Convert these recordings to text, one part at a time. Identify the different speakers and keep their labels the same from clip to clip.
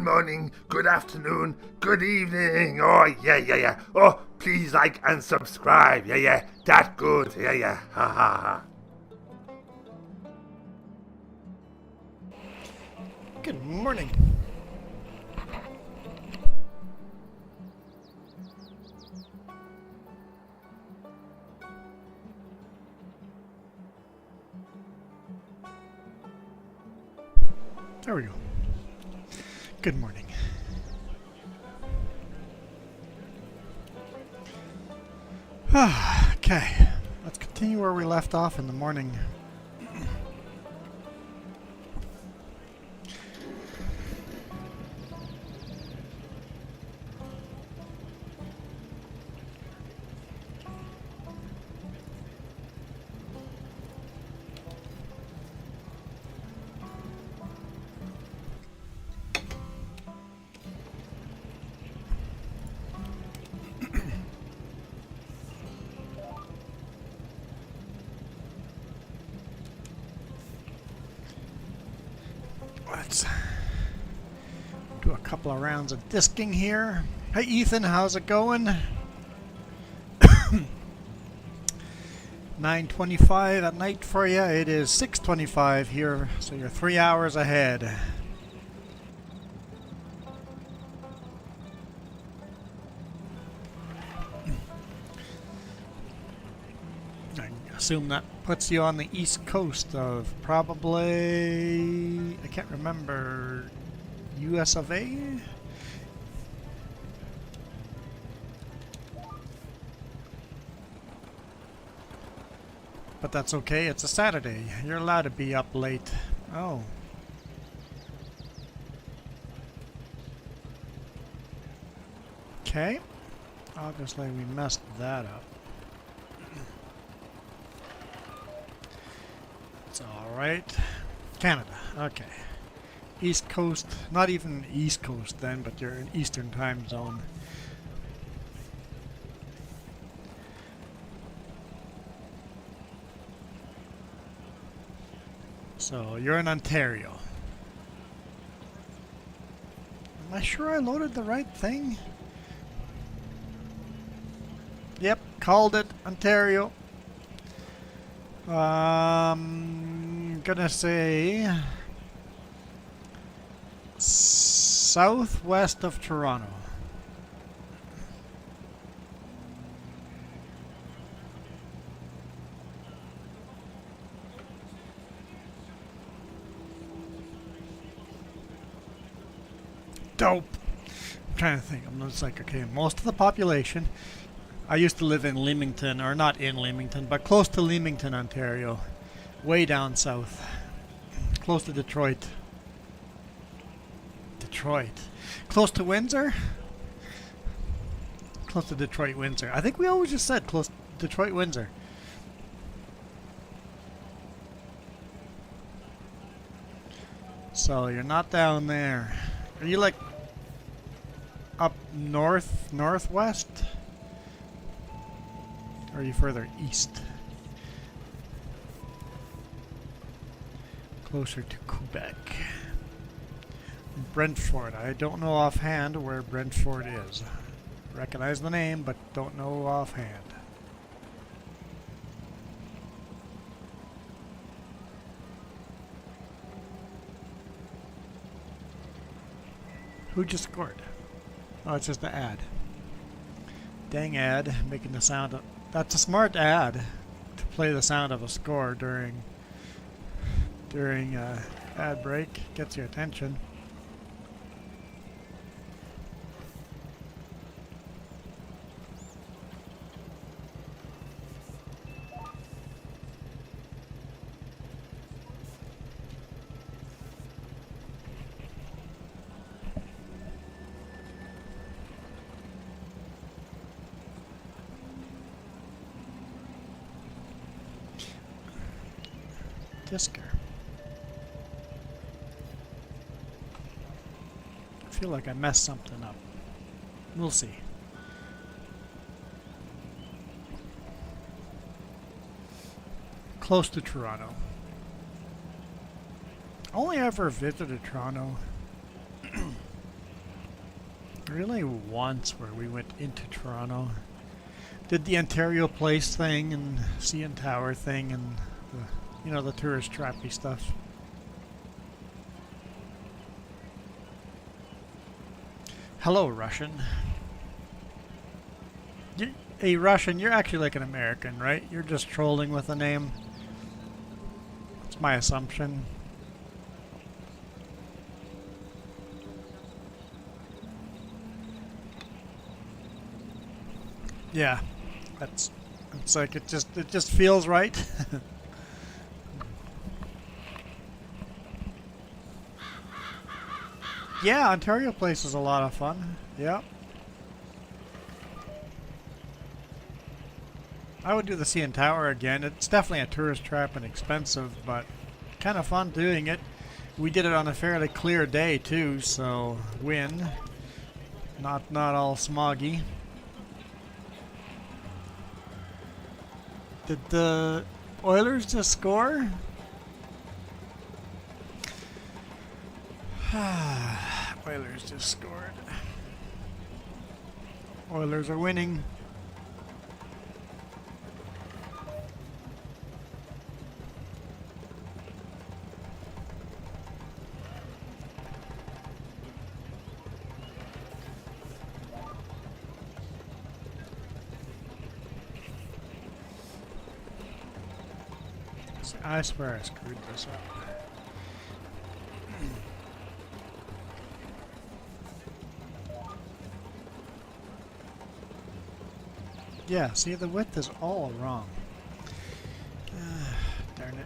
Speaker 1: morning, good afternoon, good evening. Oh, yeah. Oh, please like and subscribe. Yeah. That good. Yeah. Ha.
Speaker 2: Good morning. There we go. Good morning. Okay, let's continue where we left off in the morning. Let's do a couple of rounds of disking here. Hey Ethan, how's it going? 9:25 at night for you. It is 6:25 here, so you're 3 hours ahead. I assume that puts you on the east coast of probably, I can't remember, US of A? But that's okay, it's a Saturday. You're allowed to be up late. Oh. Okay. Obviously we messed that up. It's alright. Canada, okay. East Coast, not even East Coast then, but you're in Eastern time zone. So you're in Ontario. Am I sure I loaded the right thing? Yep, called it, Ontario. Gonna say southwest of Toronto. Dope. I'm trying to think. I'm just like, okay, most of the population. I used to live in Leamington, or not in Leamington, but close to Leamington, Ontario. Way down south. Close to Detroit. Close to Windsor? Close to Detroit, Windsor. I think we always just said close to Detroit, Windsor. So you're not down there. Are you like up northwest? Or are you further east? Closer to Quebec. Brentford. I don't know offhand where Brentford is. Recognize the name, but don't know offhand. Who just scored? Oh, it's just an ad. Dang ad, making the sound of... That's a smart ad to play the sound of a score during ad break. Gets your attention. Disker. I feel like I messed something up. We'll see. Close to Toronto. Only ever visited Toronto really once where we went into Toronto. Did the Ontario Place thing and CN Tower thing and the, you know, the tourist trappy stuff. Hello, Russian. Hey, Russian, you're actually like an American, right? You're just trolling with a name. That's my assumption. Yeah, it's like it just feels right. Yeah, Ontario Place is a lot of fun. Yep. I would do the CN Tower again. It's definitely a tourist trap and expensive, but kind of fun doing it. We did it on a fairly clear day too, so win. Not all smoggy. Did the Oilers just score? Oilers just scored. Oilers are winning. I swear I screwed this up. Yeah, see, the width is all wrong. Darn it.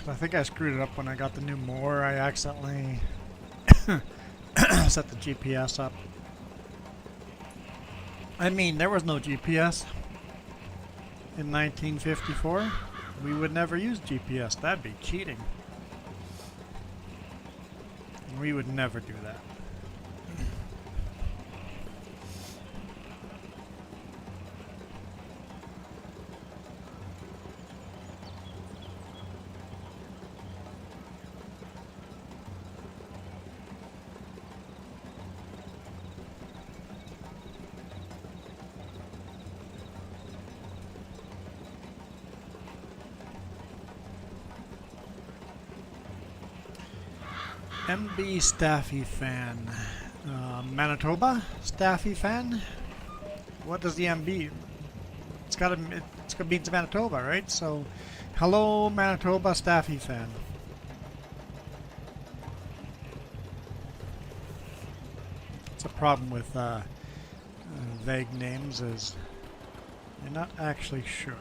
Speaker 2: I think I screwed it up when I got the new mower. I accidentally set the GPS up. I mean, there was no GPS in 1954. We would never use GPS. That'd be cheating. We would never do that. MB Staffy fan. Manitoba Staffy fan? What does the MB? It's gotta be Manitoba, right? So, hello Manitoba Staffy fan. It's a problem with vague names is you're not actually sure.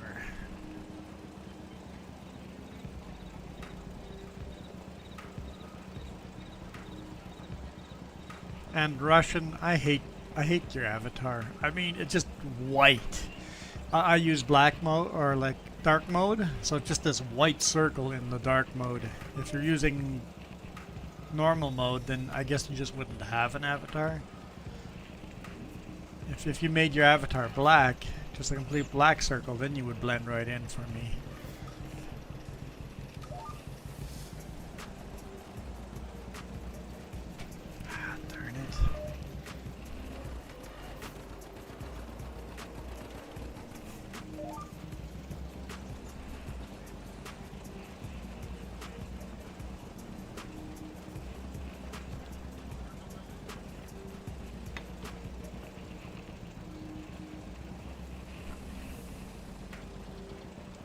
Speaker 2: And Russian, I hate your avatar. I mean, it's just white. I use black mode or like dark mode, so it's just this white circle in the dark mode. If you're using normal mode, then I guess you just wouldn't have an avatar. If you made your avatar black, just a complete black circle, then you would blend right in for me.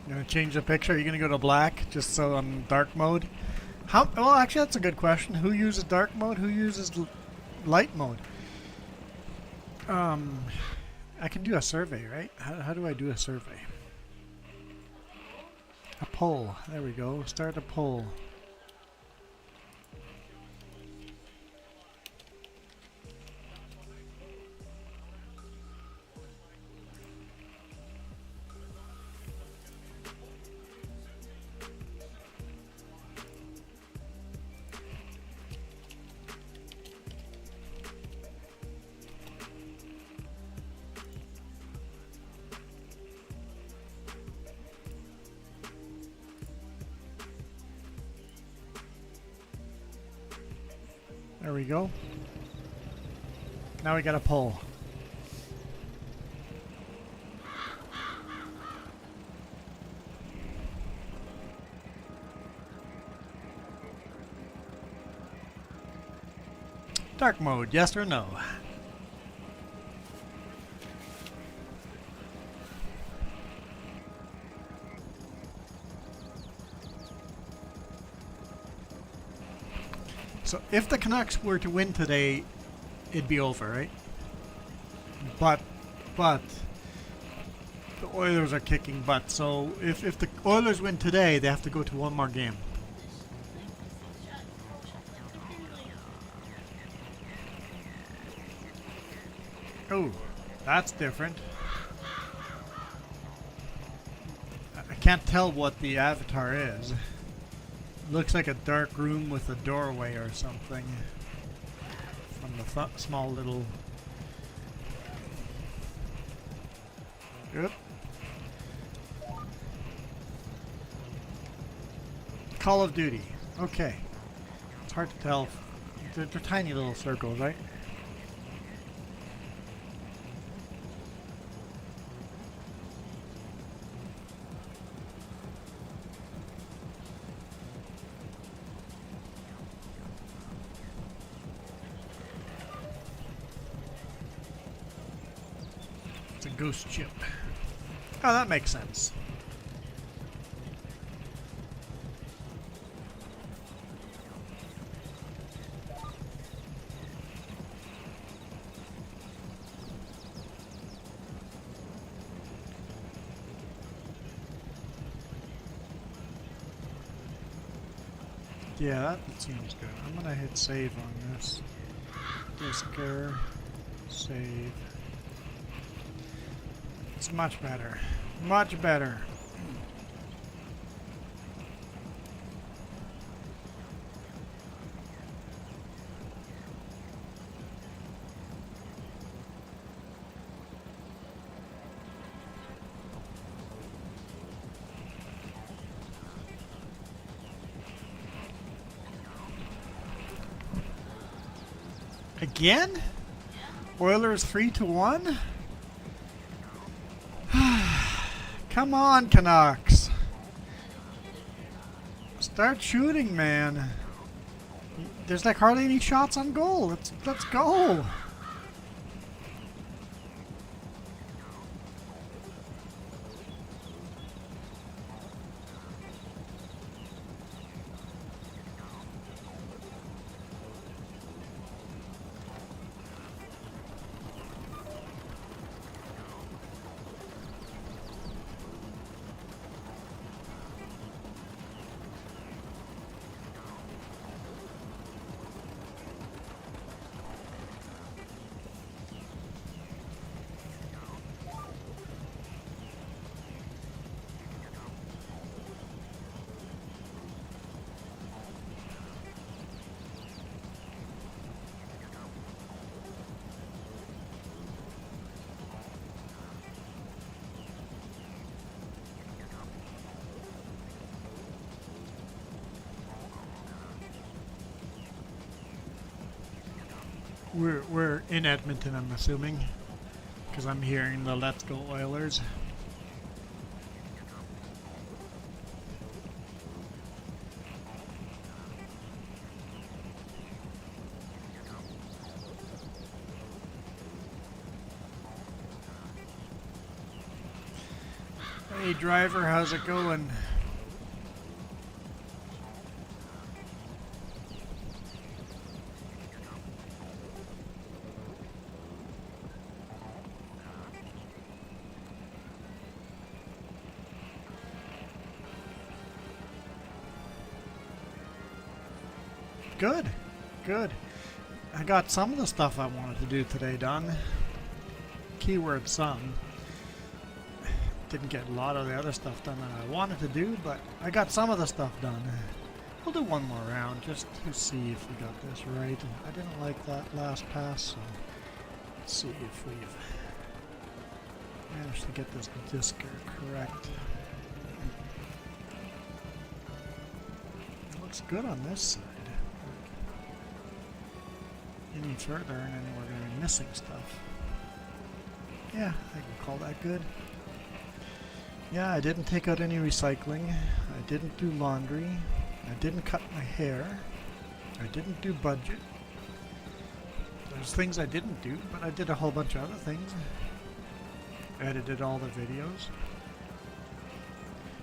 Speaker 2: You gonna change the picture? Are you gonna go to black just so I'm dark mode? Well, actually, that's a good question. Who uses dark mode? Who uses light mode? I can do a survey, right? How do I do a survey? A poll. There we go. Start a poll. There we go. Now we gotta pull. Dark mode, yes or no? So if the Canucks were to win today, it'd be over, right? But the Oilers are kicking butt. So if the Oilers win today, they have to go to one more game. Oh, that's different. I can't tell what the avatar is. Looks like a dark room with a doorway or something. From the small little... Yep. Call of Duty. Okay. It's hard to tell. They're tiny little circles, right? It's a ghost ship. Oh, that makes sense. Yeah, that seems good. I'm gonna hit save on this. Disker, save. It's much better. Much better. Again? Oilers 3-1? Come on, Canucks. Start shooting, man. There's like hardly any shots on goal. Let's go. We're in Edmonton, I'm assuming, because I'm hearing the "Let's Go Oilers." Hey driver, how's it going? Good, good. I got some of the stuff I wanted to do today done. Keyword some. Didn't get a lot of the other stuff done that I wanted to do, but I got some of the stuff done. We'll do one more round just to see if we got this right. I didn't like that last pass, so let's see if we've managed to get this disker correct. It looks good on this side. any further, and then we're going to be missing stuff. Yeah, I can call that good. Yeah, I didn't take out any recycling. I didn't do laundry. I didn't cut my hair. I didn't do budget. There's things I didn't do, but I did a whole bunch of other things. Edited all the videos.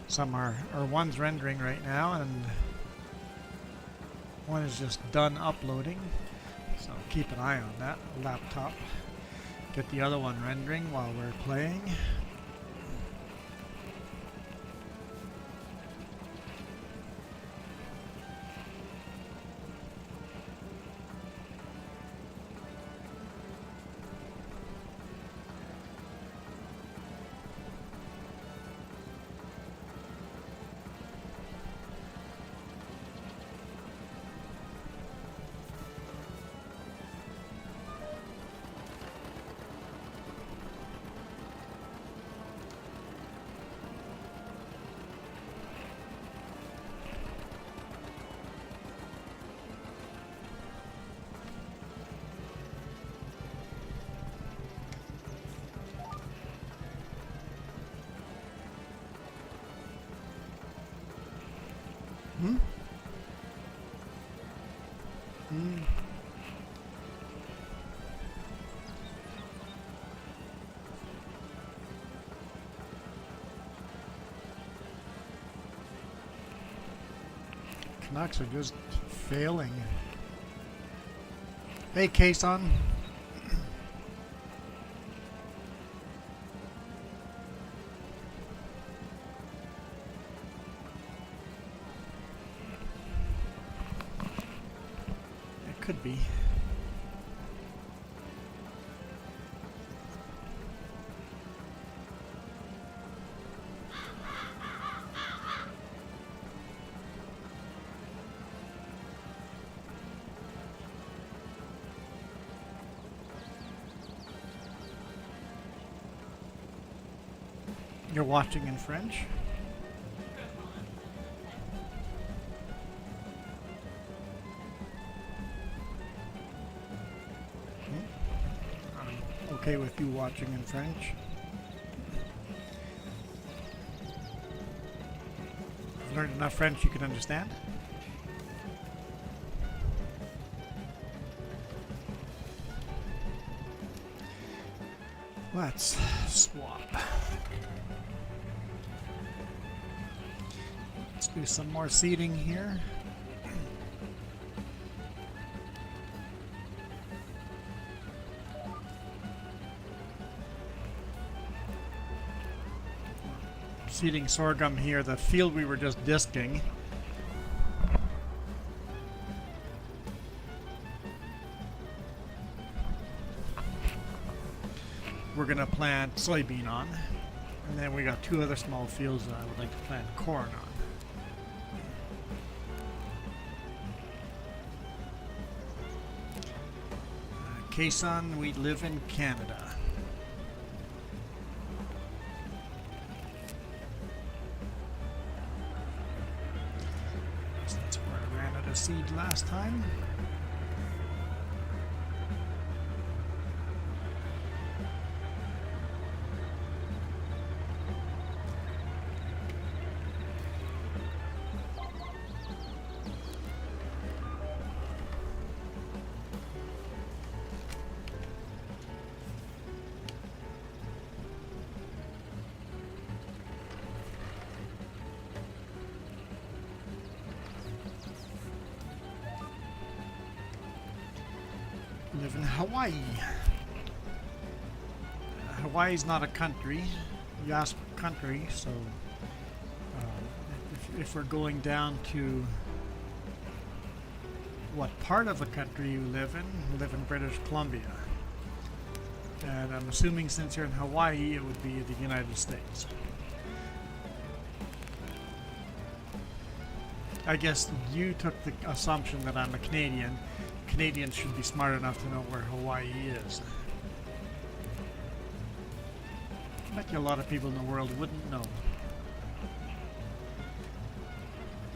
Speaker 2: Some are one's rendering right now, and one is just done uploading. So keep an eye on that laptop. Get the other one rendering while we're playing. Canucks are just failing. Hey, Kason. It could be. You're watching in French? I'm okay with you watching in French. You've learned enough French you can understand? Let's swap. Let's do some more seating here. Seeding sorghum here, the field we were just disking. We're going to plant soybean on. And then we got two other small fields that I would like to plant corn on. Kason, we live in Canada. So that's where I ran out of seed last time. Live in Hawaii. Hawaii's not a country. You asked country, so if we're going down to what part of the country you live in British Columbia. And I'm assuming since you're in Hawaii, it would be the United States. I guess you took the assumption that I'm a Canadian. Canadians should be smart enough to know where Hawaii is. I bet you a lot of people in the world wouldn't know.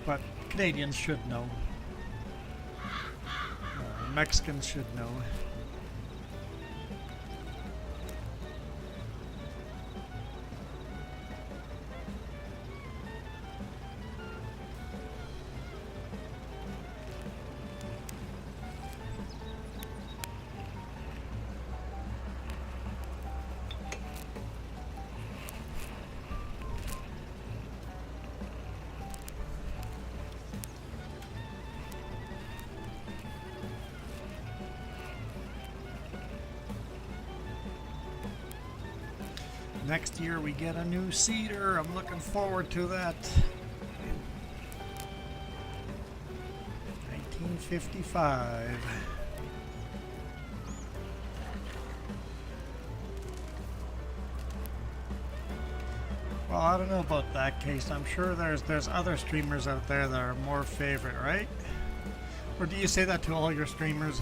Speaker 2: But Canadians should know. Mexicans should know. Next year we get a new seeder. I'm looking forward to that. 1955. Well, I don't know about that case. I'm sure there's other streamers out there that are more favorite, right? Or do you say that to all your streamers?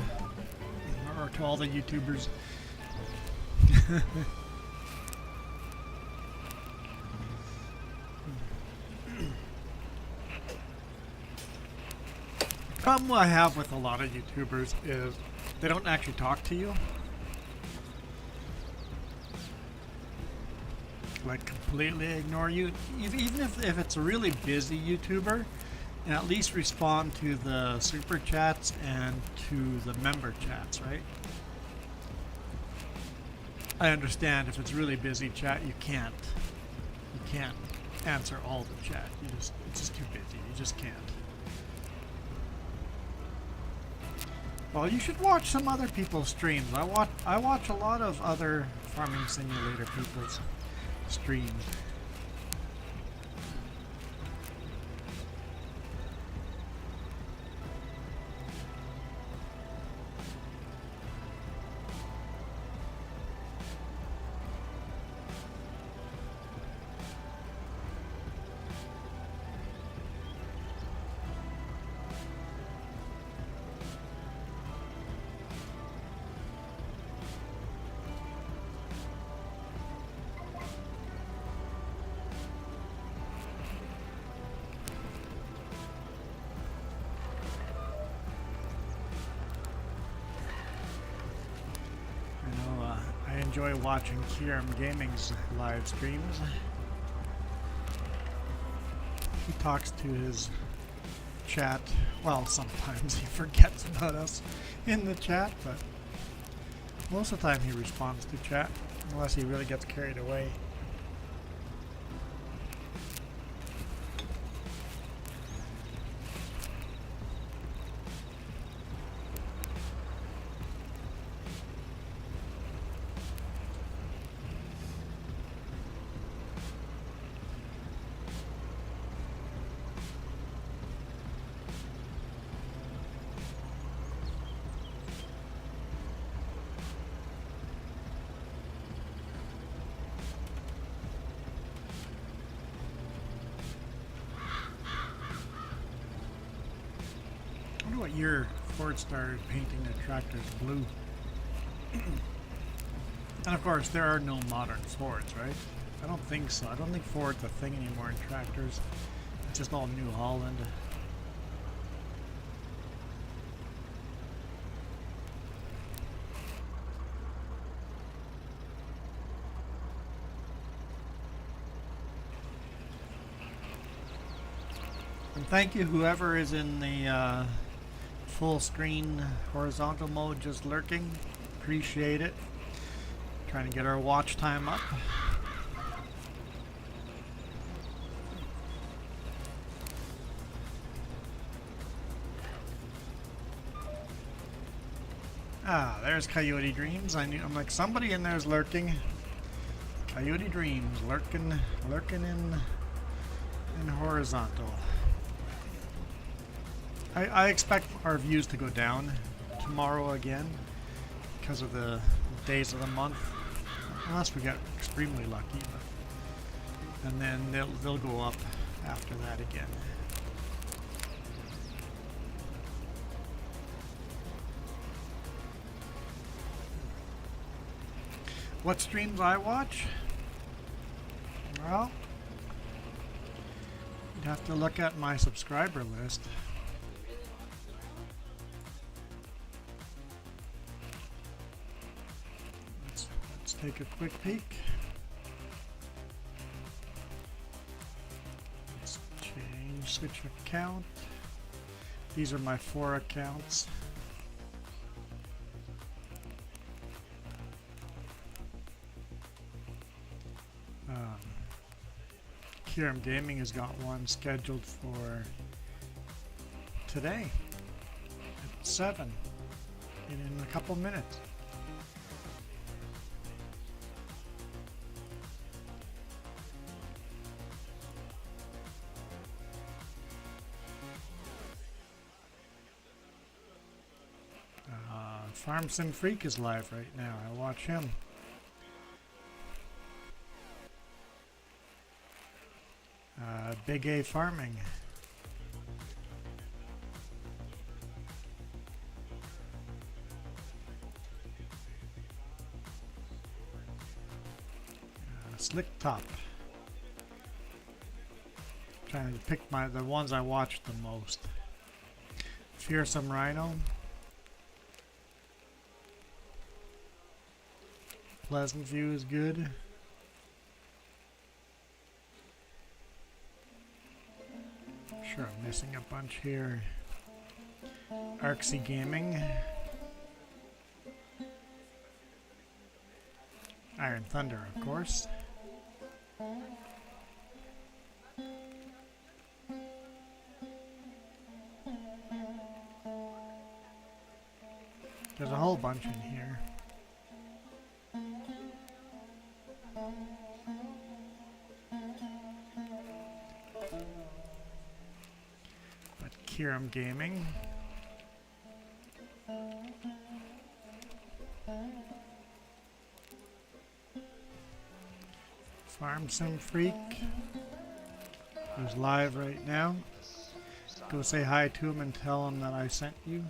Speaker 2: Or to all the YouTubers? The problem I have with a lot of YouTubers is they don't actually talk to you. Like completely ignore you. Even if it's a really busy YouTuber, and at least respond to the super chats and to the member chats, right? I understand if it's really busy chat, you can't answer all the chat. It's just too busy. You just can't. Well, you should watch some other people's streams. I watch a lot of other Farming Simulator people's streams. I enjoy watching Kieram Gaming's live streams. He talks to his chat. Well, sometimes he forgets about us in the chat, but most of the time he responds to chat, unless he really gets carried away. I wonder what year Ford started painting their tractors blue. And of course, there are no modern Fords, right? I don't think so. I don't think Ford's a thing anymore in tractors. It's just all New Holland. And thank you, whoever is in the full screen horizontal mode just lurking. Appreciate it. Trying to get our watch time up. Ah, there's Coyote Dreams. I'm like, somebody in there's lurking. Coyote Dreams lurking in horizontal. I expect our views to go down tomorrow again because of the days of the month, unless we get extremely lucky. And then they'll go up after that again. What streams I watch? Well, you'd have to look at my subscriber list. take a quick peek. Let's switch account. These are my 4 accounts. Kiram Gaming has got one scheduled for today at 7 in a couple minutes. Farm Sim Freak is live right now. I watch him. Big A Farming. Slick Top. Trying to pick the ones I watched the most. Fearsome Rhino. Pleasant View is good. Sure, I'm missing a bunch here. Arxy Gaming. Iron Thunder, of course. There's a whole bunch in here. But Kiram Gaming. Farm Sim Freak, who's live right now. Go say hi to him and tell him that I sent you.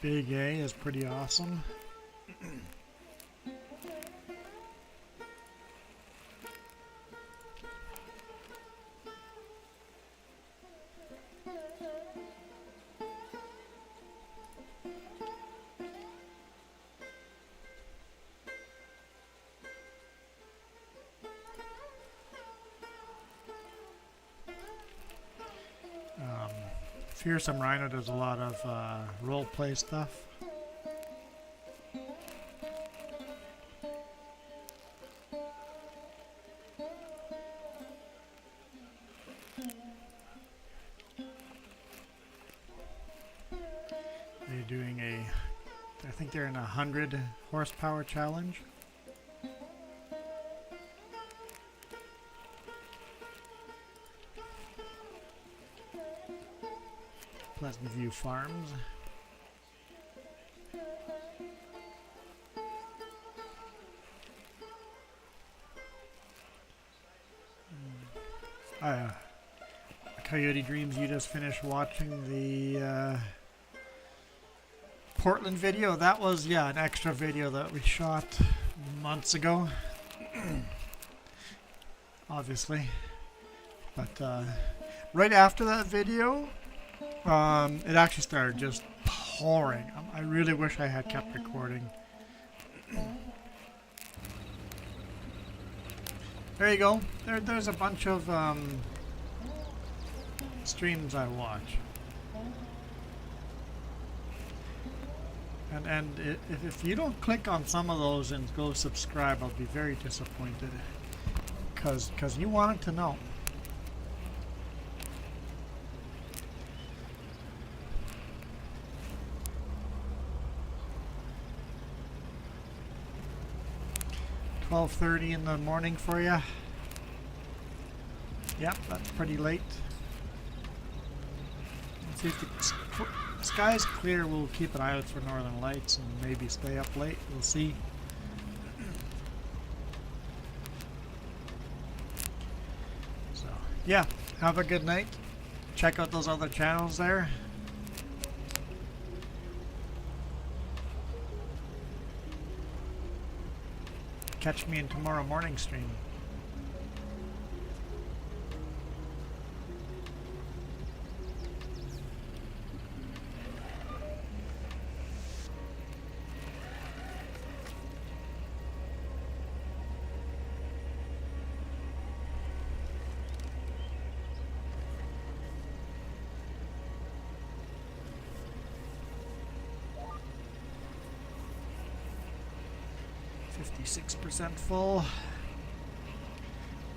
Speaker 2: Big A is pretty awesome. Fearsome Rhino does a lot of role play stuff. They're doing I think they're in a 100 horsepower challenge. Pleasant View Farms. Coyote Dreams, you just finished watching the Portland video. That was, yeah, an extra video that we shot months ago. Obviously. But right after that video, it actually started just pouring. I really wish I had kept recording. There you go. There's a bunch of streams I watch. And if you don't click on some of those and go subscribe, I'll be very disappointed. Because you wanted to know. $12:30 in the morning for you. Yep, that's pretty late. Let's see if the sky's clear. We'll keep an eye out for northern lights and maybe stay up late. We'll see. So, yeah, have a good night. Check out those other channels there. Catch me in tomorrow morning stream. 56% full.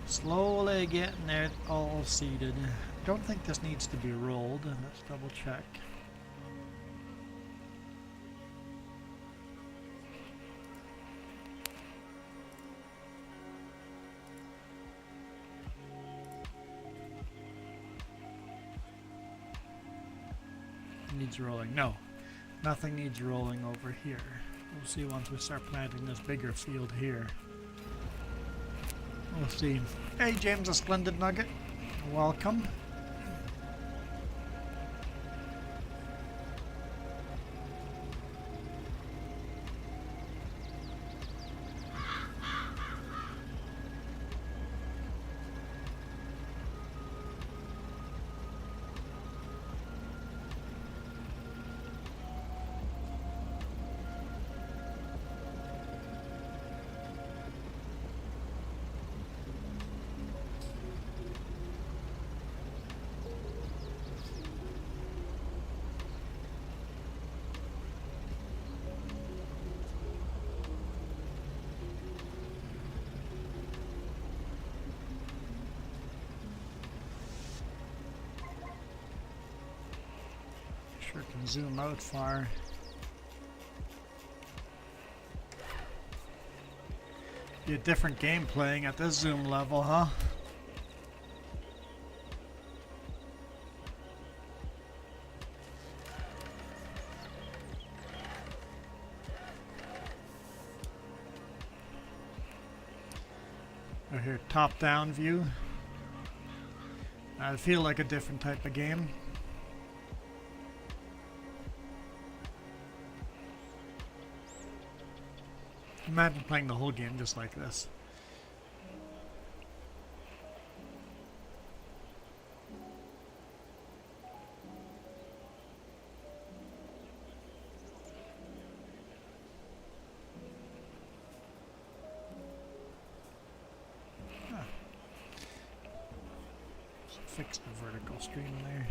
Speaker 2: Slowly getting it all seated. Don't think this needs to be rolled. Let's double check. Needs rolling. No, nothing needs rolling over here. We'll see once we start planting this bigger field here. We'll see. Hey James, a splendid nugget. Welcome. Sure can zoom out far. Be a different game playing at this zoom level, huh? Or here, top-down view. I feel like a different type of game. Imagine playing the whole game just like this. Fix the vertical stream there.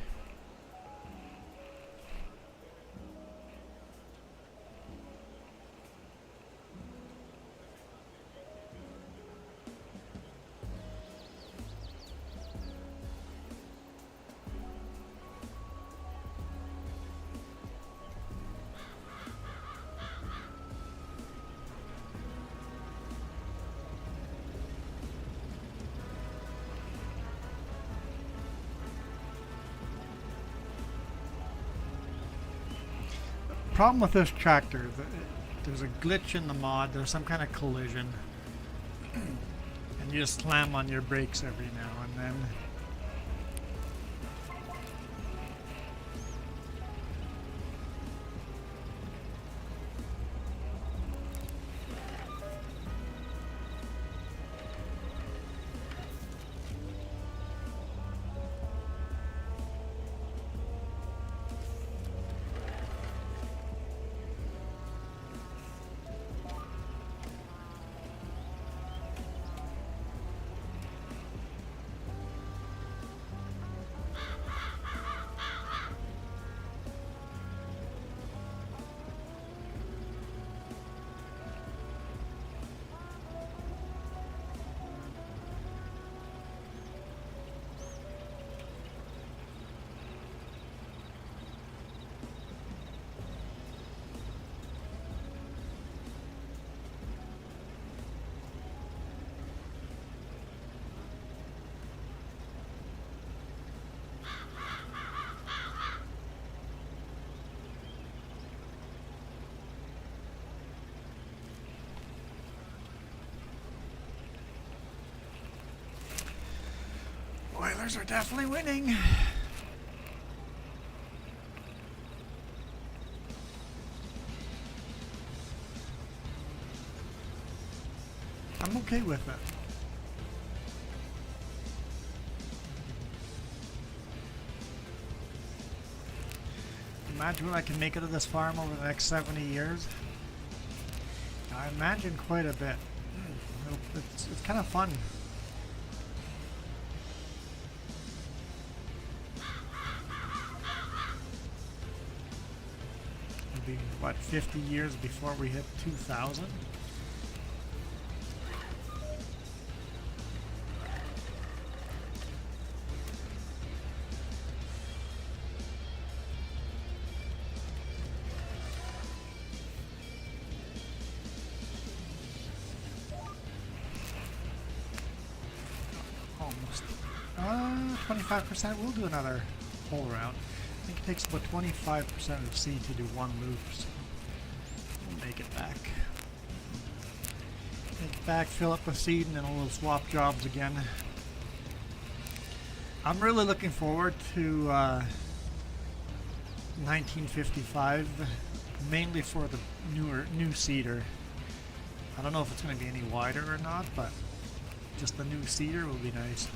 Speaker 2: Problem with this tractor, there's a glitch in the mod, there's some kind of collision, and you just slam on your brakes every now and then. Oilers are definitely winning. I'm okay with it. Imagine what I can make it of this farm over the next 70 years. I imagine quite a bit. It's kind of fun. It'll be, what, 50 years before we hit 2000? 25%. We'll do another whole round. I think it takes about 25% of the seed to do one loop, so we'll make it back. Make it back, fill up with seed, and then we'll swap jobs again. I'm really looking forward to 1955, mainly for the new seeder. I don't know if it's going to be any wider or not, but just the new seeder will be nice.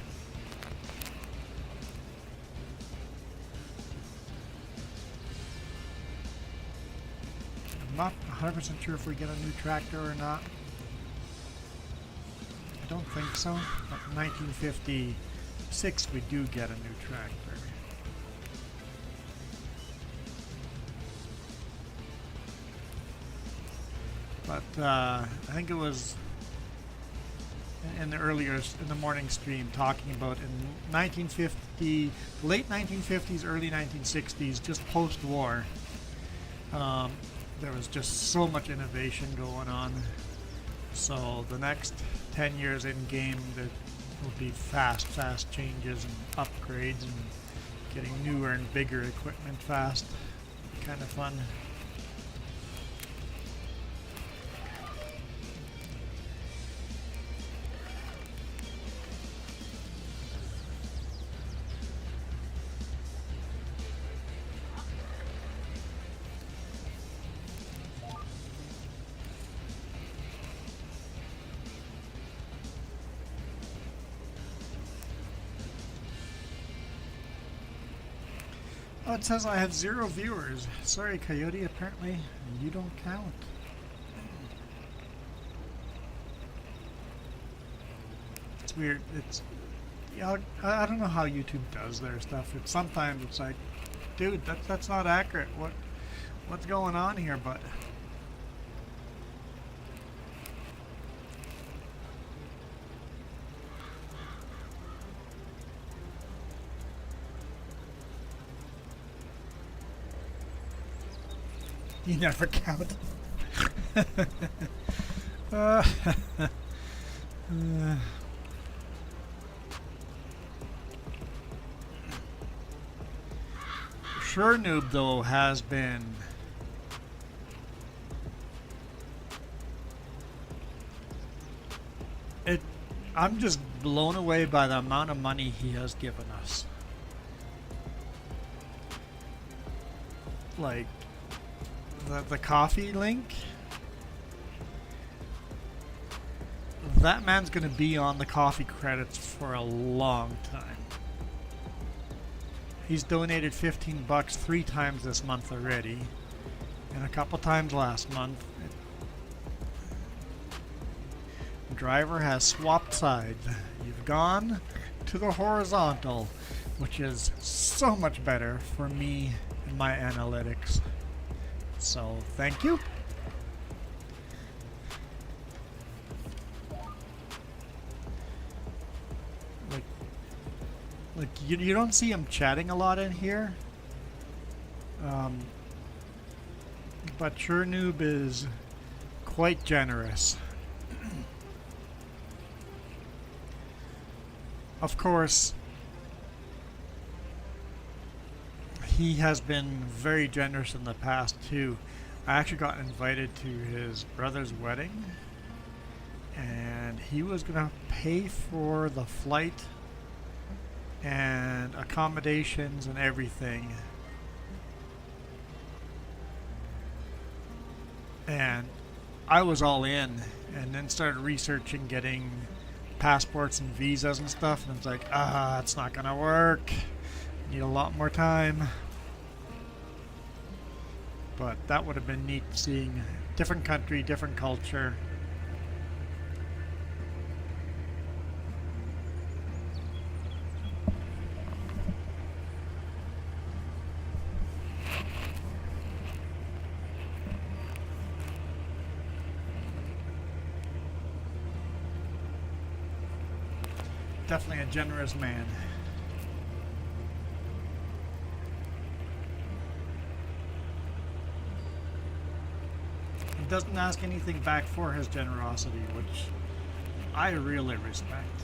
Speaker 2: I'm not 100% sure if we get a new tractor or not. I don't think so. But in 1956 we do get a new tractor. But I think it was in the morning stream talking about in 1950, late 1950s, early 1960s, just post-war. There was just so much innovation going on. So the next 10 years in game, there will be fast changes and upgrades and getting newer and bigger equipment fast. Kind of fun. Oh, it says I have 0 viewers. Sorry, Coyote, apparently you don't count. It's weird. It's, yeah, I don't know how YouTube does their stuff. Sometimes it's like, dude, that's not accurate. What's going on here? But you never count. Sure Noob though has been I'm just blown away by the amount of money he has given us. Like the coffee link, that man's gonna be on the coffee credits for a long time. He's donated 15 bucks 3 times this month already, and a couple times last month. The driver has swapped sides. You've gone to the horizontal, which is so much better for me and my analytics. So, thank you. Like you don't see him chatting a lot in here. But Sure Noob is quite generous. Of course, he has been very generous in the past too. I actually got invited to his brother's wedding, and he was gonna pay for the flight and accommodations and everything. And I was all in, and then started researching getting passports and visas and stuff, and it's like, it's not gonna work. Need a lot more time. But that would have been neat, seeing different country, different culture. Definitely a generous man. He doesn't ask anything back for his generosity, which I really respect.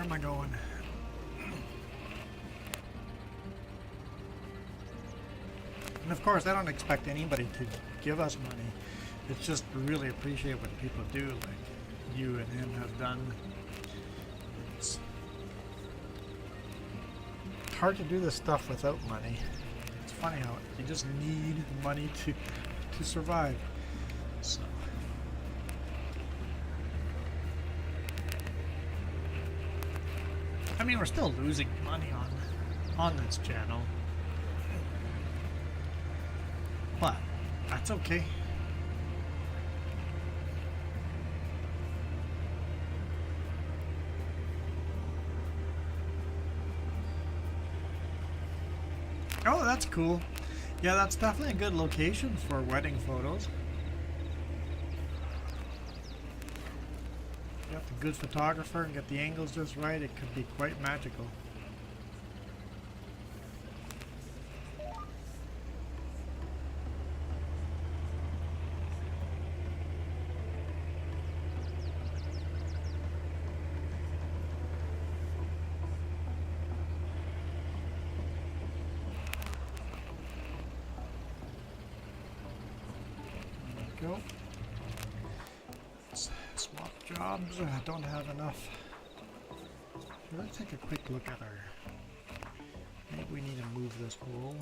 Speaker 2: where am I going? And of course, I don't expect anybody to give us money. It's just really appreciate what people do, like you and him have done. It's hard to do this stuff without money. It's funny how you just need money to survive. So. I mean, we're still losing money on this channel, but that's okay. Oh, that's cool. Yeah, that's definitely a good location for wedding photos. You have a good photographer and get the angles just right, it could be quite magical. Go. Let's swap jobs. I don't have enough. Let's take a quick look at our... Maybe we need to move this hole.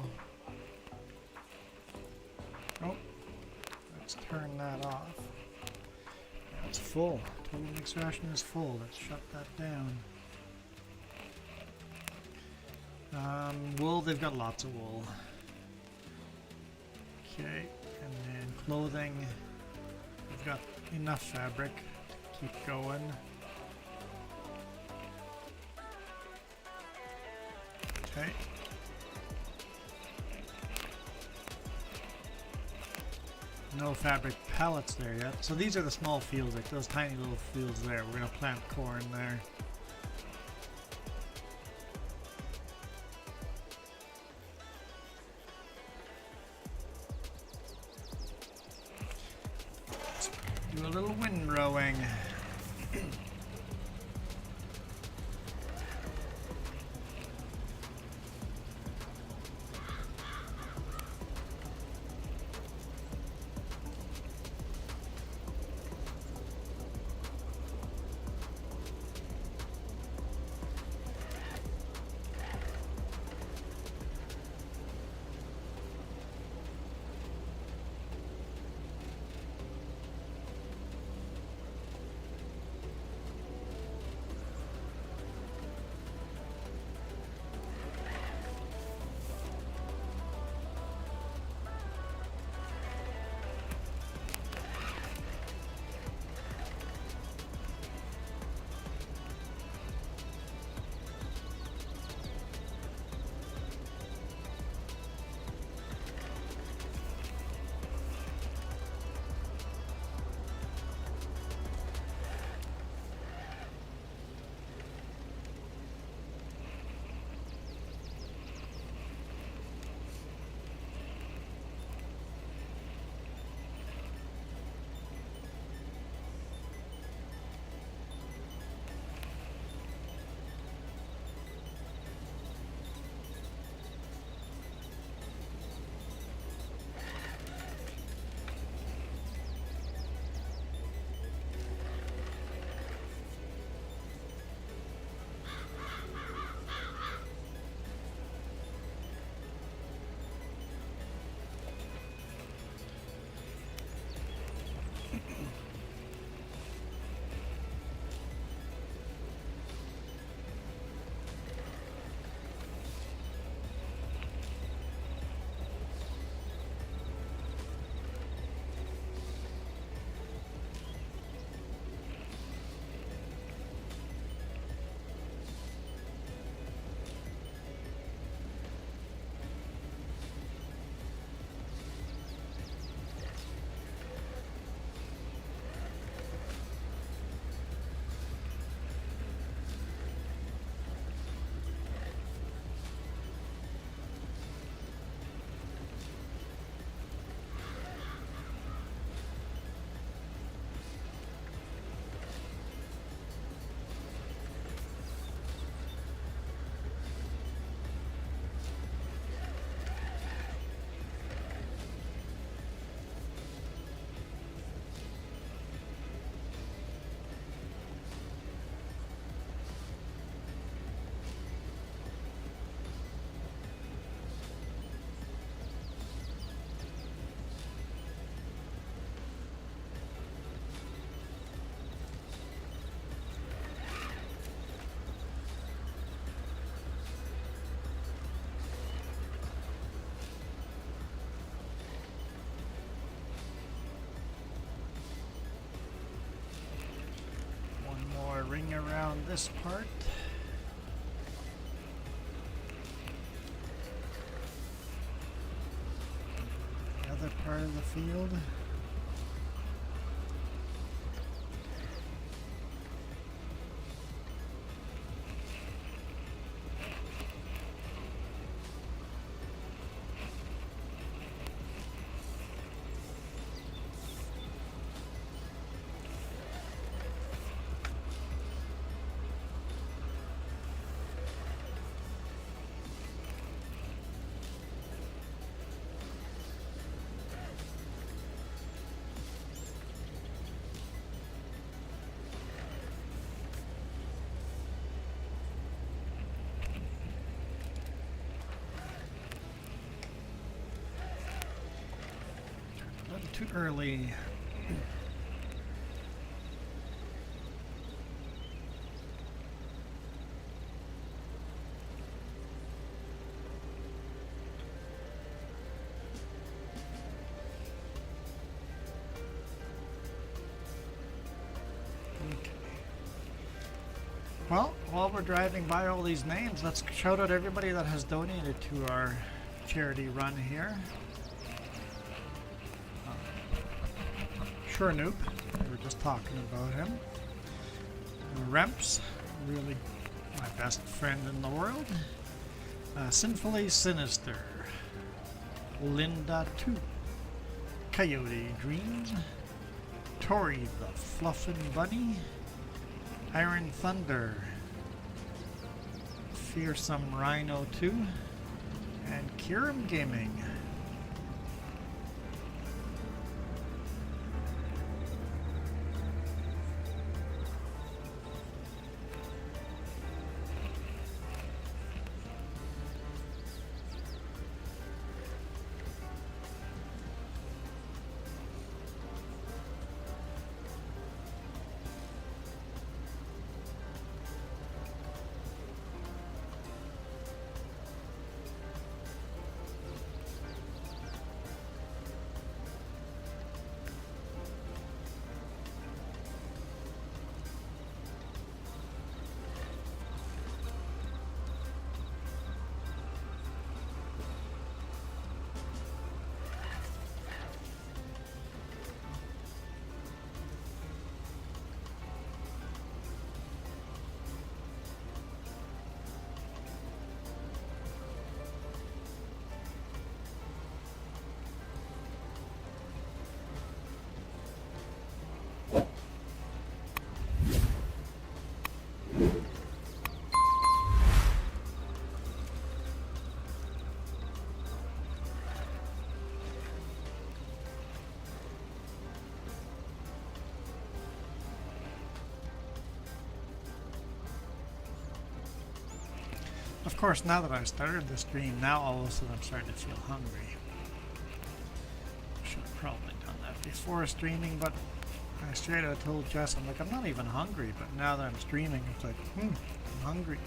Speaker 2: Oh, let's turn that off. Yeah, it's full. Total mix ration is full. Let's shut that down. Wool, they've got lots of wool. Okay. And then clothing, we've got enough fabric to keep going. Okay. No fabric pallets there yet. So these are the small fields, like those tiny little fields there. We're going to plant corn there. Do a little windrowing. around this part. The other part of the field. Too early. Okay. Well, while we're driving by all these names, let's shout out everybody that has donated to our charity run here. Sure, Noop. We were just talking about him. Remps, really my best friend in the world. Sinfully Sinister. Linda 2. Coyote Dreams. Tori the Fluffin' Bunny. Iron Thunder. Fearsome Rhino 2. And Kiram Gaming. Of course, now that I've started the stream, now all of a sudden I'm starting to feel hungry. Should have probably done that before streaming, but I straight out told Jess, I'm like, I'm not even hungry, but now that I'm streaming, it's like, I'm hungry.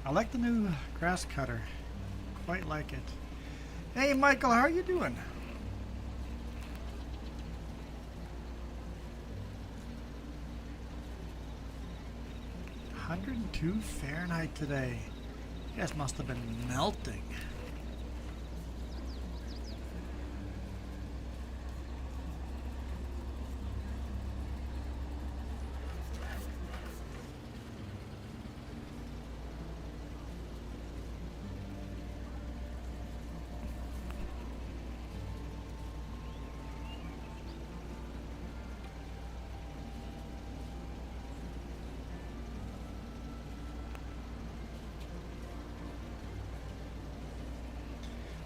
Speaker 2: I like the new grass cutter. Quite like it. Hey Michael, how are you doing? (102 Fahrenheit today. You guys must have been melting.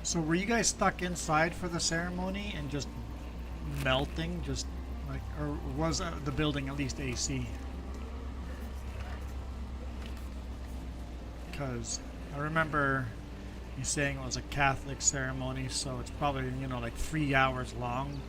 Speaker 2: So were you guys stuck inside for the ceremony and just melting, just like, or was the building at least AC? Because I remember you saying it was a Catholic ceremony, so it's probably, you know, like 3 hours long.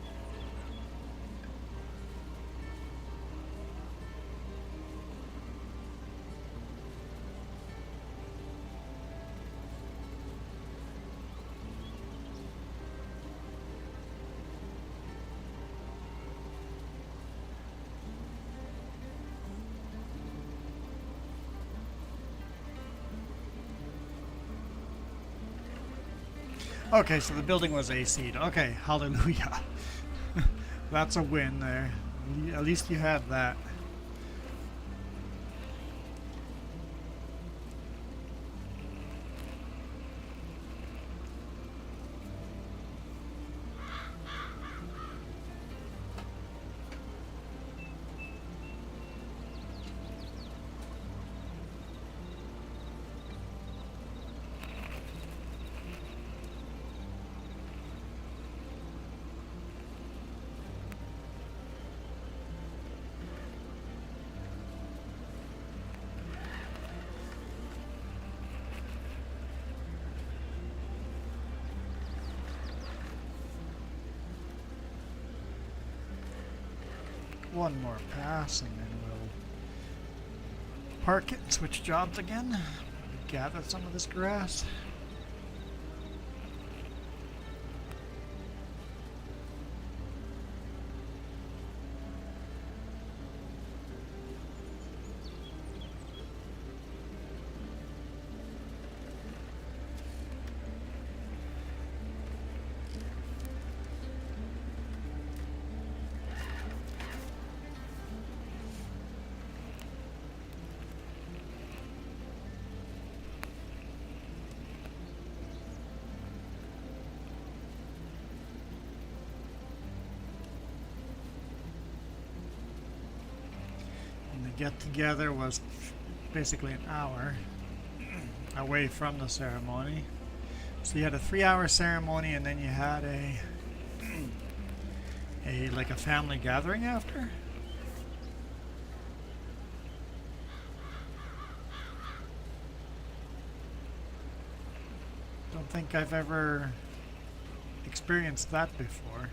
Speaker 2: Okay, so the building was AC'd. Okay, hallelujah. That's a win there. At least you had that. One more pass and then we'll park it and switch jobs again. Gather some of this grass. Get together was basically an hour away from the ceremony. So you had a 3-hour ceremony and then you had a like a family gathering after. Don't think I've ever experienced that before.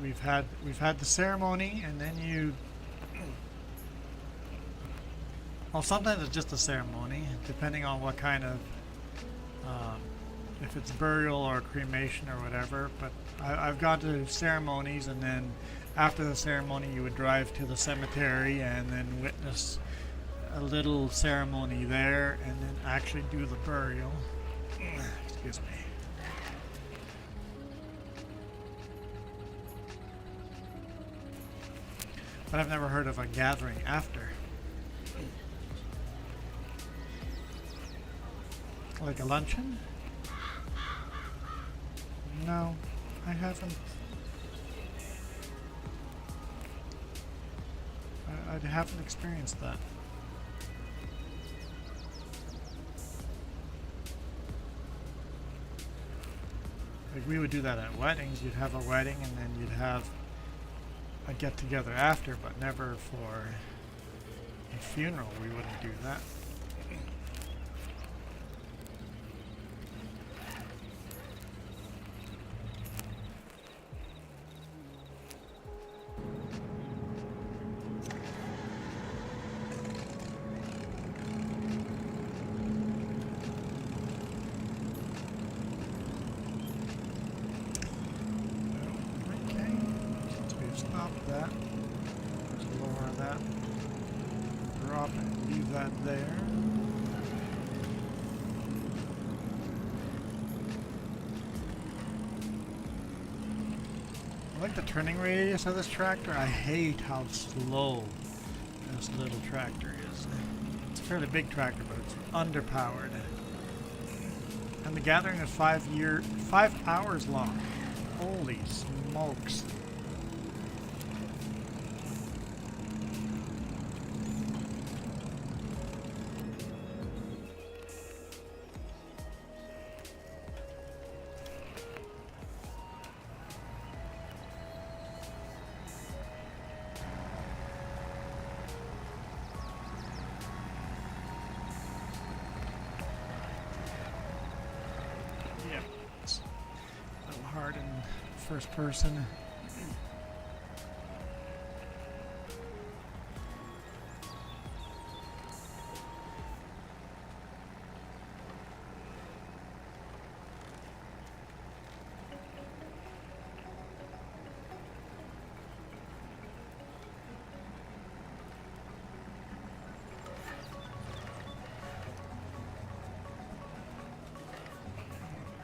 Speaker 2: We've had the ceremony, and then you. Well, sometimes it's just a ceremony, depending on what kind of, if it's burial or cremation or whatever. But I've gone to ceremonies, and then after the ceremony, you would drive to the cemetery and then witness a little ceremony there, and then actually do the burial. Excuse me. But I've never heard of a gathering after. Like a luncheon? No, I haven't. I haven't experienced that. Like we would do that at weddings. You'd have a wedding and then you'd have a get together after, but never for a funeral. We wouldn't do that. That. Just lower that. Drop it. Leave that there. I like the turning radius of this tractor. I hate how slow this little tractor is. It's a fairly big tractor, but it's underpowered. And the gathering is 5 hours long. Holy smokes. first person.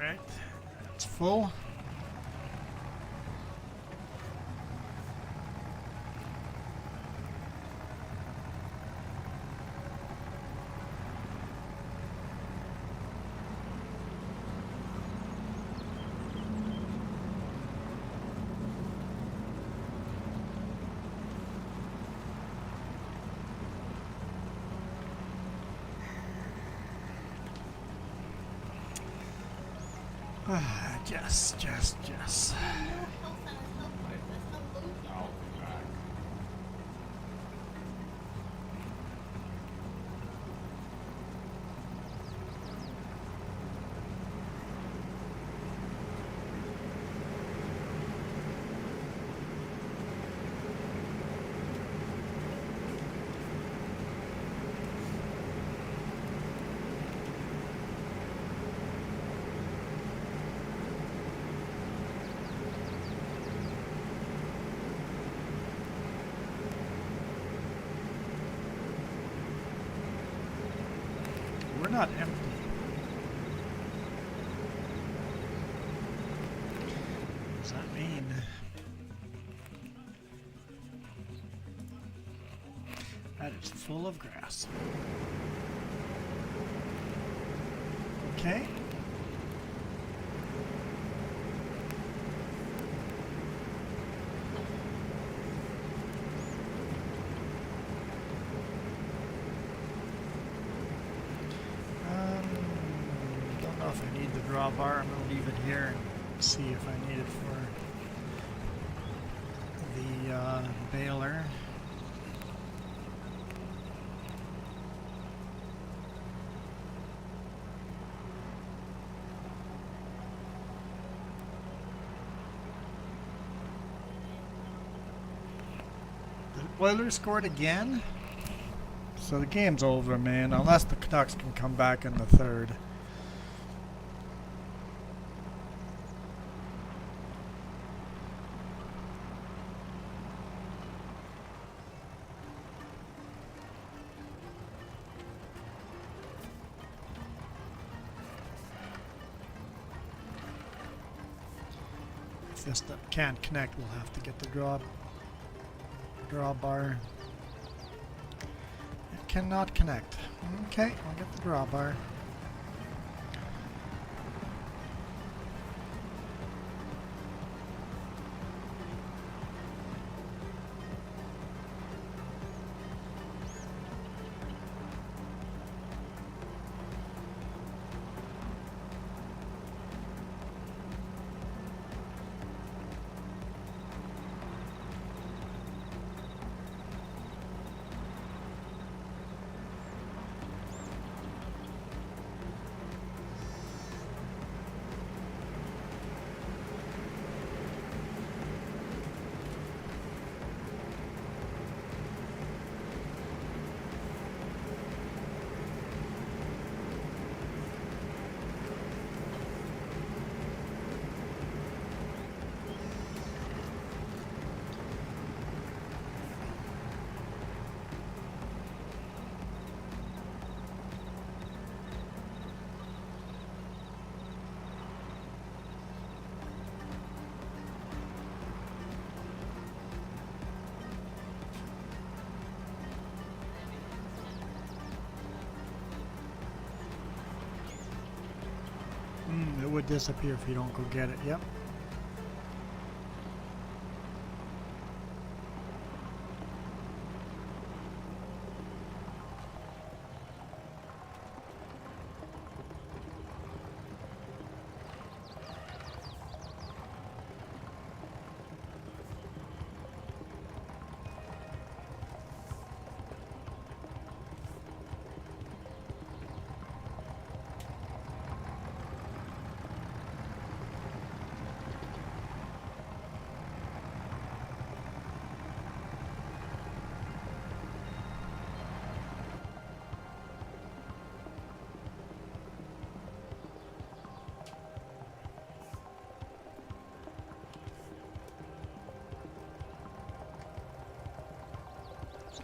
Speaker 2: Right, that's full. Yes. We're not empty. What does that mean? That is full of grass. Okay. Don't know if I need the drawbar. I'm going to leave it here and see if I need it for the baler. The Oilers scored again? So the game's over, man, unless the Canucks can come back in the third. If this can't connect, we'll have to get the drawbar. It cannot connect. Okay, I'll get the drawbar. It would disappear if you don't go get it. Yep.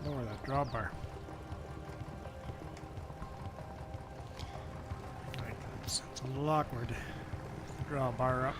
Speaker 2: Lower that drawbar. Right, it's a little awkward. Drawbar up.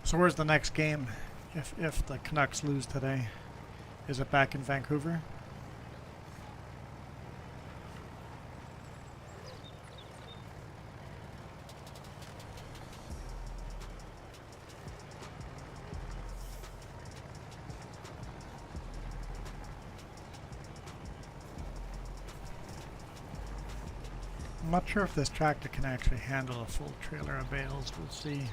Speaker 2: So where's the next game if the Canucks lose today? Is it back in Vancouver? I'm not sure if this tractor can actually handle a full trailer of bales. We'll see.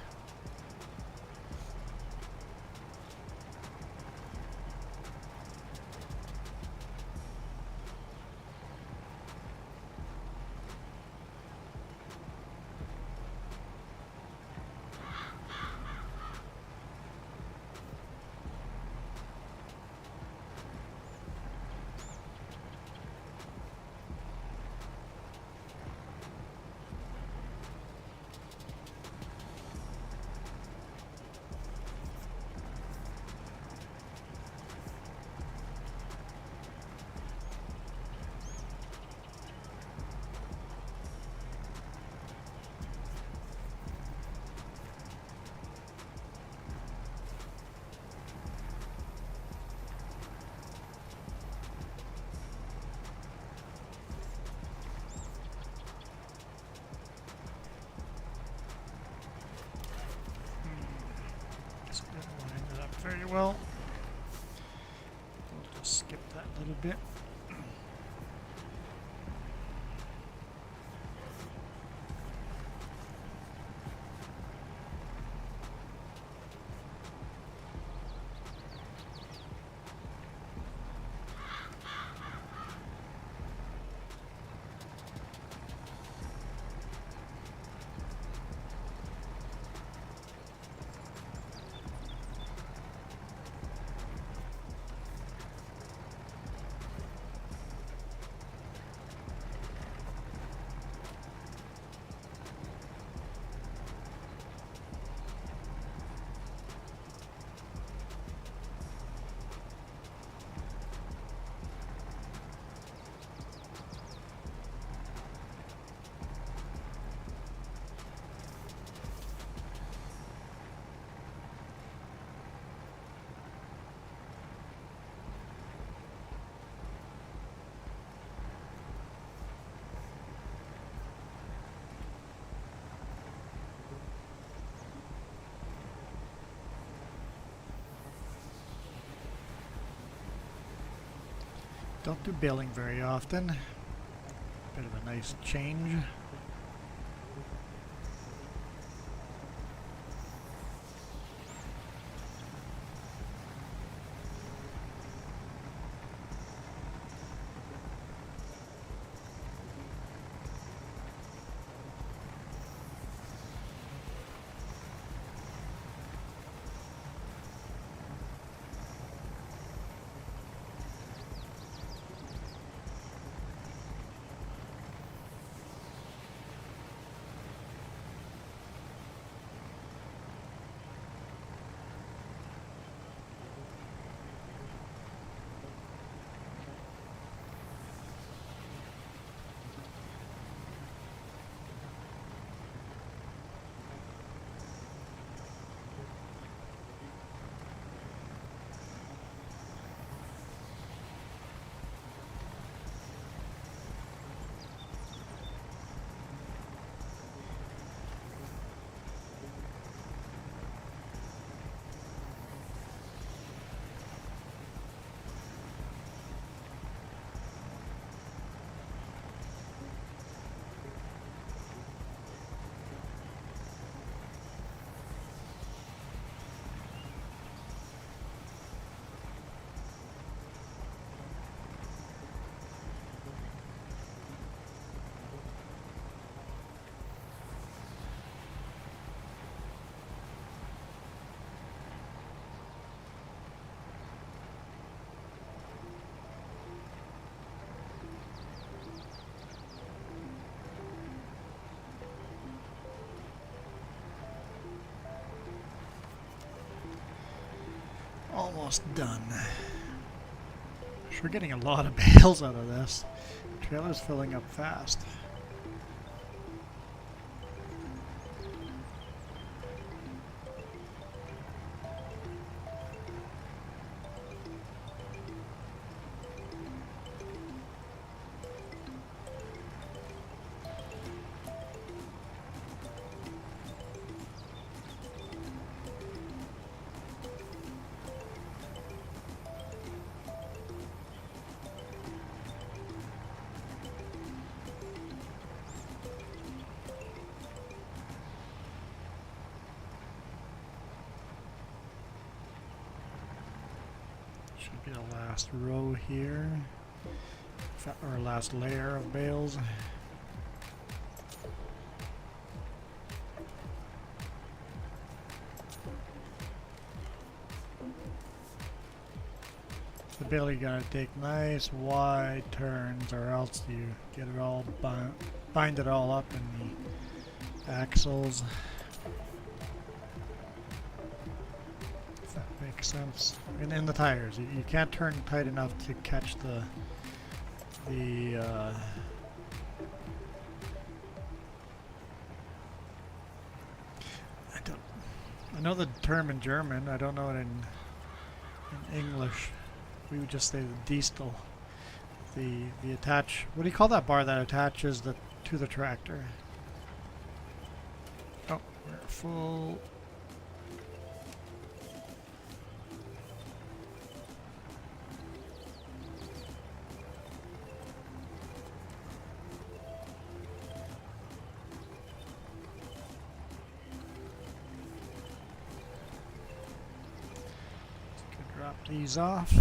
Speaker 2: Very well. We'll just skip that little bit. Don't do baling very often. Bit of a nice change. Almost done. We're getting a lot of bales out of this. The trailer's filling up fast. Should be the last row here, or last layer of bales. The bale you gotta take nice wide turns, or else you get it all bind it all up in the axles. Makes sense. And in the tires, you can't turn tight enough to catch I know the term in German. I don't know it in English. We would just say the Diesel. The attach. What do you call that bar that attaches to the tractor? Oh, we're full. Drop these off.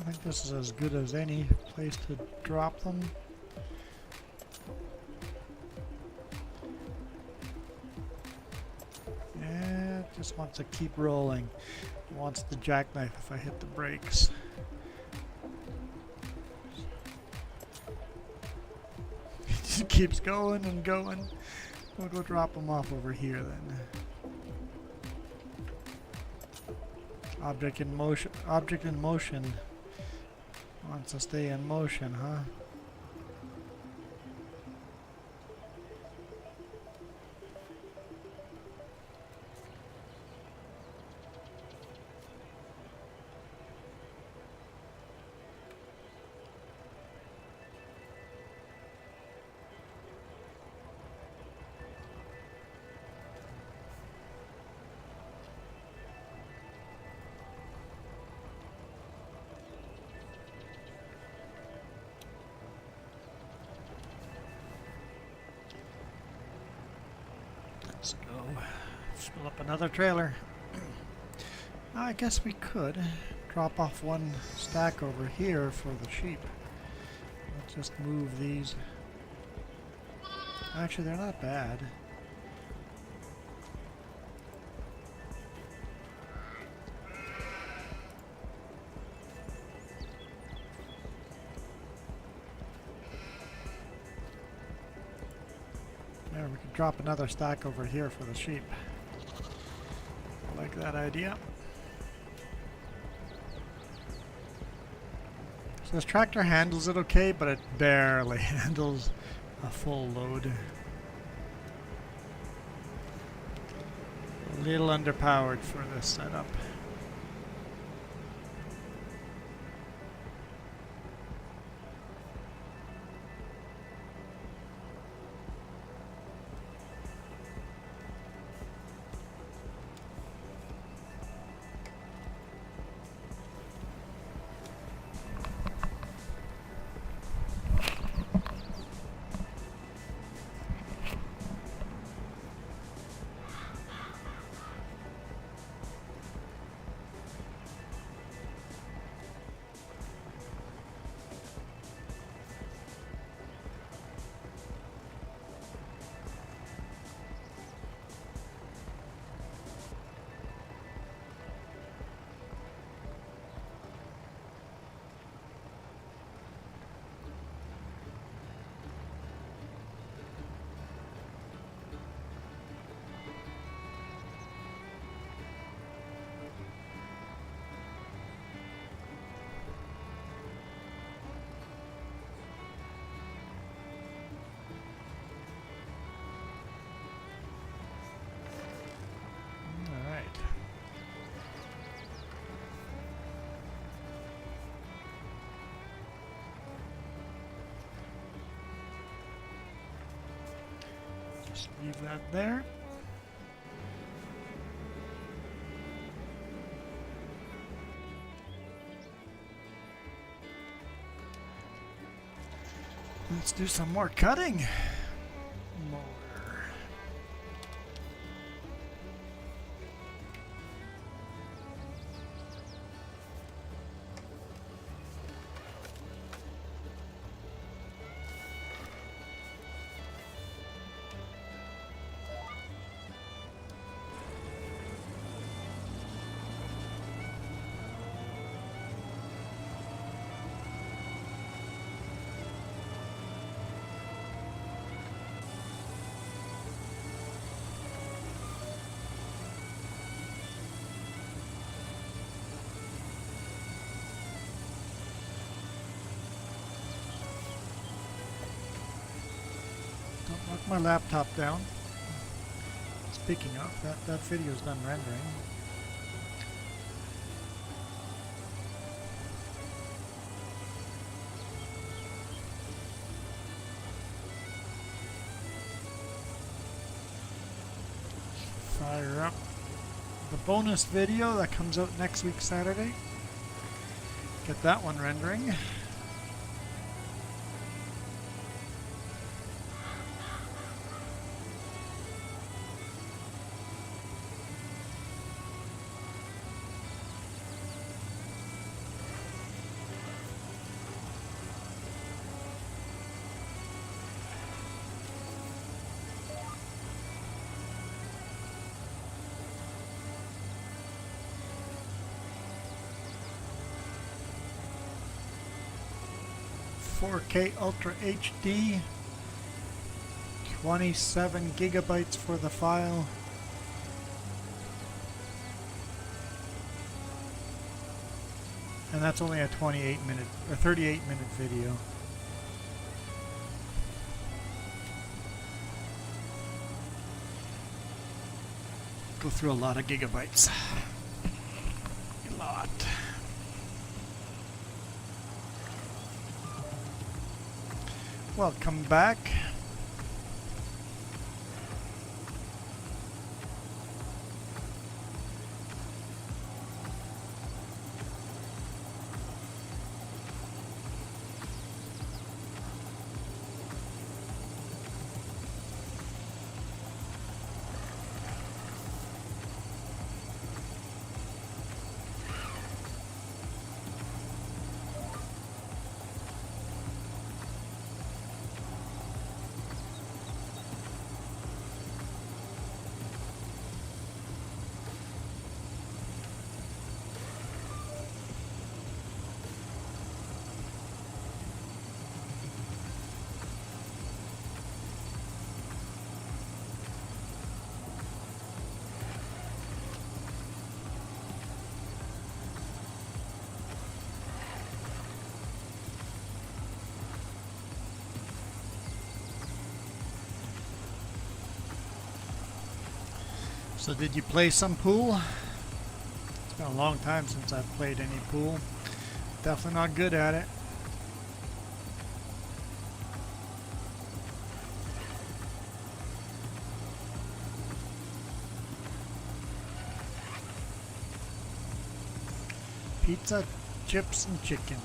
Speaker 2: I think this is as good as any place to drop them. Yeah, it just wants to keep rolling. It wants the jackknife if I hit the brakes. It just keeps going and going. We'll go drop them off over here then. Object in motion wants to stay in motion, huh? Let's go fill up another trailer. I guess we could drop off one stack over here for the sheep. Let's just move these. Actually, they're not bad. There, we could drop another stack over here for the sheep. I like that idea. So this tractor handles it okay, but it barely handles a full load. A little underpowered for this setup. Just leave that there. Let's do some more cutting. Motor. Don't knock my laptop down. Speaking of, that video's done rendering. Fire up the bonus video that comes out next week Saturday. Get that one rendering. Ultra HD, 27 gigabytes for the file. And that's only a 28-minute or 38-minute video. Go through a lot of gigabytes. A lot. Welcome back. So did you play some pool? It's been a long time since I've played any pool. Definitely not good at it. Pizza, chips, and chicken.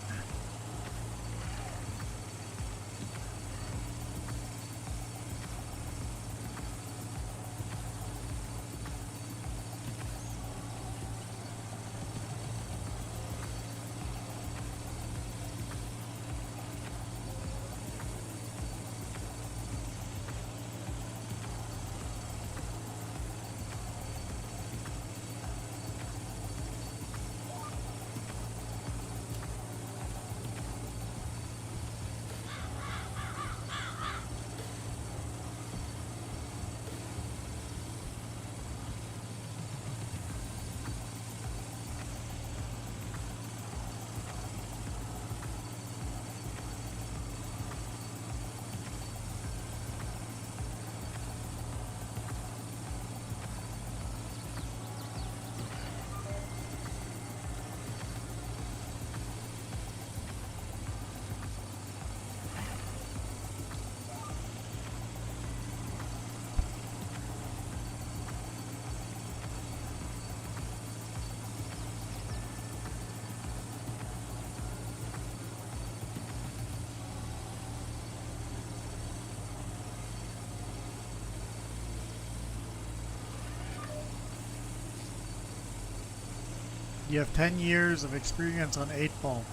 Speaker 2: You have 10 years of experience on 8-ball.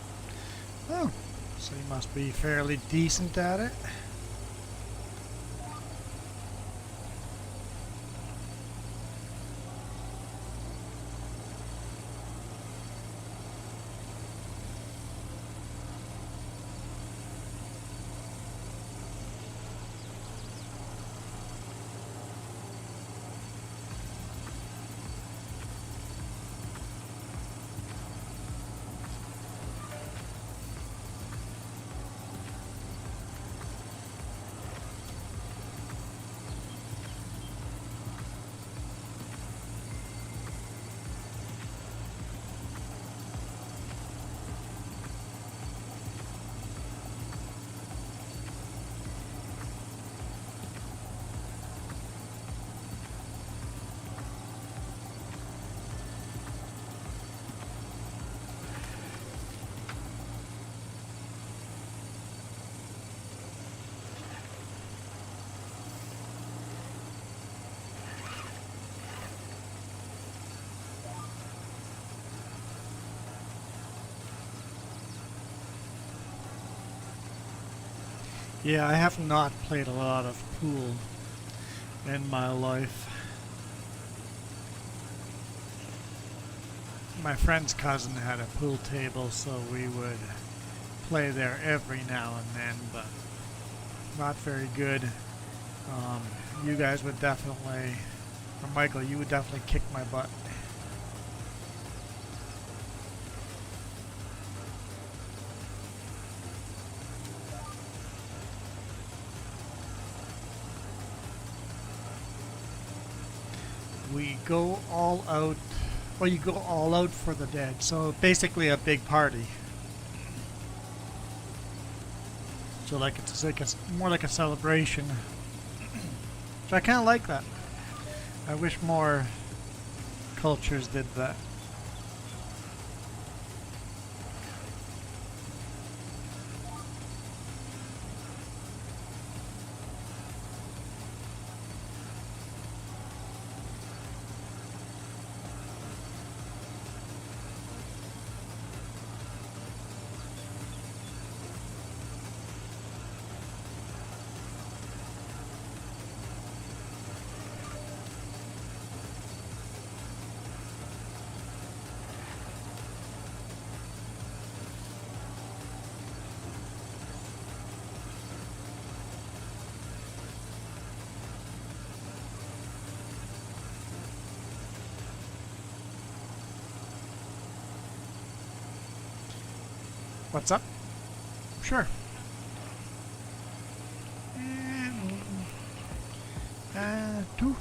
Speaker 2: Oh, so you must be fairly decent at it. Yeah, I have not played a lot of pool in my life. My friend's cousin had a pool table, so we would play there every now and then, but not very good. You guys would definitely, or Michael, you would definitely kick my butt. We go all out, well, you go all out for the dead, so basically a big party. So like it's like more like a celebration. So I kind of like that. I wish more cultures did that. What's up? Sure. Two.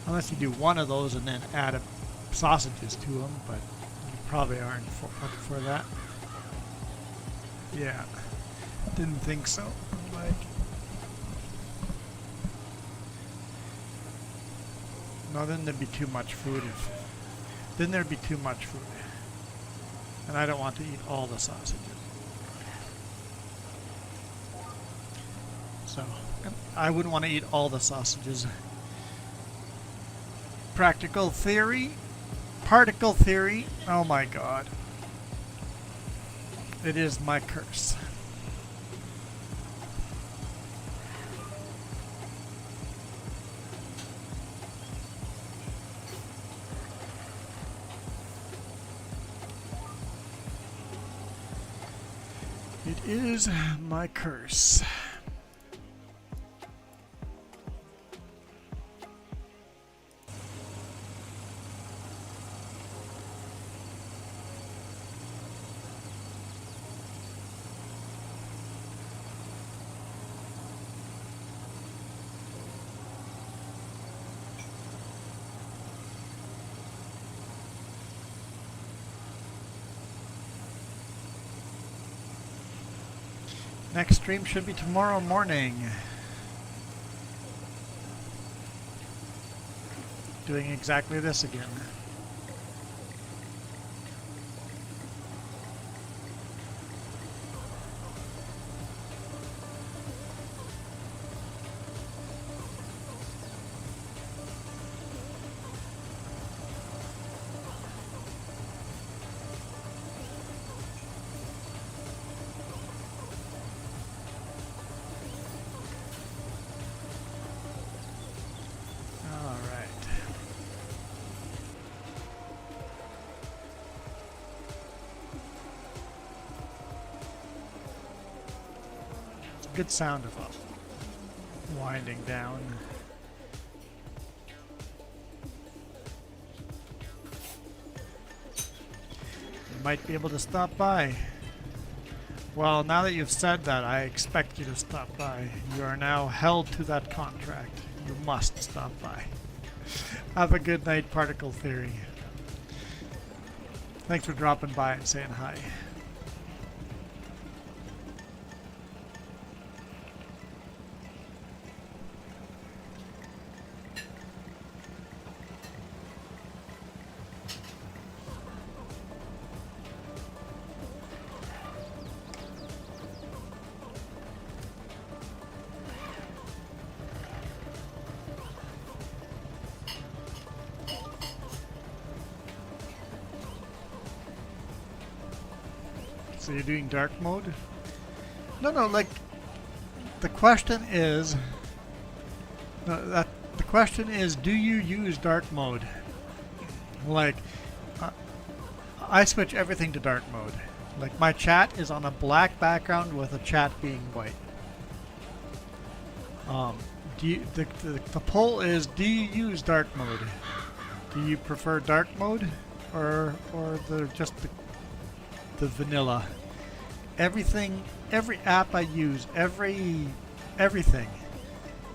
Speaker 2: Unless you do one of those and then add sausages to them, but you probably aren't up for that. Yeah, didn't think so. Like, no, then there'd be too much food. Then there'd be too much food, and I don't want to eat all the sausages. So, I wouldn't want to eat all the sausages. Practical theory, particle theory. Oh my God. It is my curse. It is my curse. Next stream should be tomorrow morning. Doing exactly this again. good sound of it winding down. You might be able to stop by. Well, now that you've said that, I expect you to stop by. You are now held to that contract. You must stop by. Have a good night, Particle Theory. Thanks for dropping by and saying hi. So you're doing dark mode? No, like the question is, the question is, do you use dark mode? Like, I switch everything to dark mode. Like my chat is on a black background with a chat being white. The poll is, do you use dark mode? Do you prefer dark mode or just the vanilla? Everything, every app I use, everything.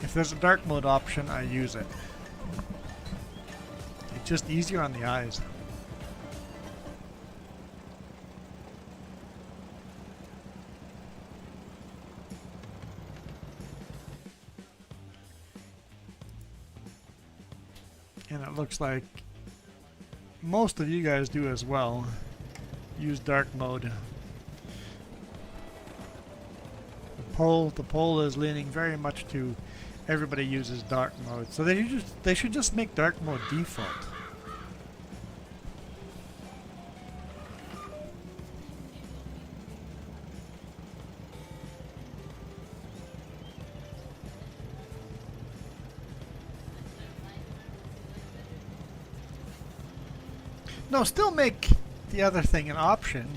Speaker 2: If there's a dark mode option, I use it. It's just easier on the eyes. And it looks like most of you guys do as well. Use dark mode. The poll is leaning very much to everybody uses dark mode. So they should just make dark mode default. No, still make the other thing an option.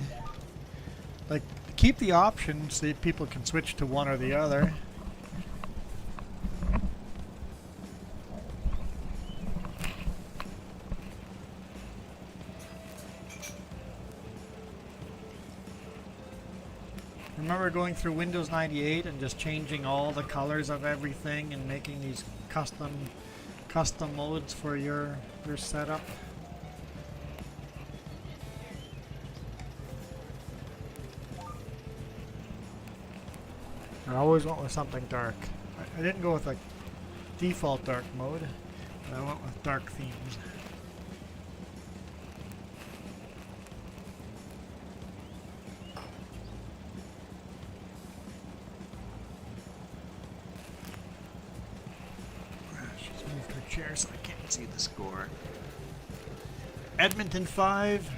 Speaker 2: Like, keep the option so that people can switch to one or the other. Remember going through Windows 98 and just changing all the colors of everything and making these custom modes for your setup? I always went with something dark. I didn't go with like default dark mode, but I went with dark themes. She's moved her chair so I can't see the score. Edmonton 5,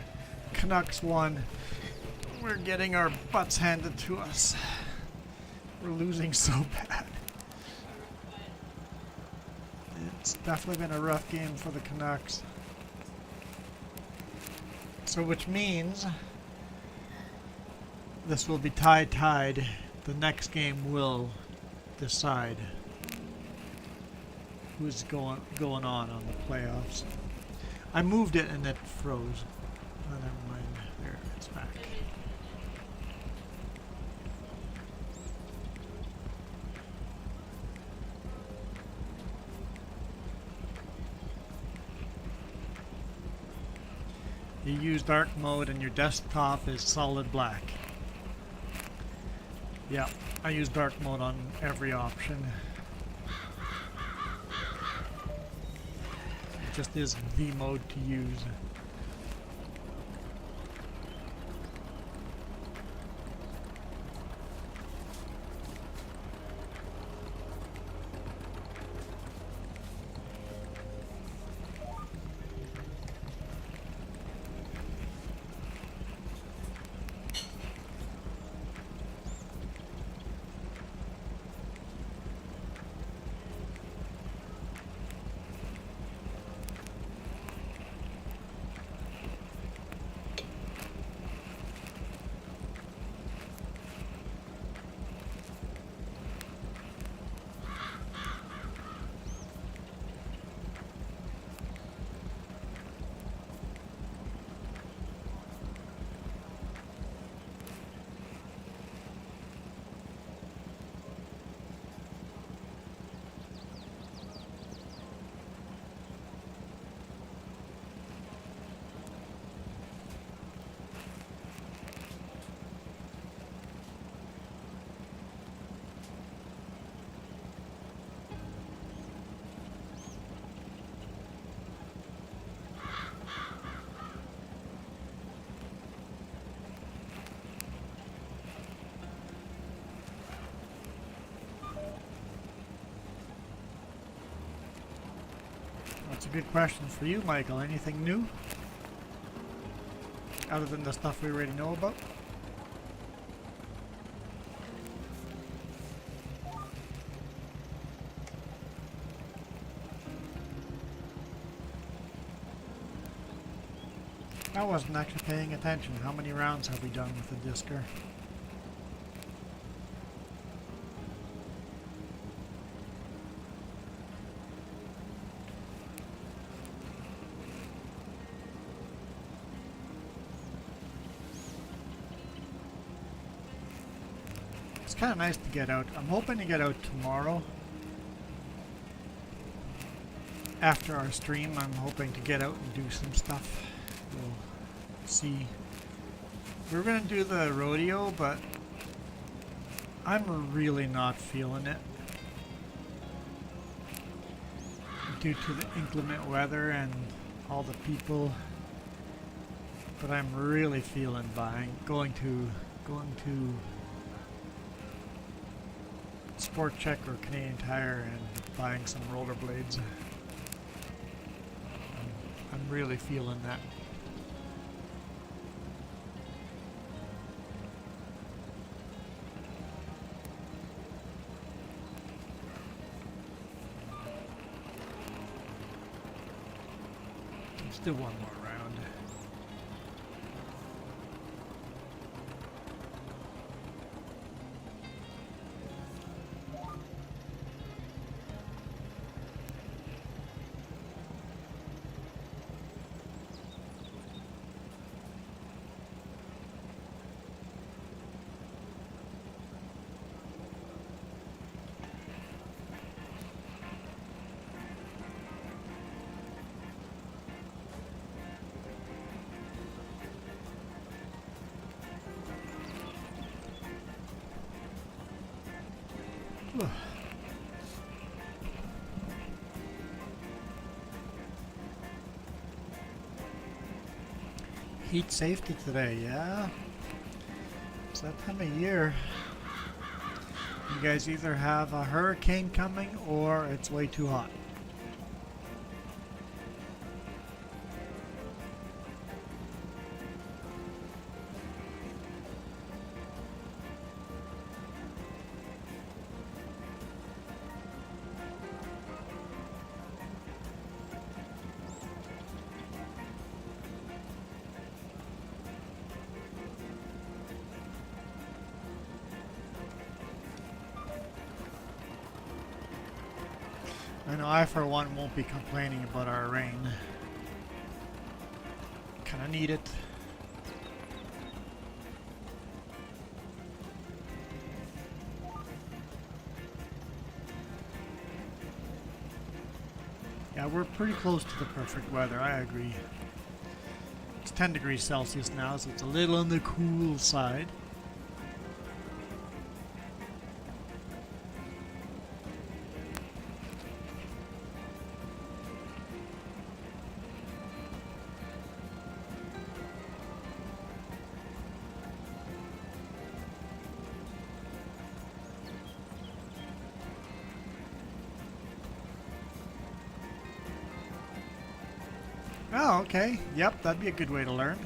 Speaker 2: Canucks 1. We're getting our butts handed to us. We're losing so bad. It's definitely been a rough game for the Canucks. So which means this will be tied. The next game will decide who's going on the playoffs. I moved it and it froze. Oh, never mind. There, it's back. You use dark mode and your desktop is solid black. Yeah, I use dark mode on every option. It just is the mode to use. That's a good question for you, Michael. Anything new? Other than the stuff we already know about? I wasn't actually paying attention. How many rounds have we done with the Disker? It's kind of nice to get out. I'm hoping to get out tomorrow. After our stream, I'm hoping to get out and do some stuff. We'll see. We're going to do the rodeo, but I'm really not feeling it. Due to the inclement weather and all the people. But I'm really feeling going to Sport Check or Canadian Tire and buying some rollerblades. I'm really feeling that. Still one more round. Heat safety today, yeah. It's that time of year. You guys either have a hurricane coming or it's way too hot. I know I, for one, won't be complaining about our rain. Kinda need it. Yeah, we're pretty close to the perfect weather, I agree. It's 10 degrees Celsius now, so it's a little on the cool side. Oh, okay. Yep, that'd be a good way to learn.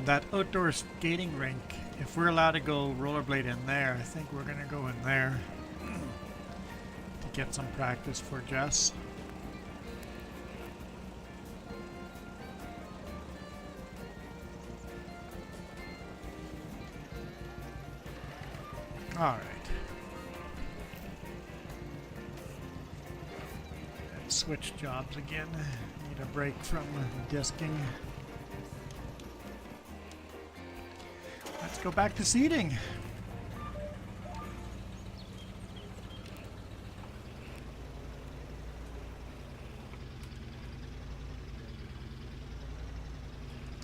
Speaker 2: That outdoor skating rink, if we're allowed to go rollerblade in there, I think we're going to go in there to get some practice for Jess. Alright. Let's switch jobs again. Need a break from disking. Let's go back to seating.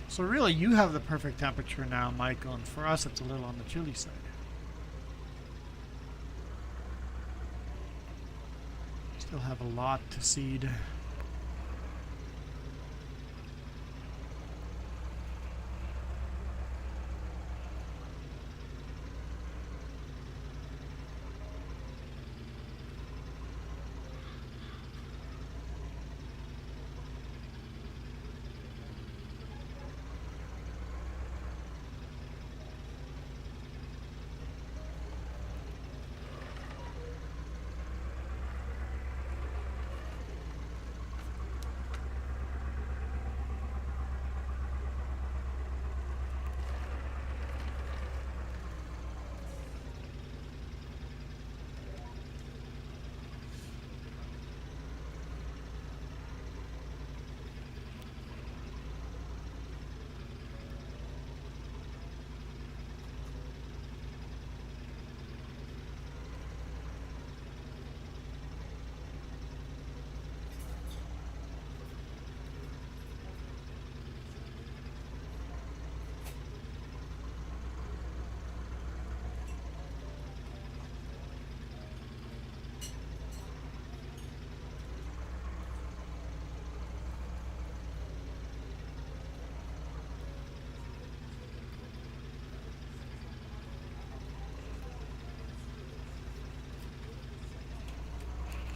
Speaker 2: So really, you have the perfect temperature now, Michael, and for us it's a little on the chilly side. Still have a lot to seed.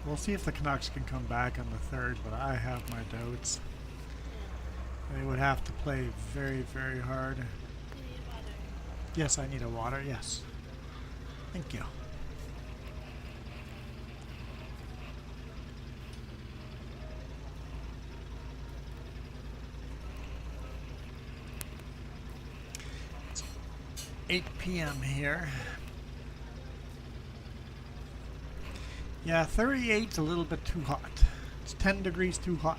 Speaker 2: We'll see if the Canucks can come back on the 3rd, but I have my doubts. They would have to play very, very hard. Yes, I need a water. Yes. Thank you. It's 8 p.m. here. Yeah, 38's a little bit too hot. It's 10 degrees too hot.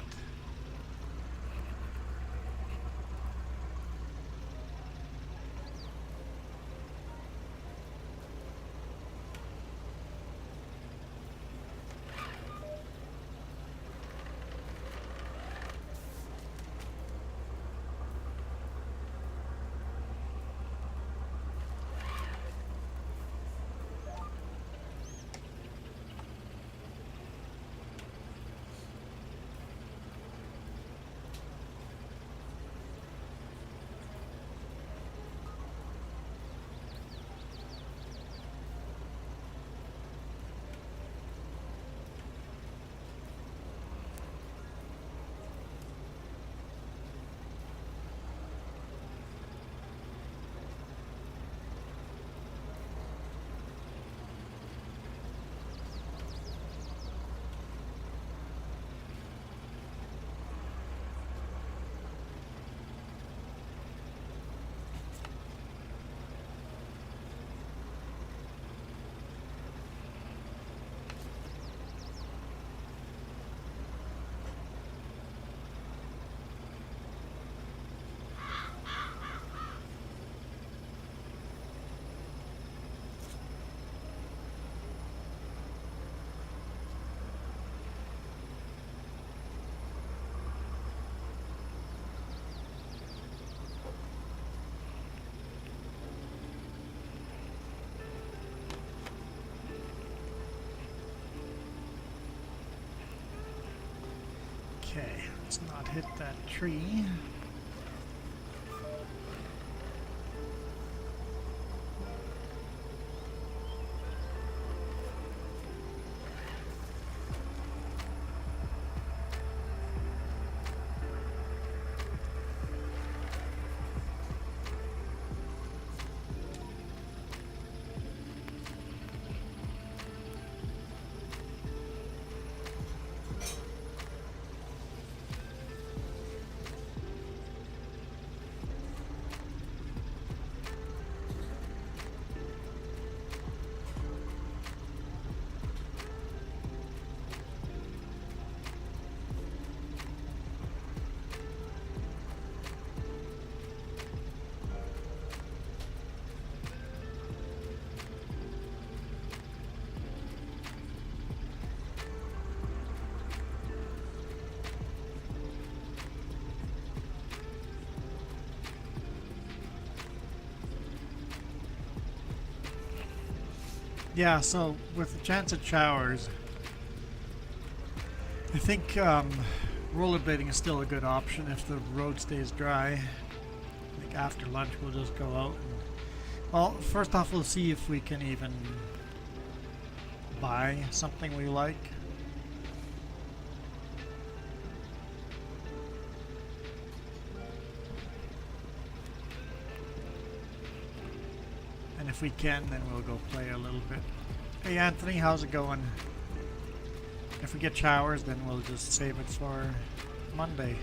Speaker 2: Okay, let's not hit that tree. Yeah, so with the chance at showers, I think rollerblading is still a good option if the road stays dry. I think after lunch we'll just go out and, well, first off we'll see if we can even buy something we like. And if we can, then we'll go play a little bit. Hey Anthony, how's it going? If we get showers, then we'll just save it for Monday.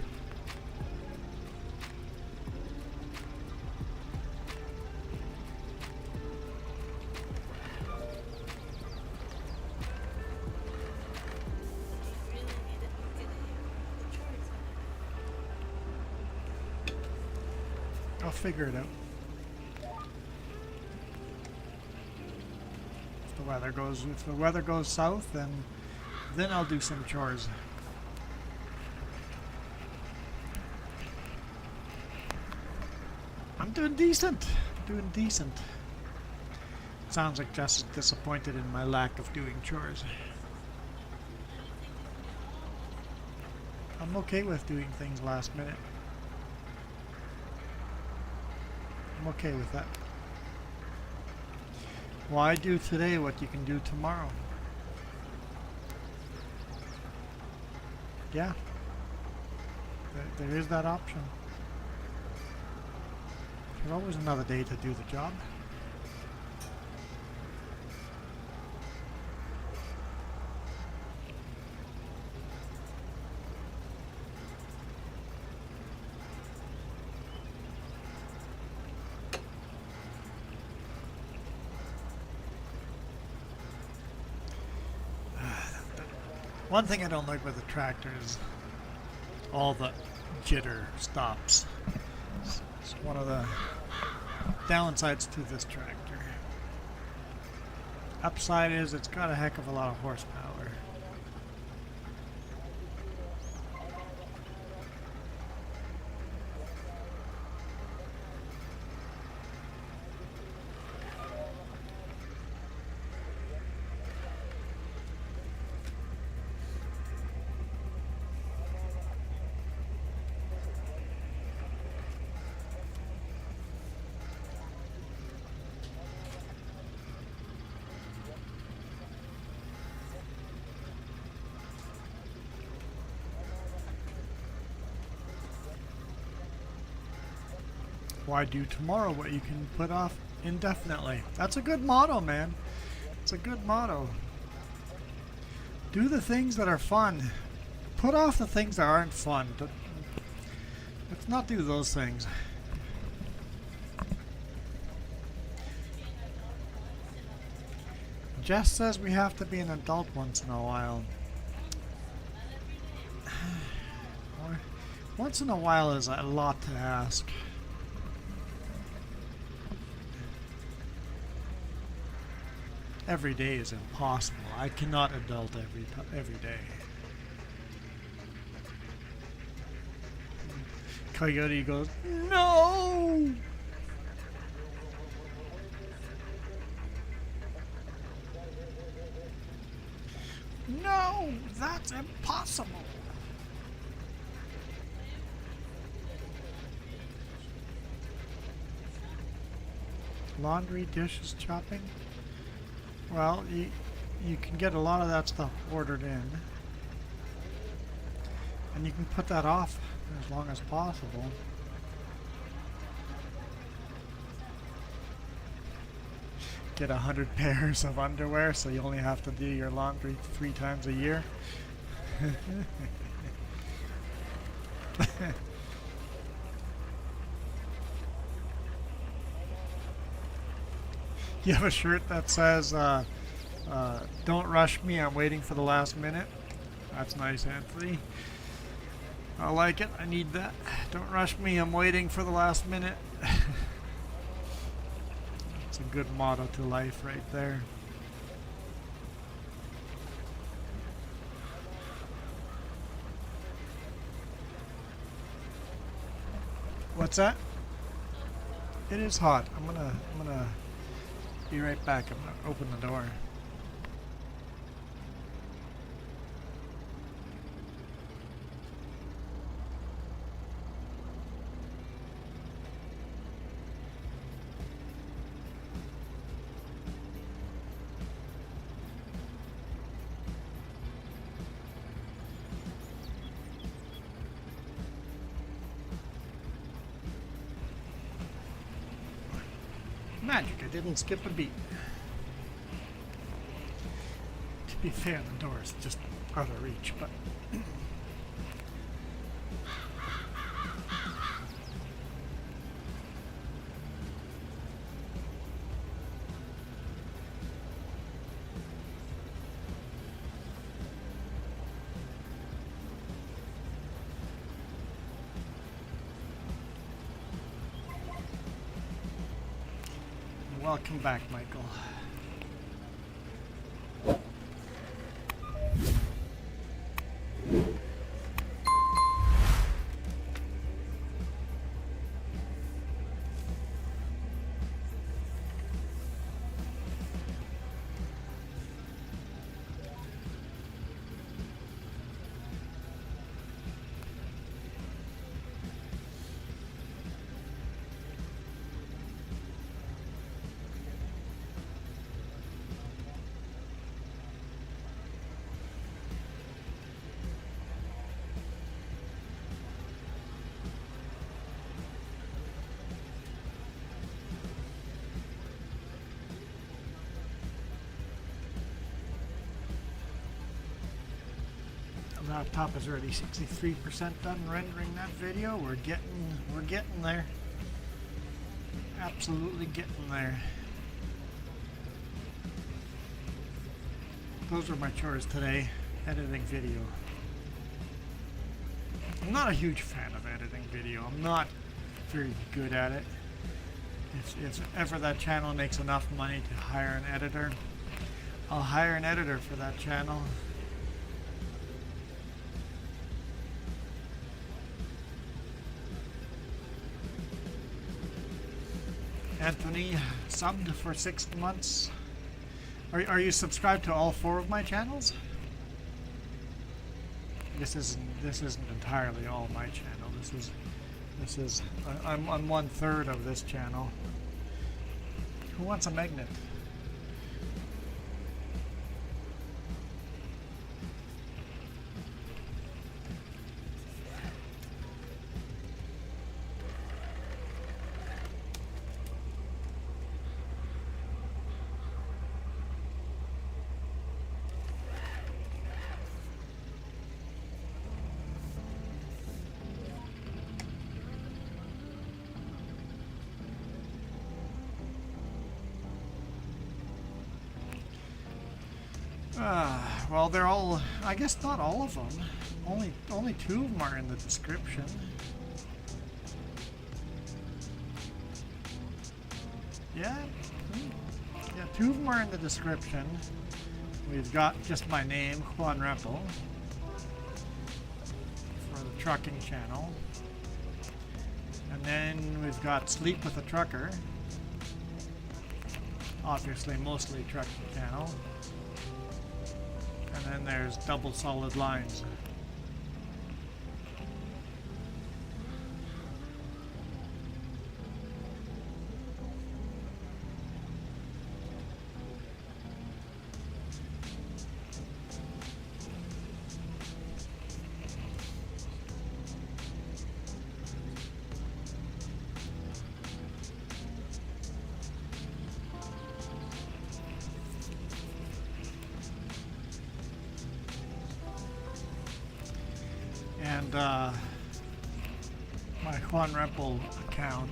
Speaker 2: I'll figure it out. If the weather goes south, then I'll do some chores. I'm doing decent. Doing decent. Sounds like Jess is disappointed in my lack of doing chores. I'm okay with doing things last minute. I'm okay with that. Why do today what you can do tomorrow? yeah, there is that option. There's always another day to do the job. One thing I don't like with the tractor is all the jitter stops. It's one of the downsides to this tractor. Upside is it's got a heck of a lot of horsepower. Why do tomorrow what you can put off indefinitely? That's a good motto, man. It's a good motto. Do the things that are fun. Put off the things that aren't fun. Let's not do those things. Jess says we have to be an adult once in a while. Once in a while is a lot to ask. Every day is impossible. I cannot adult every day. Coyote goes, no! No, that's impossible. Laundry, dishes, chopping. Well, you can get a lot of that stuff ordered in, and you can put that off as long as possible. Get 100 pairs of underwear so you only have to do your laundry 3 times a year. You have a shirt that says, don't rush me, I'm waiting for the last minute. That's nice, Anthony. I like it, I need that. Don't rush me, I'm waiting for the last minute. It's a good motto to life right there. What's that? It is hot. I'm gonna be right back. I'm gonna open the door. Magic, I didn't skip a beat. To be fair, the door is just out of reach, but... Welcome back, Michael. laptop is already 63% done rendering that video. We're getting there. Absolutely getting there. Those are my chores today. Editing video. I'm not a huge fan of editing video. I'm not very good at it. If ever that channel makes enough money to hire an editor, I'll hire an editor for that channel. Anthony subbed for 6 months. Are you subscribed to all 4 of my channels? This isn't entirely all my channel. This is I'm 1/3 of this channel. Who wants a magnet? Well, they're all, I guess not all of them. Only 2 of them are in the description. Yeah? Yeah, 2 of them are in the description. We've got just my name, Juan Reppel, for the trucking channel. And then we've got Sleep with a Trucker. Obviously, mostly trucking channel. And then there's Double Solid Lines. And my Juan Reppel account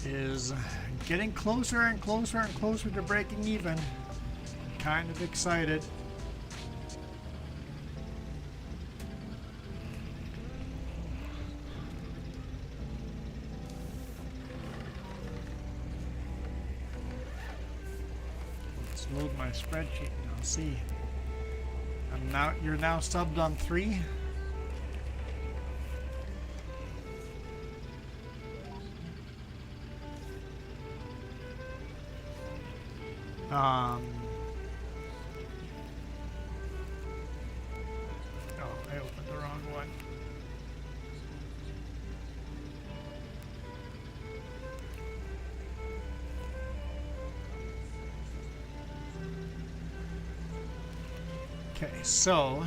Speaker 2: is getting closer and closer and closer to breaking even. Kind of excited. Let's load my spreadsheet and I'll see. And now you're now subbed on 3. Oh, I opened the wrong one. Okay, so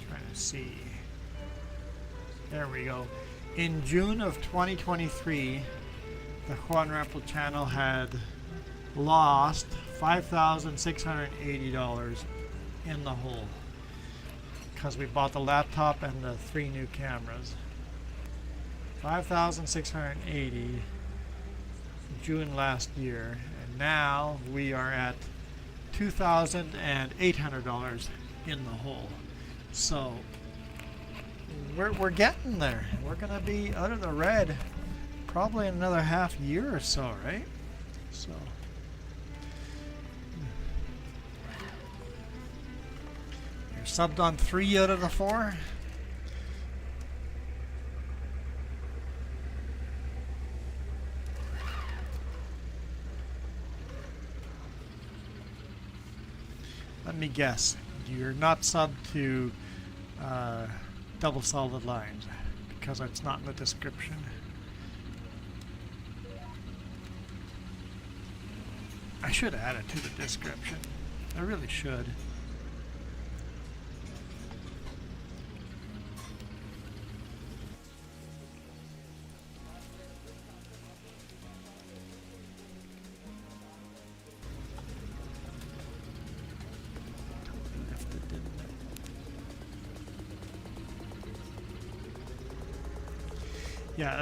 Speaker 2: trying to see. There we go. In June of 2023, the Juan Reppel channel had lost $5,680 in the hole because we bought the laptop and the 3 new cameras. $5,680 June last year, and now we are at $2,800 in the hole. So we're getting there. We're gonna be out of the red probably in another half year or so, right? So you're subbed on 3 out of the 4. Let me guess. You're not subbed to Double Solid Lines, because it's not in the description. I should add it to the description. I really should. Yeah,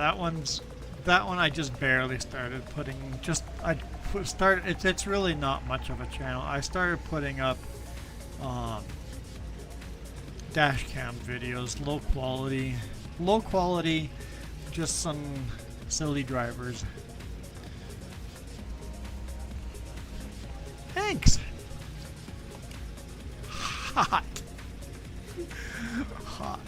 Speaker 2: that one I just barely started putting. It's really not much of a channel. I started putting up dash cam videos, low quality, just some silly drivers. Thanks. Hot. Hot.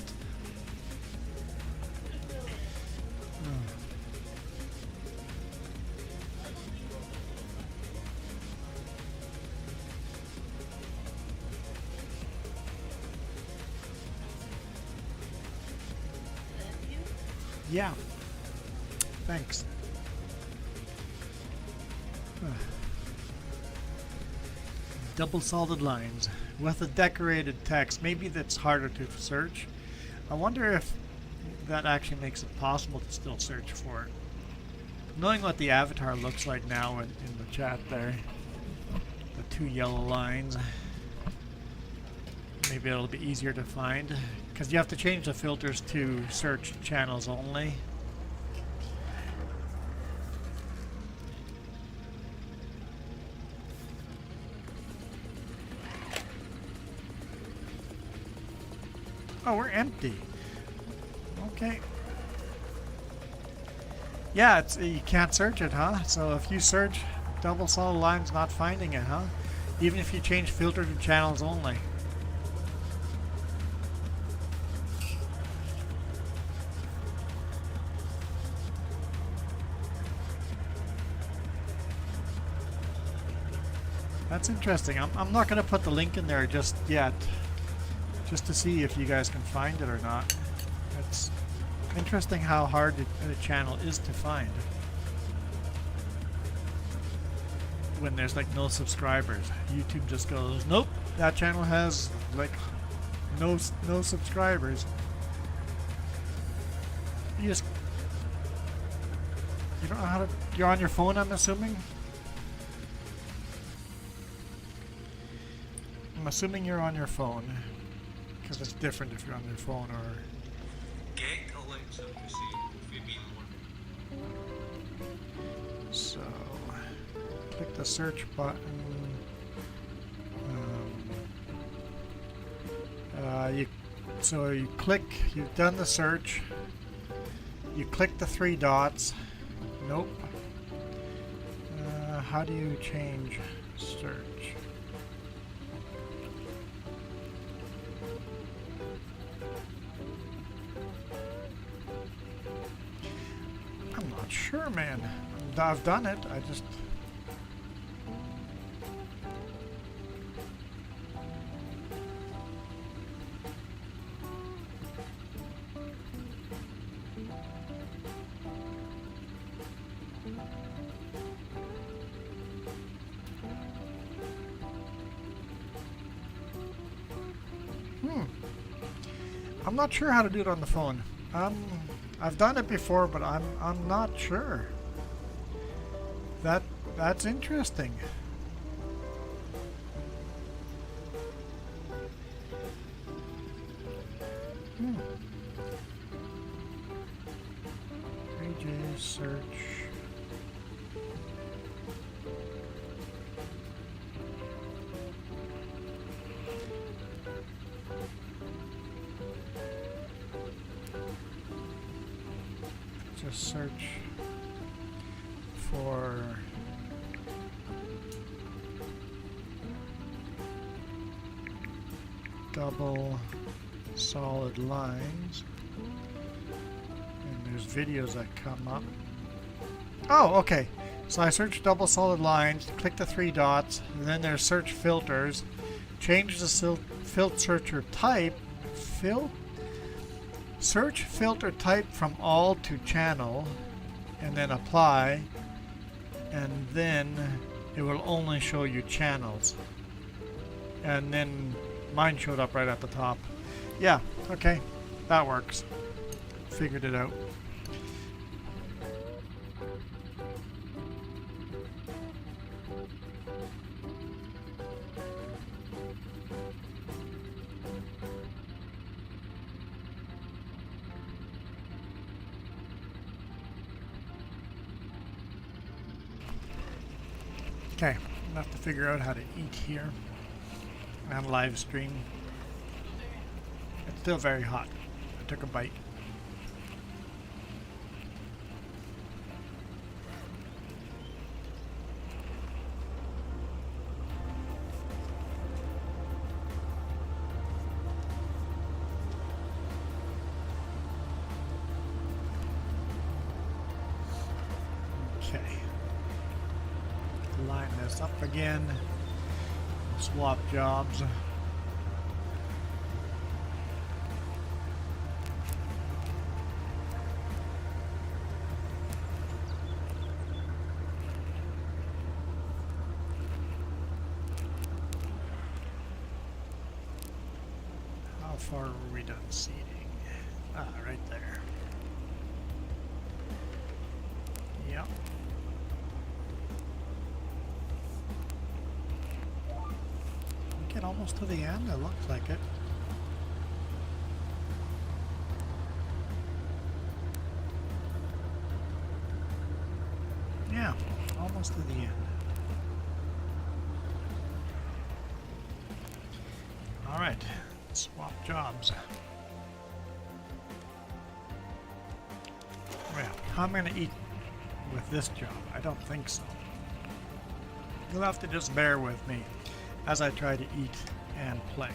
Speaker 2: Yeah. Thanks. Double solid lines with a decorated text. Maybe that's harder to search. I wonder if that actually makes it possible to still search for it. Knowing what the avatar looks like now in the chat there, the two yellow lines, maybe it'll be easier to find, because you have to change the filters to search channels only. Oh, we're empty. Okay. Yeah, you can't search it, huh? So if you search double solid lines, not finding it, huh? Even if you change filter to channels only. That's interesting. I'm not going to put the link in there just yet, just to see if you guys can find it or not. It's interesting how hard a channel is to find when there's like no subscribers. YouTube just goes, nope, that channel has like no subscribers. You don't know how to. You're on your phone, I'm assuming. I'm assuming you're on your phone, because it's different if you're on your phone or... So, click the search button. You've done the search. You click the three dots. Nope. How do you change search? I'm not sure, man. I've done it. I just... I'm not sure how to do it on the phone. I've done it before, but I'm not sure. That's interesting. AJ search. Just search for double solid lines, and there's videos that come up. Oh, okay. So I search double solid lines, click the three dots, and then there's search filters. Change the filter searcher type. Search filter type from all to channel and then apply, and then it will only show you channels. And then mine showed up right at the top. Yeah, okay, that works. Figured it out. Okay, I'll have to figure out how to eat here on live stream. It's still very hot. I took a bite. Okay. Line this up again. Swap jobs. How far are we done seeding? Ah, right there. Yep. Get almost to the end, it looks like it. Yeah, almost to the end. Alright, swap jobs. Well, how am I going to eat with this job? I don't think so. You'll have to just bear with me as I try to eat and play.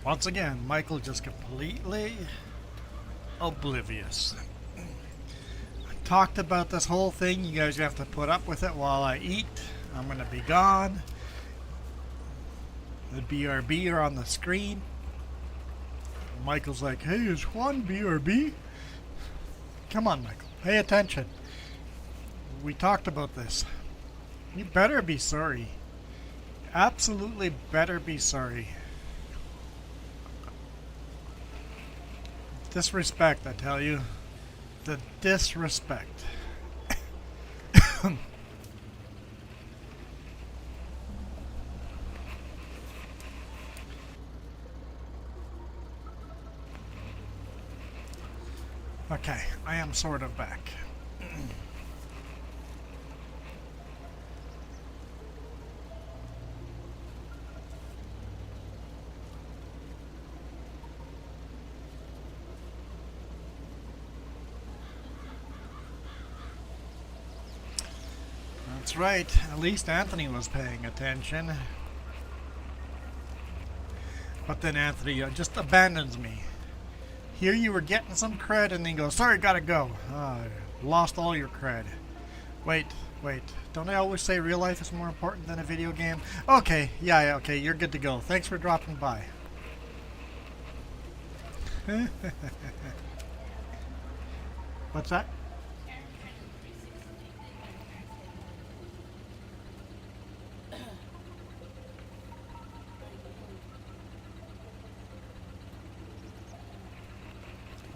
Speaker 2: Once again, Michael just completely oblivious. I talked about this whole thing. You guys have to put up with it while I eat. I'm going to be gone. The BRB are on the screen. Michael's like, hey, is Juan BRB? Come on, Michael. Pay attention. We talked about this. You better be sorry. Absolutely better be sorry. Disrespect, I tell you. The disrespect. Okay, I am sort of back. That's right, at least Anthony was paying attention. But then Anthony just abandons me. Here you were getting some cred and then goes, sorry, gotta go. Lost all your cred. Wait. Don't I always say real life is more important than a video game? Okay, yeah, okay, you're good to go. Thanks for dropping by. What's that?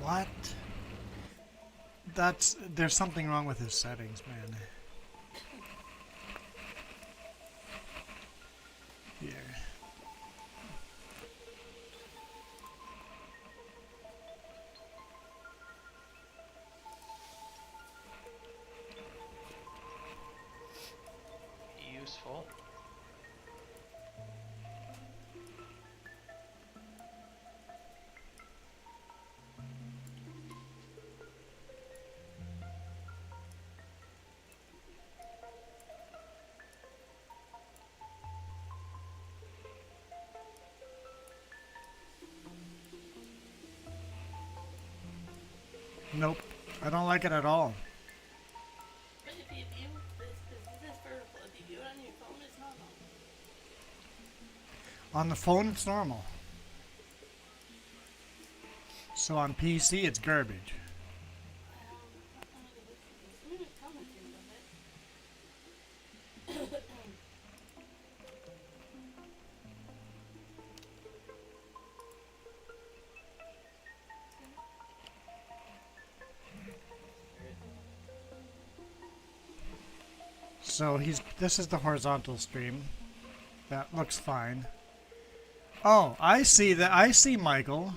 Speaker 2: What? There's something wrong with his settings, man. Here.
Speaker 3: Useful.
Speaker 2: Nope, I don't like it at all.
Speaker 4: But if you view this for if you view it on your phone, it's normal.
Speaker 2: On the phone, it's normal. So on PC, it's garbage.
Speaker 4: Someone was commenting of it.
Speaker 2: So this is the horizontal stream. That looks fine. Oh, I see, Michael.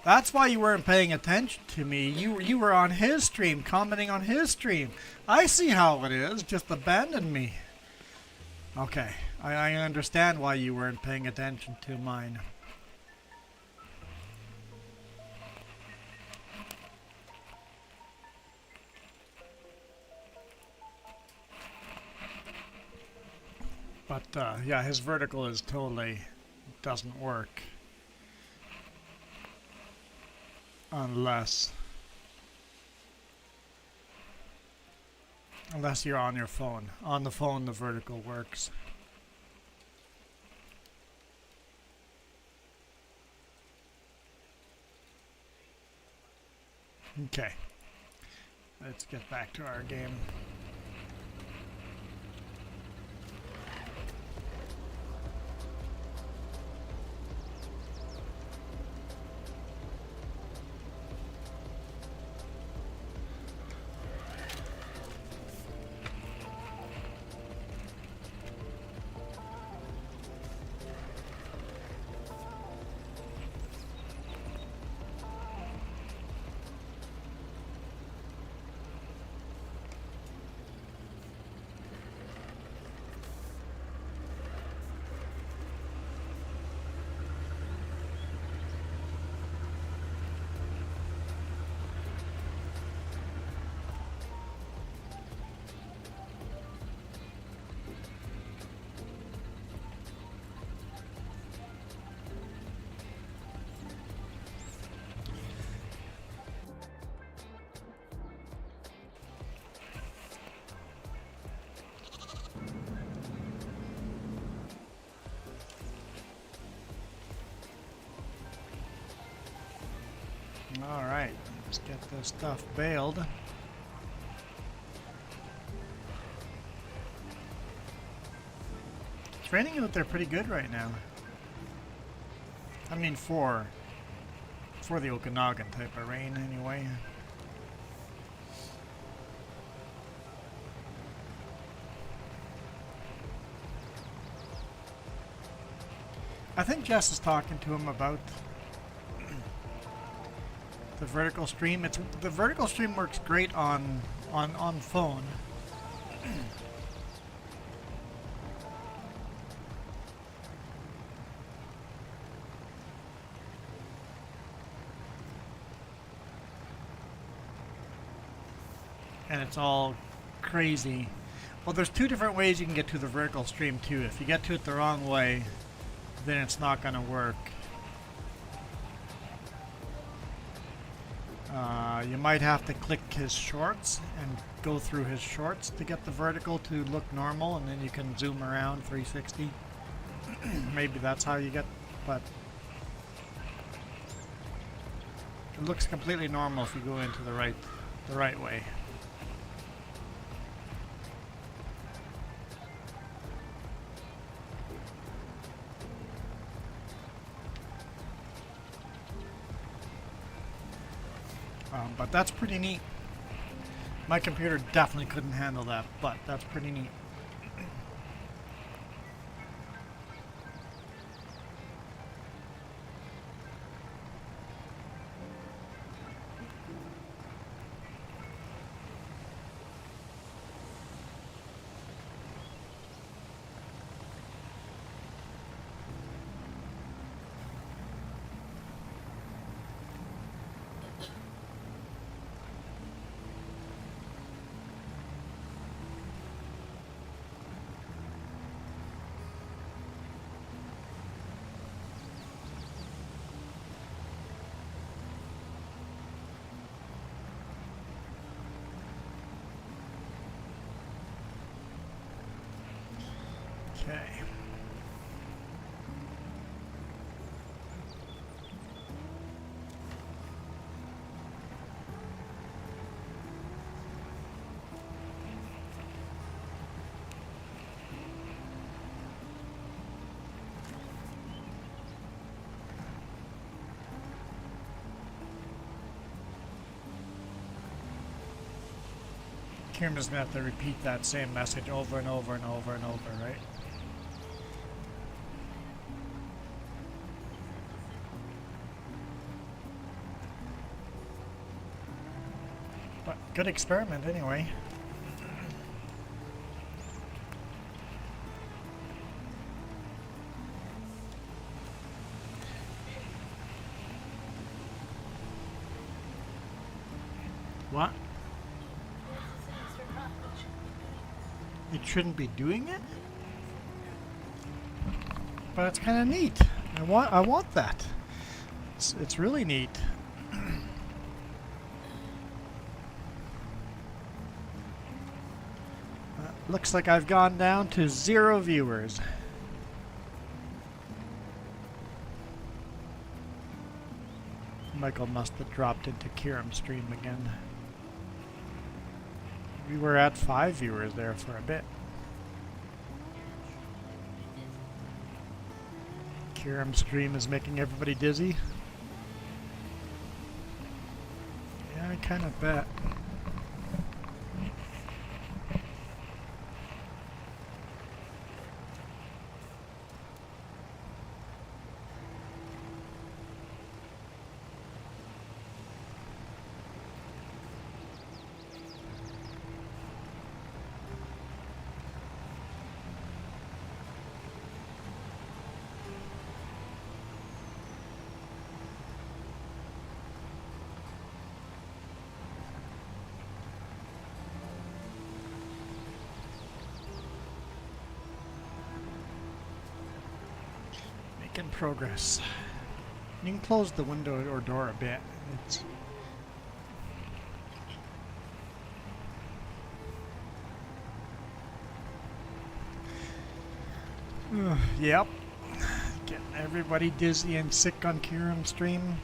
Speaker 2: That's why you weren't paying attention to me. You were on his stream, commenting on his stream. I see how it is. Just abandon me. Okay, I understand why you weren't paying attention to mine. But yeah, his vertical is totally doesn't work unless you're on your phone. On the phone, the vertical works. Okay, let's get back to our game. Alright, let's get this stuff baled. It's raining out there pretty good right now. I mean for the Okanagan type of rain anyway. I think Jess is talking to him about the vertical stream. The vertical stream works great on phone. And it's all crazy. Well, there's two different ways you can get to the vertical stream too. If you get to it the wrong way, then it's not going to work. You might have to click his shorts and go through his shorts to get the vertical to look normal, and then you can zoom around 360. Maybe that's how you get, but it looks completely normal if you go into the right way. But that's pretty neat. My computer definitely couldn't handle that, but that's pretty neat. Okay. Kieran's gonna have to repeat that same message over and over and over and over, right? But good experiment anyway. What? It shouldn't be doing it? But it's kind of neat. I want that. It's really neat. Looks like I've gone down to 0 viewers. Michael must have dropped into Kieran's stream again. We were at 5 viewers there for a bit. Kieran's stream is making everybody dizzy. Yeah, I kind of bet. In progress. You can close the window or door a bit. It's yep. Getting everybody dizzy and sick on Kieran's stream.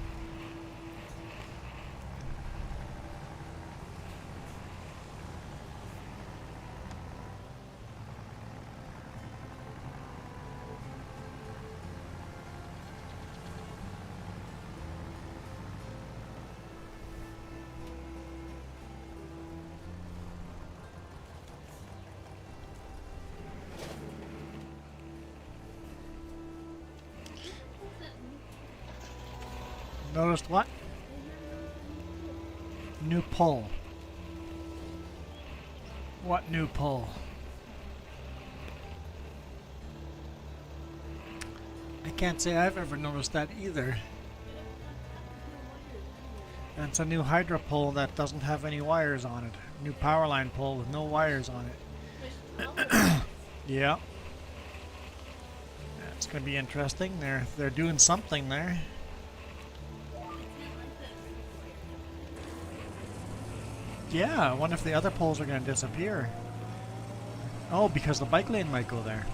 Speaker 2: Noticed what? New pole. What new pole? I can't say I've ever noticed that either. And it's a new hydro pole that doesn't have any wires on it. New power line pole with no wires on it. Yeah. It's gonna be interesting. They're doing something there. Yeah, I wonder if the other poles are gonna disappear. Oh, because the bike lane might go there.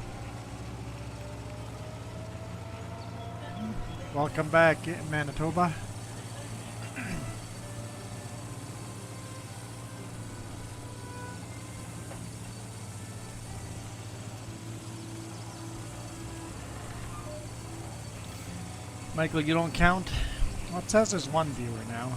Speaker 2: Welcome back, Manitoba. Michael, you don't count? Well, it says there's one viewer now.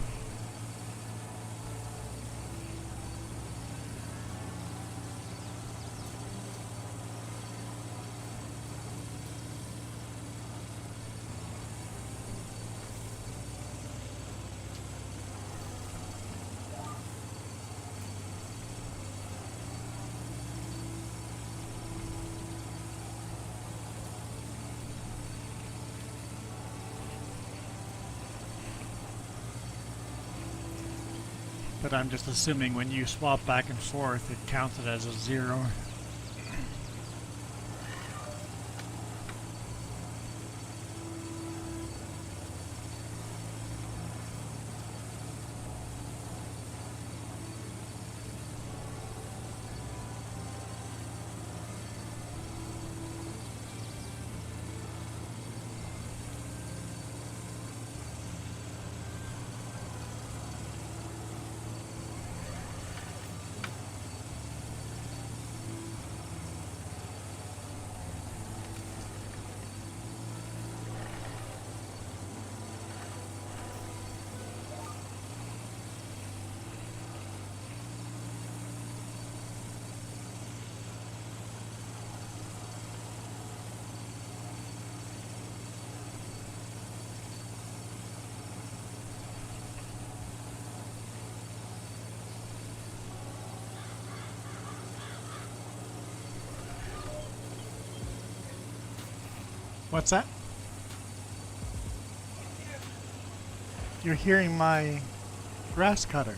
Speaker 2: But I'm just assuming when you swap back and forth, it counts it as a 0. What's that? You're hearing my grass cutter.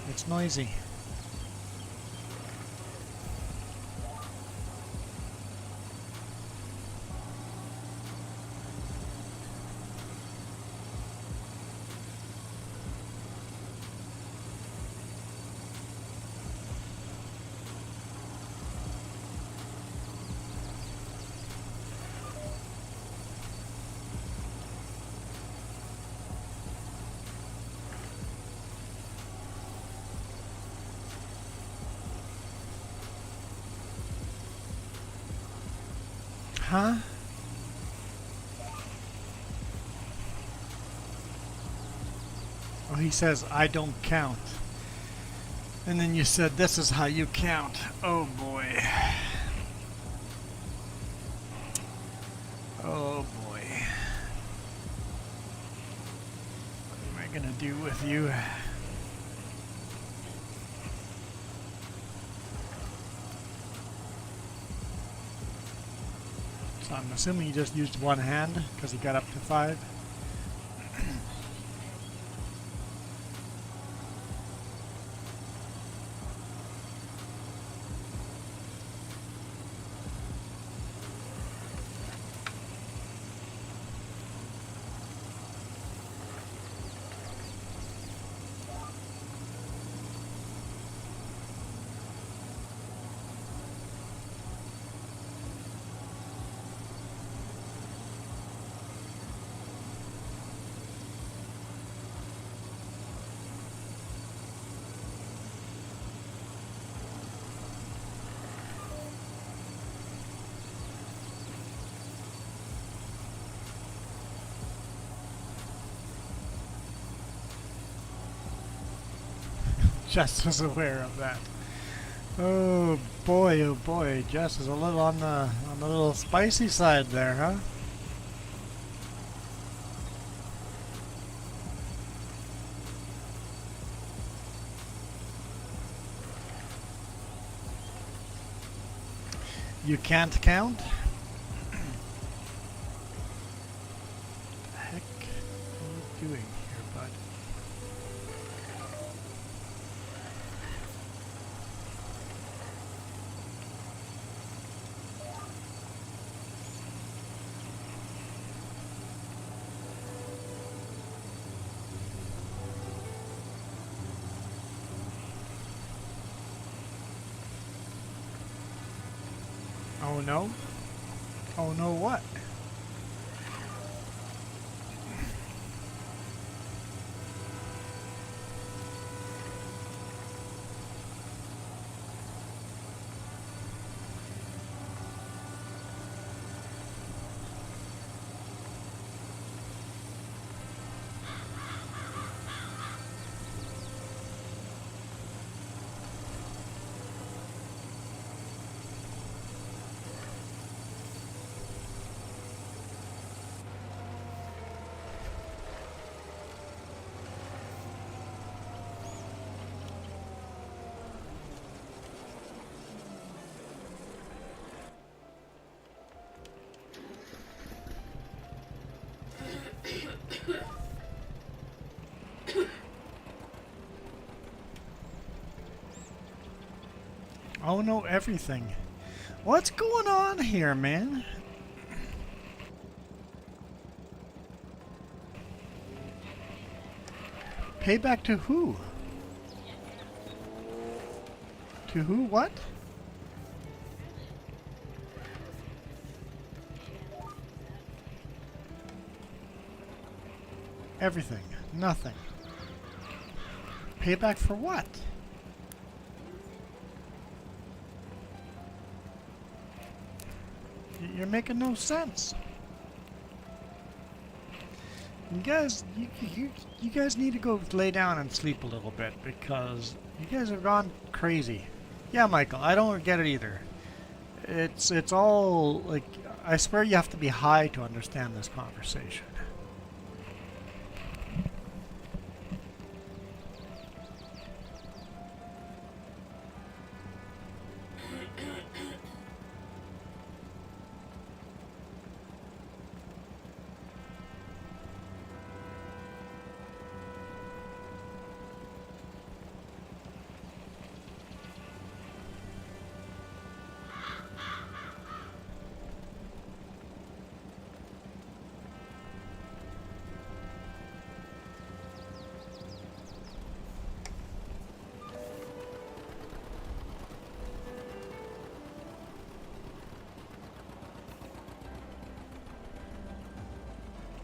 Speaker 2: It's noisy. Huh? Oh, he says, I don't count. And then you said, this is how you count. Oh boy. Oh boy. What am I gonna do with you? So I'm assuming you just used one hand because he got up to 5. Jess was aware of that. Oh boy, Jess is a little on the little spicy side there, huh? You can't count? What the heck are you doing here, bud? Oh no? Oh no what? Oh no, everything. What's going on here, man? Payback to who? To who? What? Everything. Nothing. Payback for what? You're making no sense. You guys, you guys need to go lay down and sleep a little bit because you guys have gone crazy. Yeah, Michael, I don't get it either. It's all like, I swear you have to be high to understand this conversation.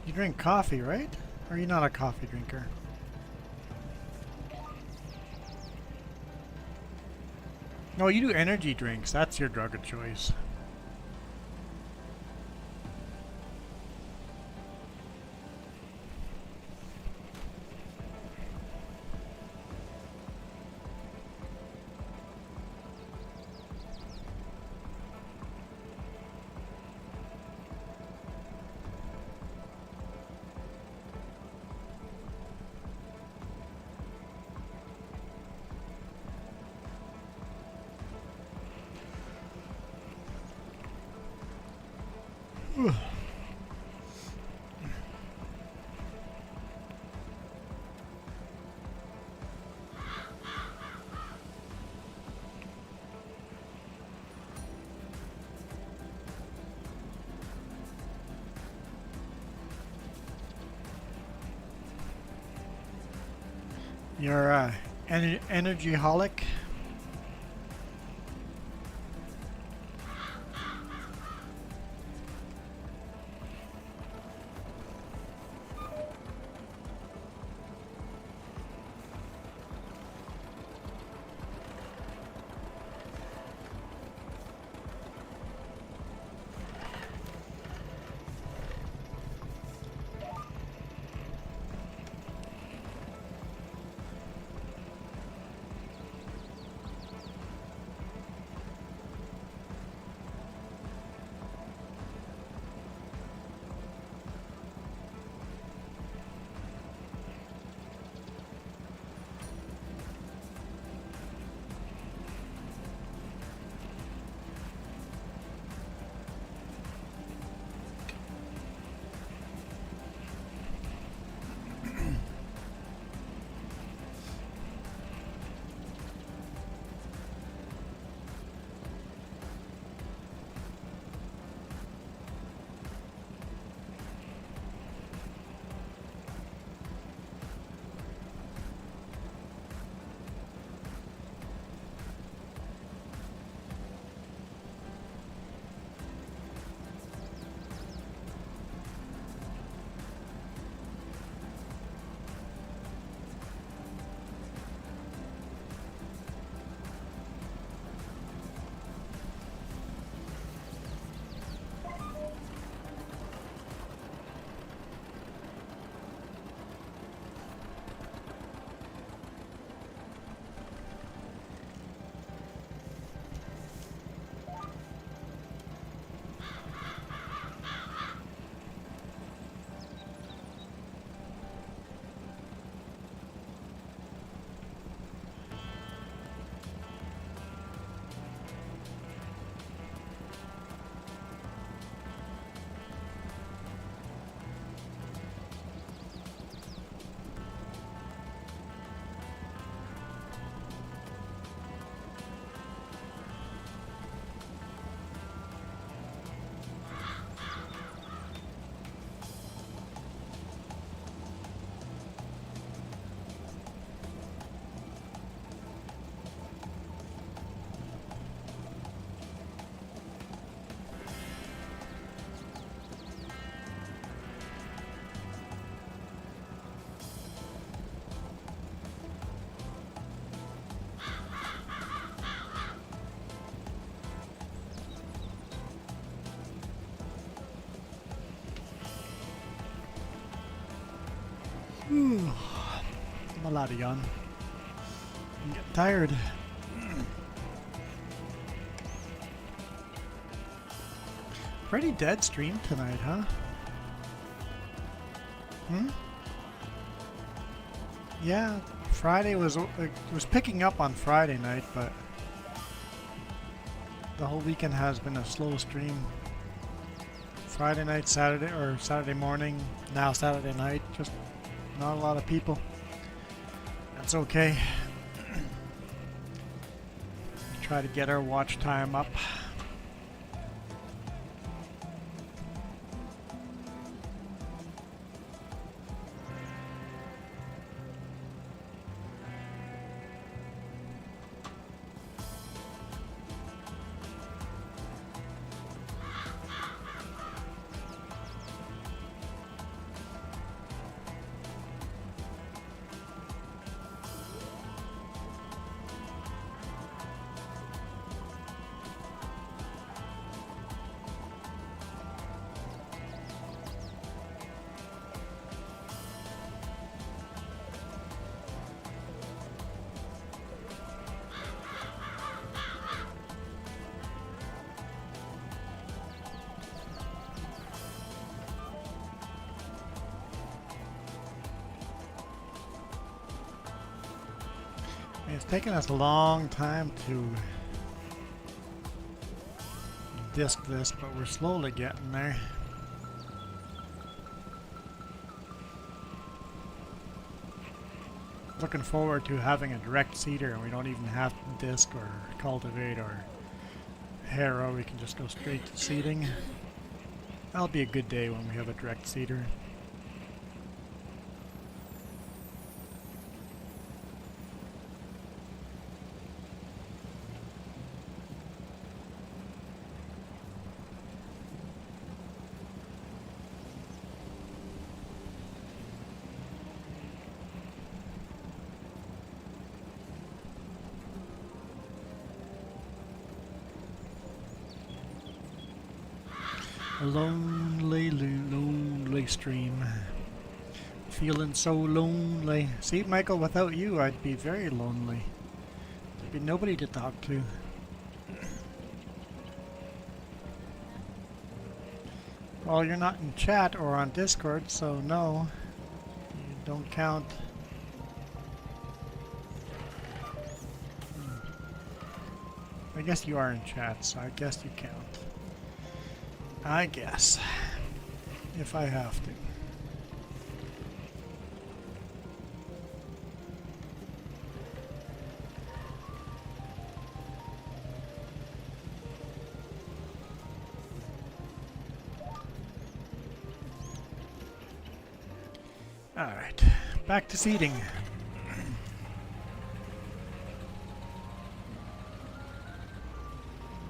Speaker 2: You drink coffee, right? Or are you not a coffee drinker? No, you do energy drinks. That's your drug of choice. You're an energy-holic? I'm a lot of yawn. I'm getting tired. Pretty dead stream tonight, huh? Yeah, Friday was it was picking up on Friday night, but the whole weekend has been a slow stream. Friday night, Saturday morning, now Saturday night, just not a lot of people. That's okay. Try to get our watch time up. It's taken us a long time to disc this, but we're slowly getting there. Looking forward to having a direct seeder and we don't even have to disc or cultivate or harrow. We can just go straight to seeding. That'll be a good day when we have a direct seeder. A lonely, lonely stream. Feeling so lonely. See, Michael, without you, I'd be very lonely. There'd be nobody to talk to. Well, you're not in chat or on Discord, so no. You don't count. I guess you are in chat, so I guess you count. I guess. If I have to. Alright, back to seeding.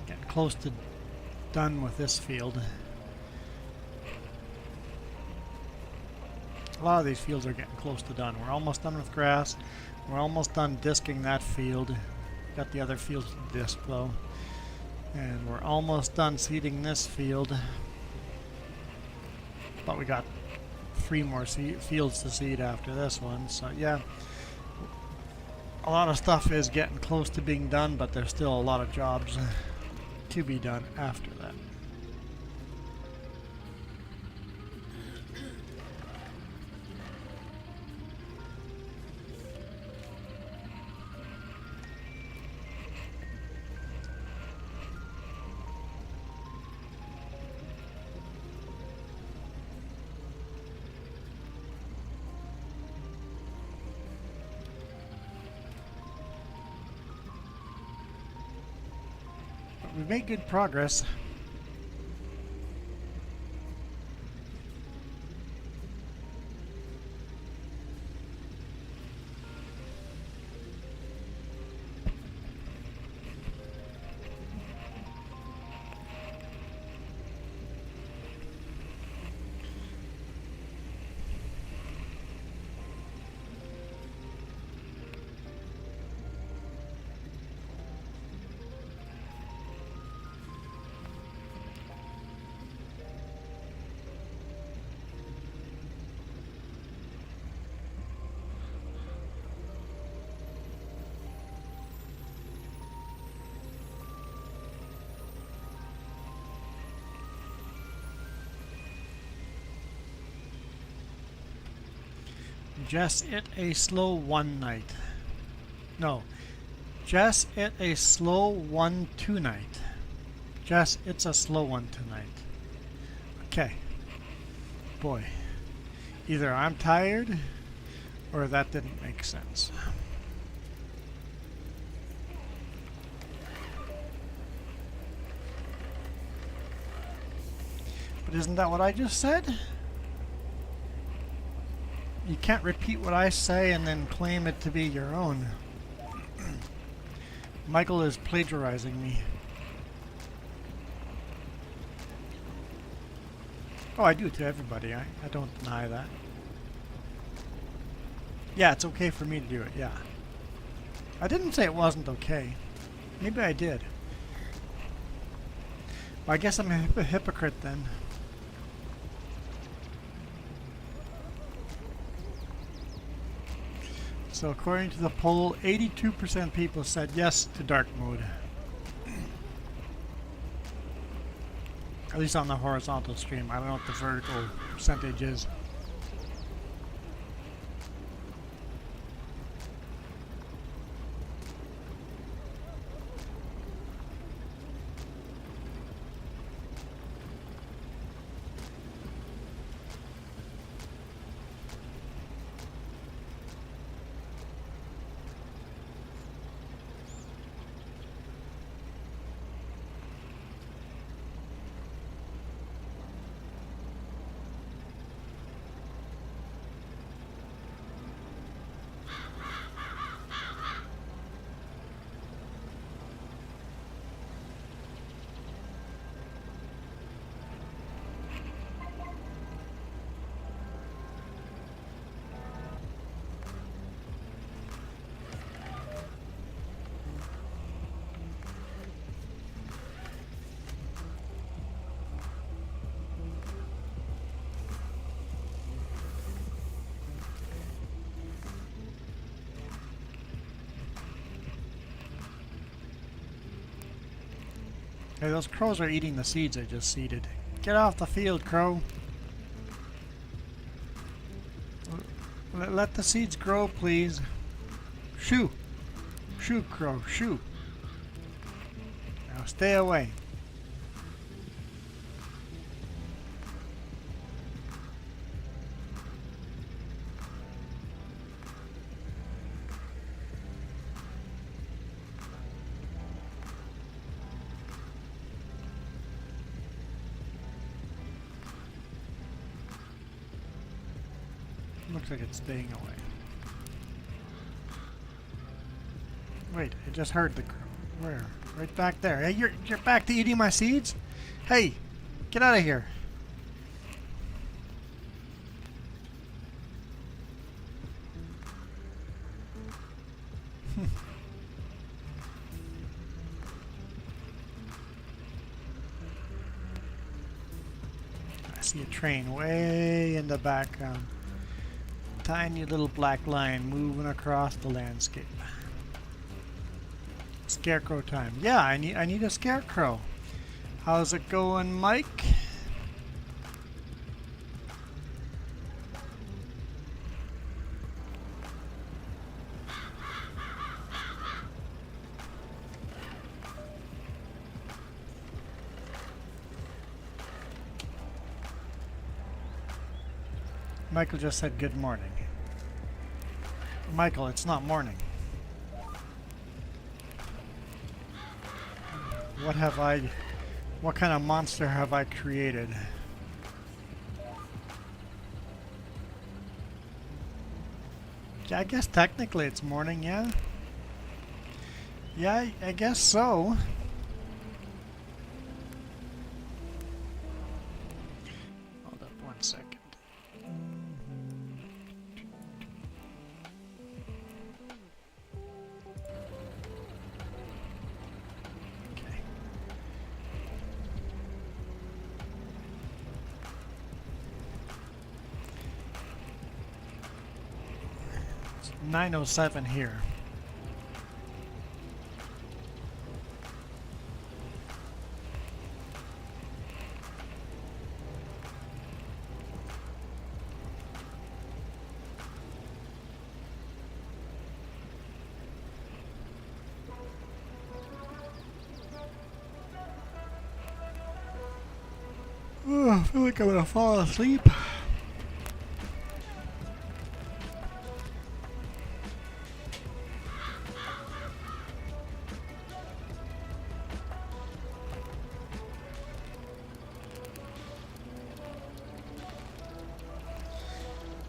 Speaker 2: Getting close to done with this field. A lot of these fields are getting close to done. We're almost done with grass. We're almost done disking that field. Got the other fields to disc though. And we're almost done seeding this field. But we got 3 more fields to seed after this one. So yeah, a lot of stuff is getting close to being done, but there's still a lot of jobs to be done after that. We've made good progress. Just it a slow one night. No. Just it a slow one tonight. Just it's a slow one tonight. Okay. Boy. Either I'm tired or that didn't make sense. But isn't that what I just said? You can't repeat what I say and then claim it to be your own. Michael is plagiarizing me. Oh, I do it to everybody. I don't deny that. Yeah, it's okay for me to do it, yeah. I didn't say it wasn't okay. Maybe I did. Well, I guess I'm a hypocrite then. So according to the poll, 82% people said yes to dark mode. At least on the horizontal stream. I don't know what the vertical percentage is. Hey, those crows are eating the seeds I just seeded. Get off the field, crow. Let the seeds grow, please. Shoo! Shoo, crow, shoo. Now stay away. Looks like it's staying away. Wait, I just heard the crow. Where? Right back there. Hey, you're back to eating my seeds? Hey, get out of here. I see a train way in the background. Tiny little black line moving across the landscape. Scarecrow time. Yeah, I need a scarecrow. How's it going, Mike? Michael just said good morning. Michael, it's not morning. What kind of monster have I created? Yeah, I guess technically it's morning, yeah? Yeah, I guess so. Hold up 1 second. Okay. It's 9:07 here. Oh, I feel like I'm gonna fall asleep.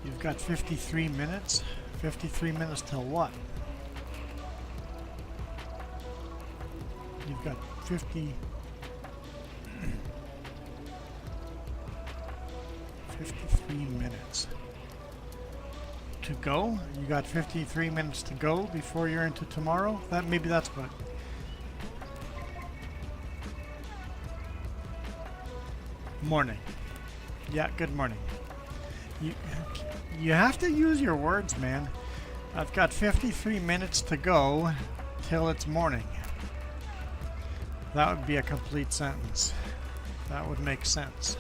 Speaker 2: You've got 53 minutes. 53 minutes till what? You've got 53 minutes to go. You got 53 minutes to go before you're into tomorrow. Maybe that's what. Morning. Yeah, good morning. You have to use your words, man. I've got 53 minutes to go till it's morning. That would be a complete sentence. That would make sense.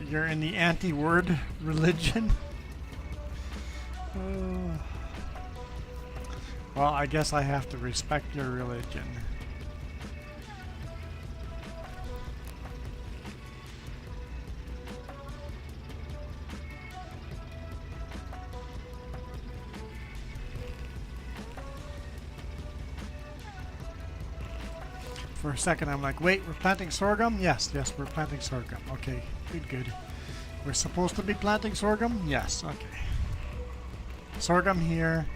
Speaker 2: You're in the anti-word religion? Well, I guess I have to respect your religion. For a second I'm like, wait, we're planting sorghum? Yes, we're planting sorghum. Okay, good. We're supposed to be planting sorghum? Yes, okay. Sorghum here,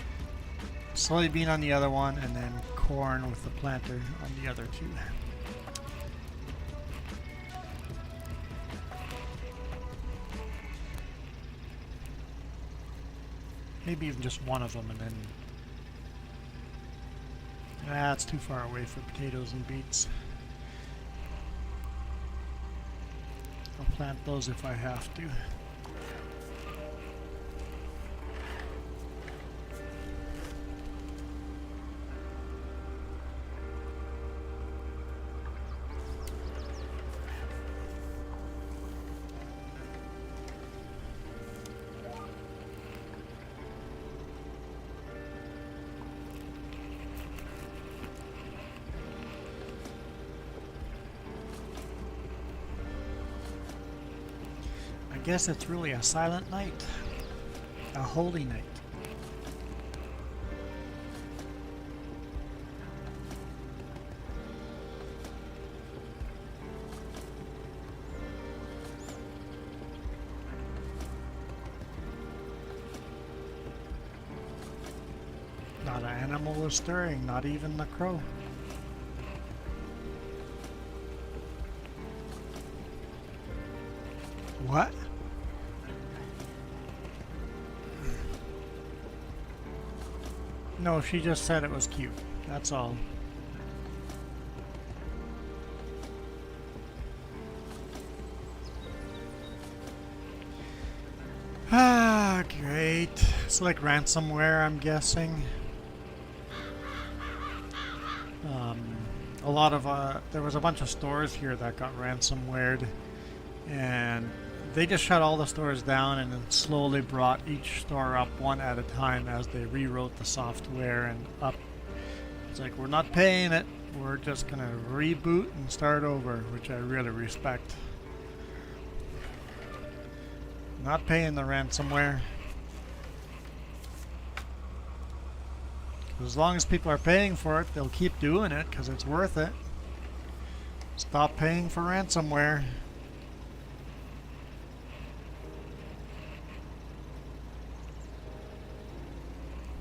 Speaker 2: soybean on the other one, and then corn with the planter on the other two. Maybe even just one of them, and then it's too far away for potatoes and beets. I'll plant those if I have to. I guess it's really a silent night, a holy night. Not an animal is stirring, not even the crow. What? No, she just said it was cute. That's all. Ah, great. It's like ransomware, I'm guessing. A lot of, there was a bunch of stores here that got ransomwared, and they just shut all the stores down and then slowly brought each store up one at a time as they rewrote the software and up. It's like, we're not paying it, we're just gonna reboot and start over, which I really respect. Not paying the ransomware. As long as people are paying for it, they'll keep doing it because it's worth it. Stop paying for ransomware.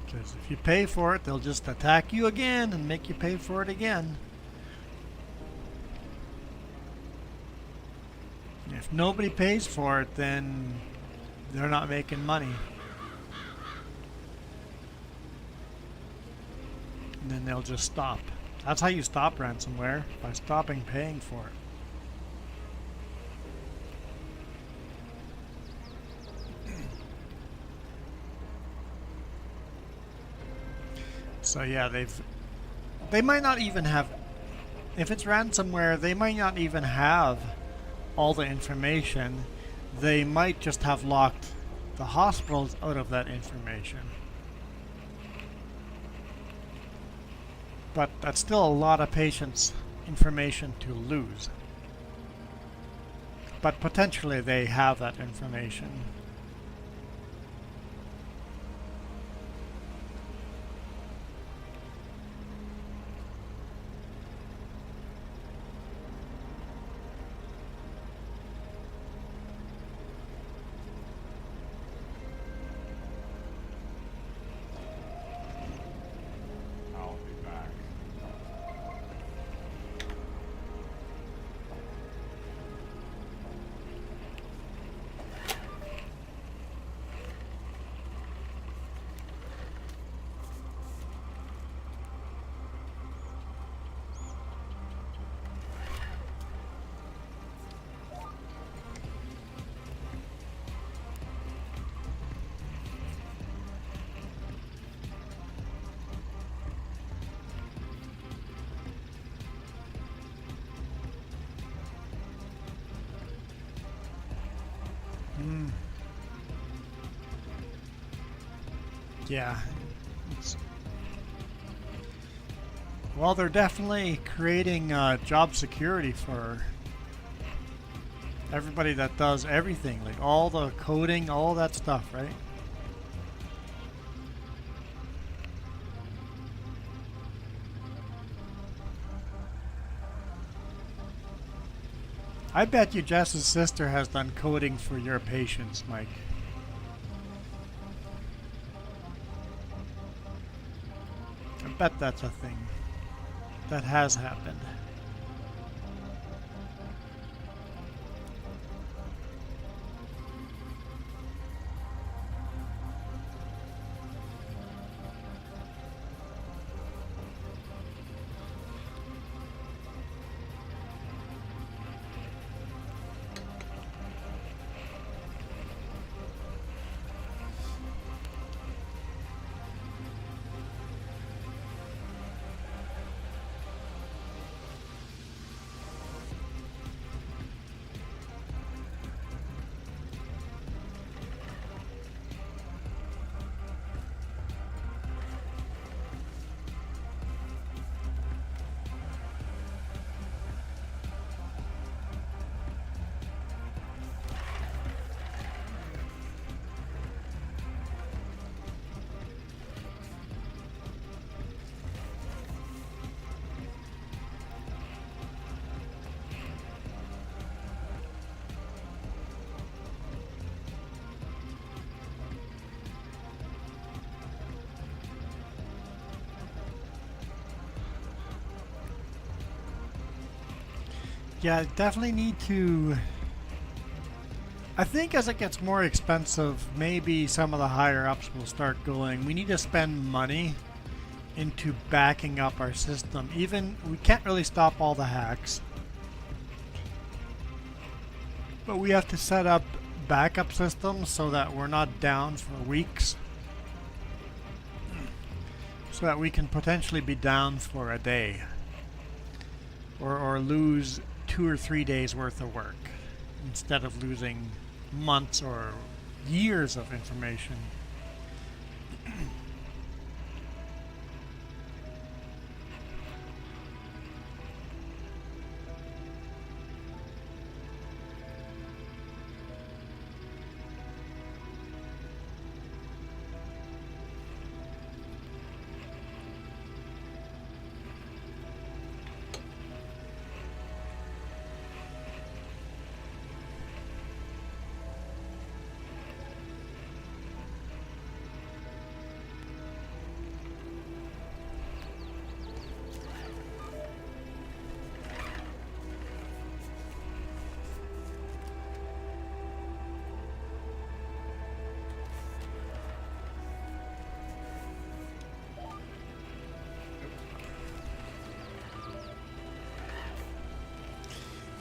Speaker 2: Because if you pay for it, they'll just attack you again and make you pay for it again. If nobody pays for it, then they're not making money. And then and they'll just stop. That's how you stop ransomware, by stopping paying for it. So yeah, they might not even have, if it's ransomware, they might not even have all the information. They might just have locked the hospitals out of that information. But that's still a lot of patients' information to lose. But potentially they have that information.
Speaker 3: I'll be back.
Speaker 2: Yeah. Well, they're definitely creating job security for everybody that does everything, like all the coding, all that stuff, right? I bet you Jess's sister has done coding for your patients, Mike. I bet that's a thing that has happened. Yeah, definitely need to. I think as it gets more expensive, maybe some of the higher ups will start going, we need to spend money into backing up our system. Even, we can't really stop all the hacks, but we have to set up backup systems so that we're not down for weeks. So that we can potentially be down for a day. Or lose 2 or 3 days worth of work instead of losing months or years of information.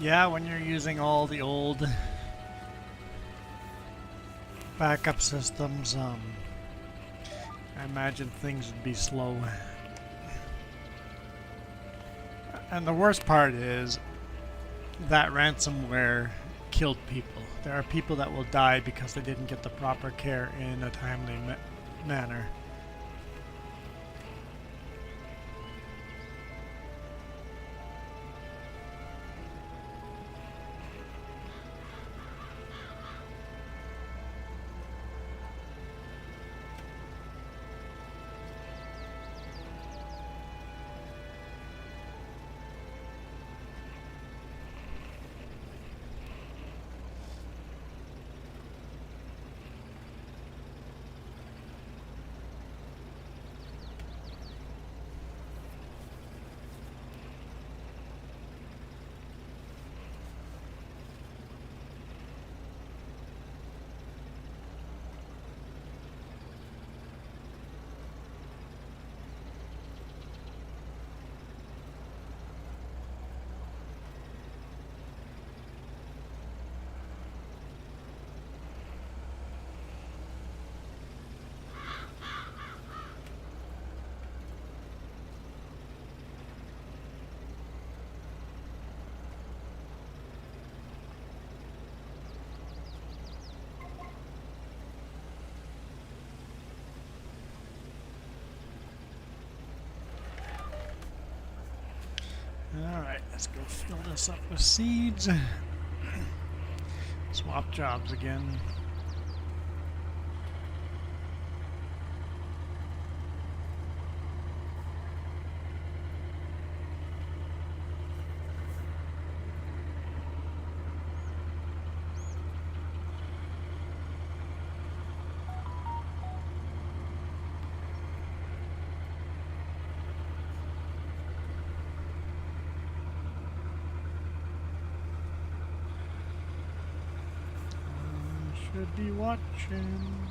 Speaker 2: Yeah, when you're using all the old backup systems, I imagine things would be slow. And the worst part is that ransomware killed people. There are people that will die because they didn't get the proper care in a timely manner. Alright, let's go fill this up with seeds. Swap jobs again. Should be watching.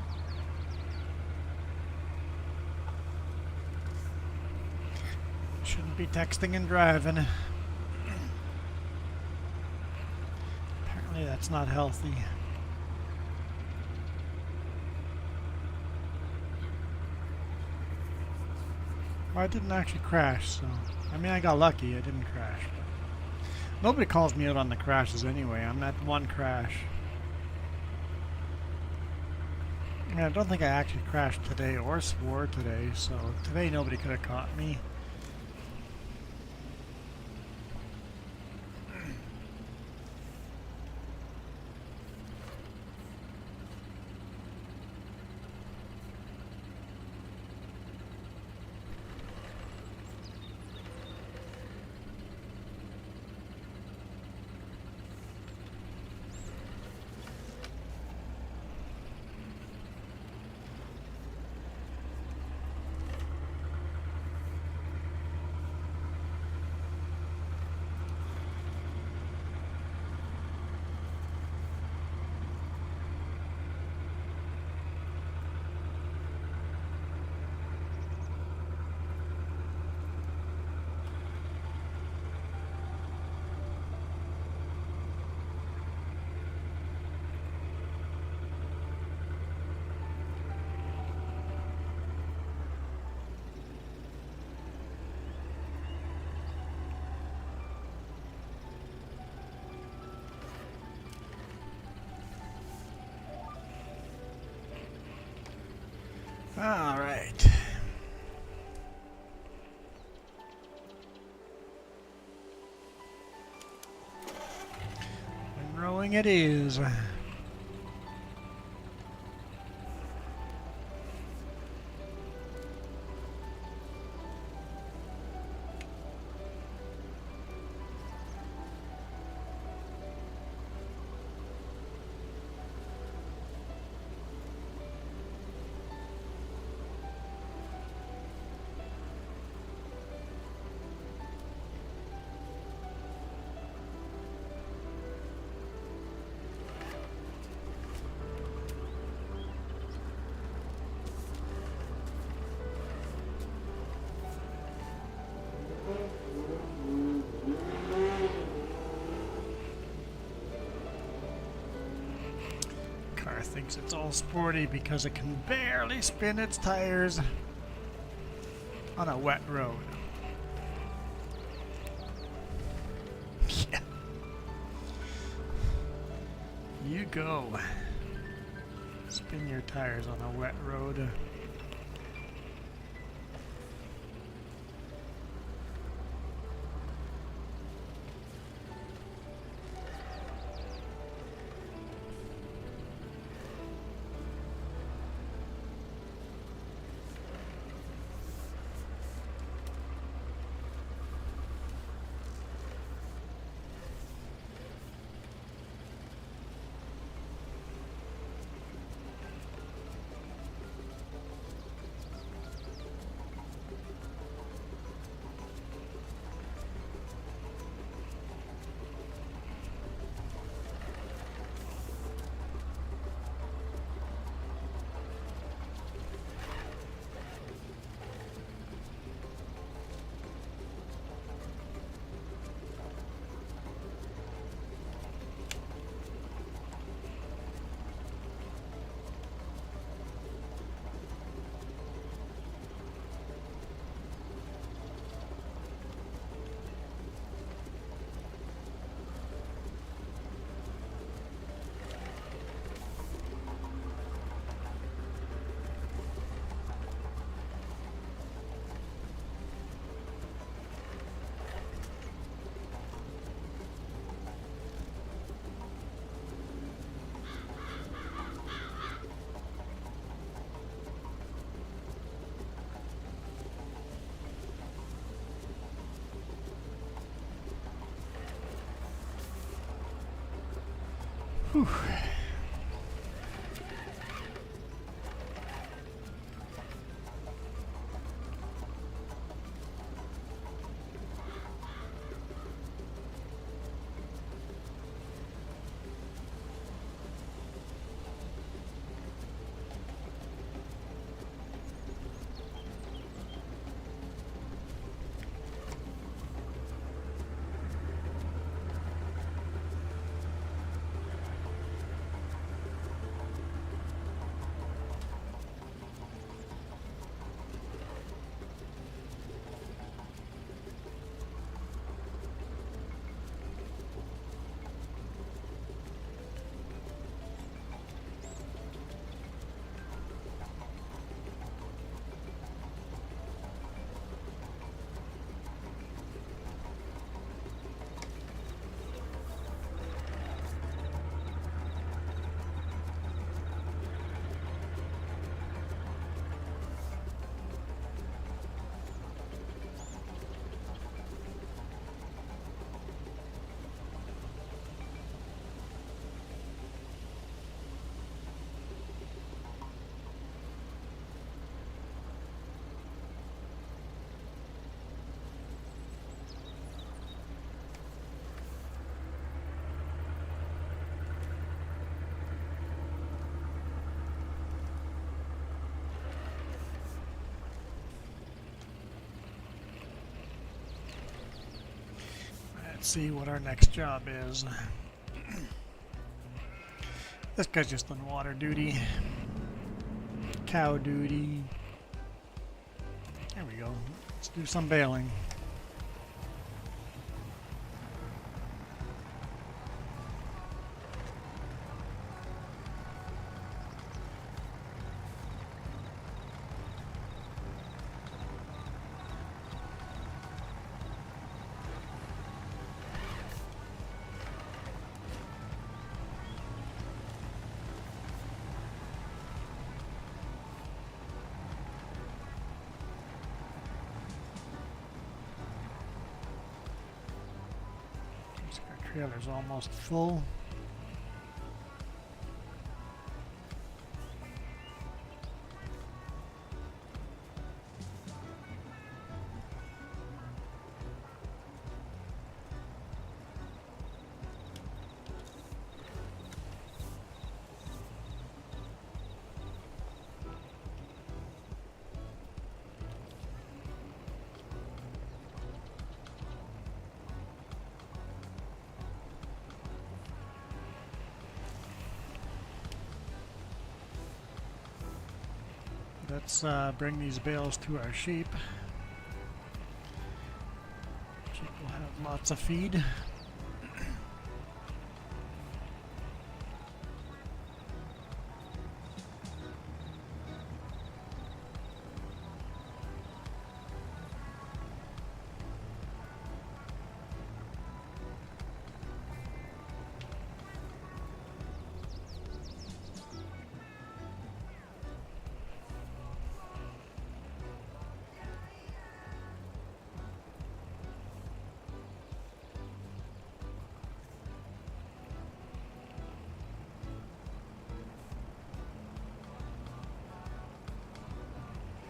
Speaker 2: Shouldn't be texting and driving. Apparently that's not healthy. Well, I didn't actually crash, so... I mean, I got lucky, I didn't crash. But nobody calls me out on the crashes anyway. I'm at one crash. I mean, I don't think I actually crashed today or swore today, so today nobody could have caught me. All right. And rowing it is. thinks it's all sporty because it can barely spin its tires on a wet road. Yeah. You go. Spin your tires on a wet road. Whew. Let's see what our next job is. This guy's just on water duty. Cow duty. There we go. Let's do some bailing. Trailer's almost full. let's bring these bales to our sheep. Sheep will have lots of feed.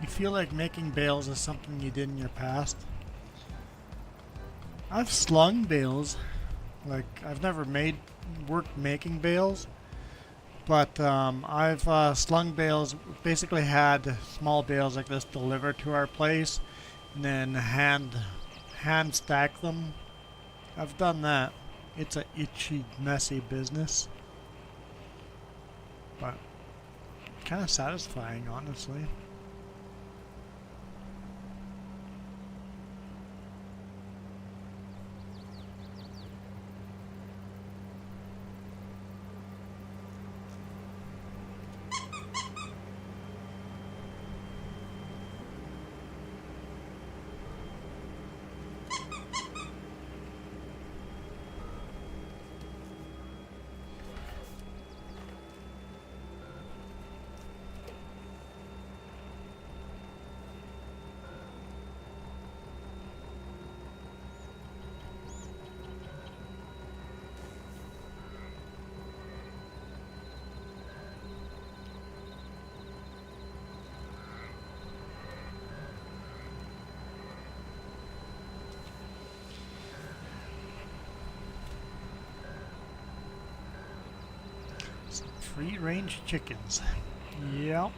Speaker 2: You feel like making bales is something you did in your past? I've slung bales. Like, I've never worked making bales, but I've slung bales, basically had small bales like this delivered to our place, and then hand stack them. I've done that. It's a itchy, messy business, but kind of satisfying, honestly. Some free-range chickens. Yep.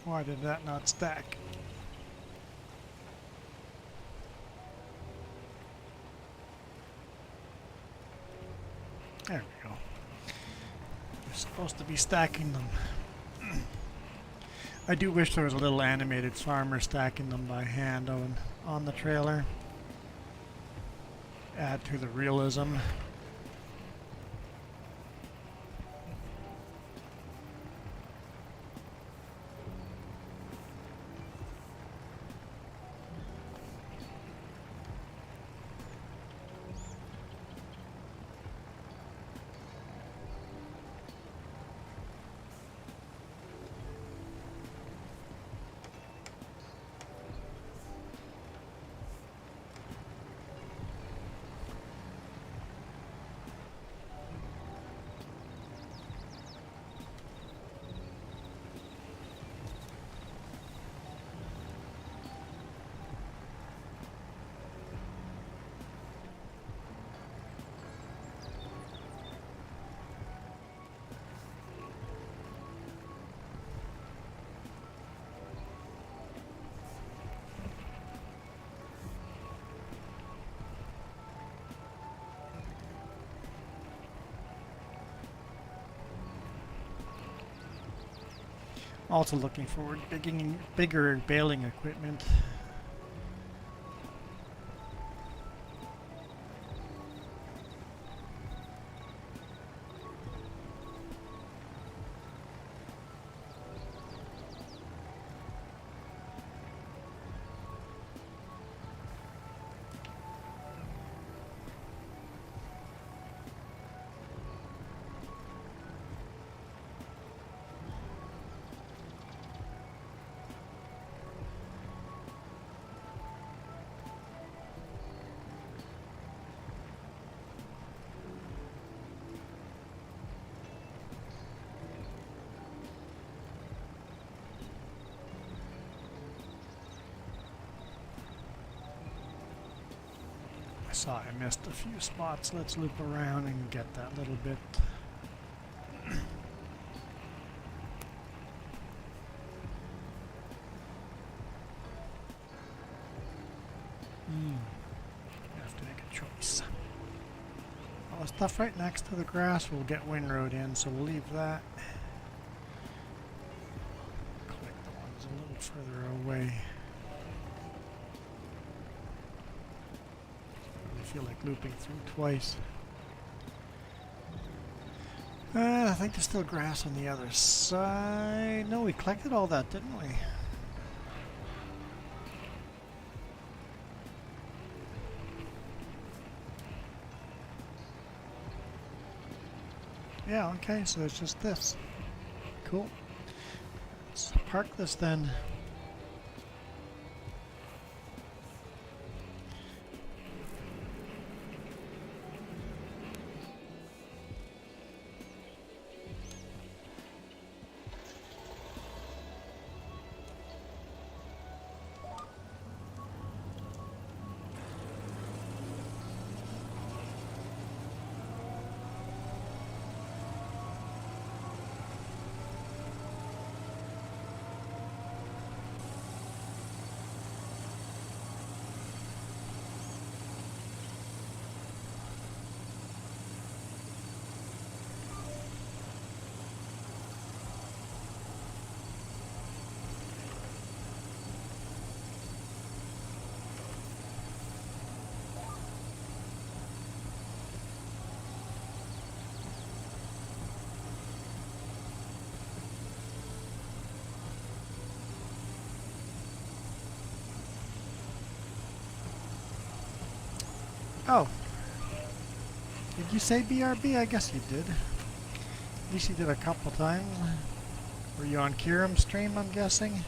Speaker 2: Why did that not stack? There we go. We're supposed to be stacking them. I do wish there was a little animated farmer stacking them by hand on the trailer. Add to the realism. Also looking forward to bigger baling equipment. saw I missed a few spots. Let's loop around and get that little bit. Have to make a choice. All the stuff right next to the grass will get windrowed in, so we'll leave that. Click the ones a little further away. I feel like looping through twice. I think there's still grass on the other side. No, we collected all that, didn't we? Yeah, okay, so it's just this. Cool. Let's park this then. Oh. Did you say BRB? I guess you did. At least you did a couple times. Were you on Kieran's stream, I'm guessing?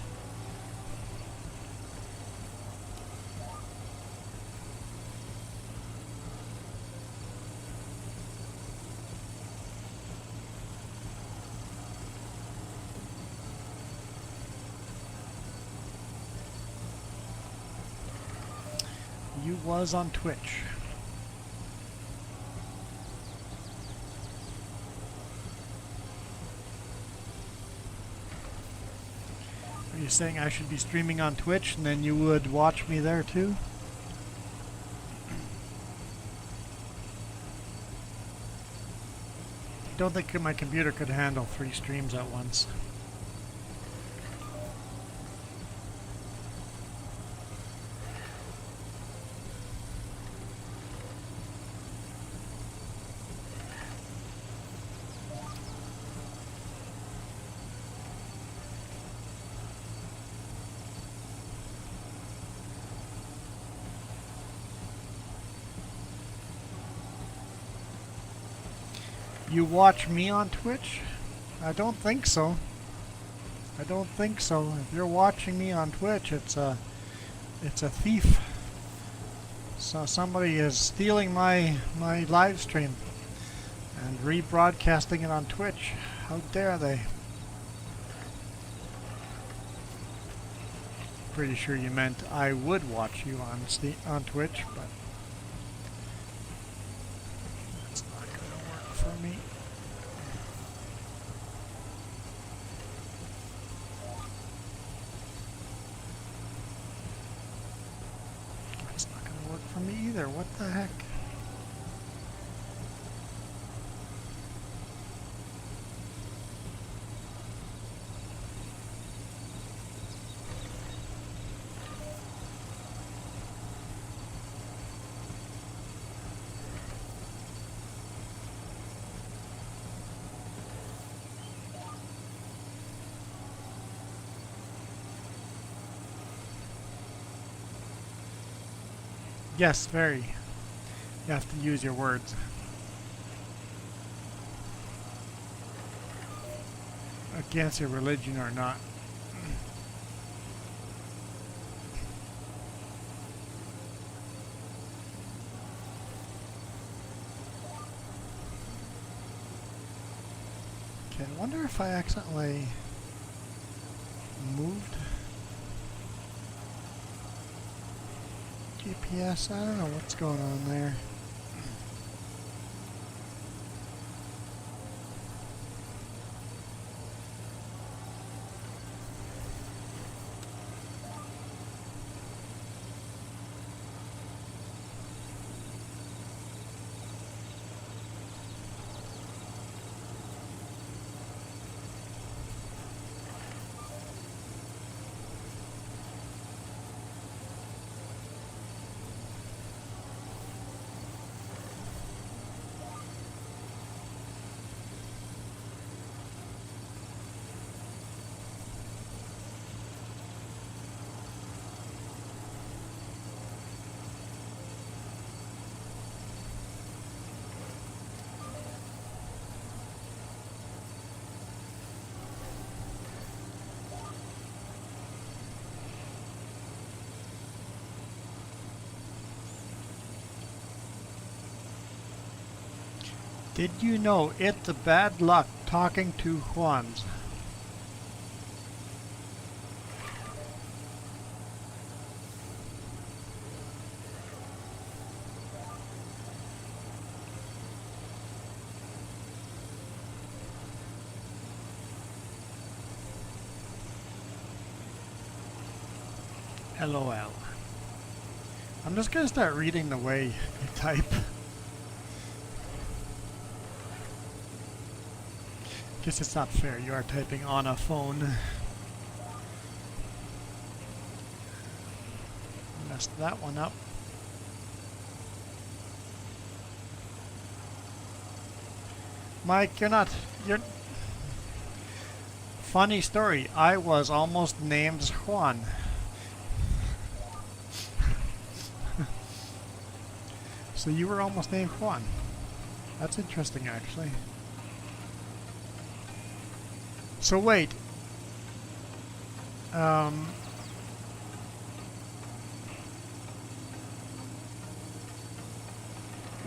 Speaker 2: You was on Twitch. Are you saying I should be streaming on Twitch and then you would watch me there too? I don't think my computer could handle 3 streams at once. You watch me on Twitch? I don't think so. I don't think so. If you're watching me on Twitch, it's a thief. So somebody is stealing my live stream and rebroadcasting it on Twitch. How dare they? Pretty sure you meant I would watch you on Twitch, but that's not gonna work for me. That's not gonna work for me either. What the heck? Yes, very. You have to use your words. Against your religion or not. Okay, I wonder if I accidentally moved. GPS? I don't know what's going on there. Did you know it's a bad luck talking to Juans? LOL. I'm just gonna start reading the way you type. Guess it's not fair. You are typing on a phone. Messed that one up. Mike, you're... Funny story. I was almost named Juan. So you were almost named Juan. That's interesting, actually. So wait.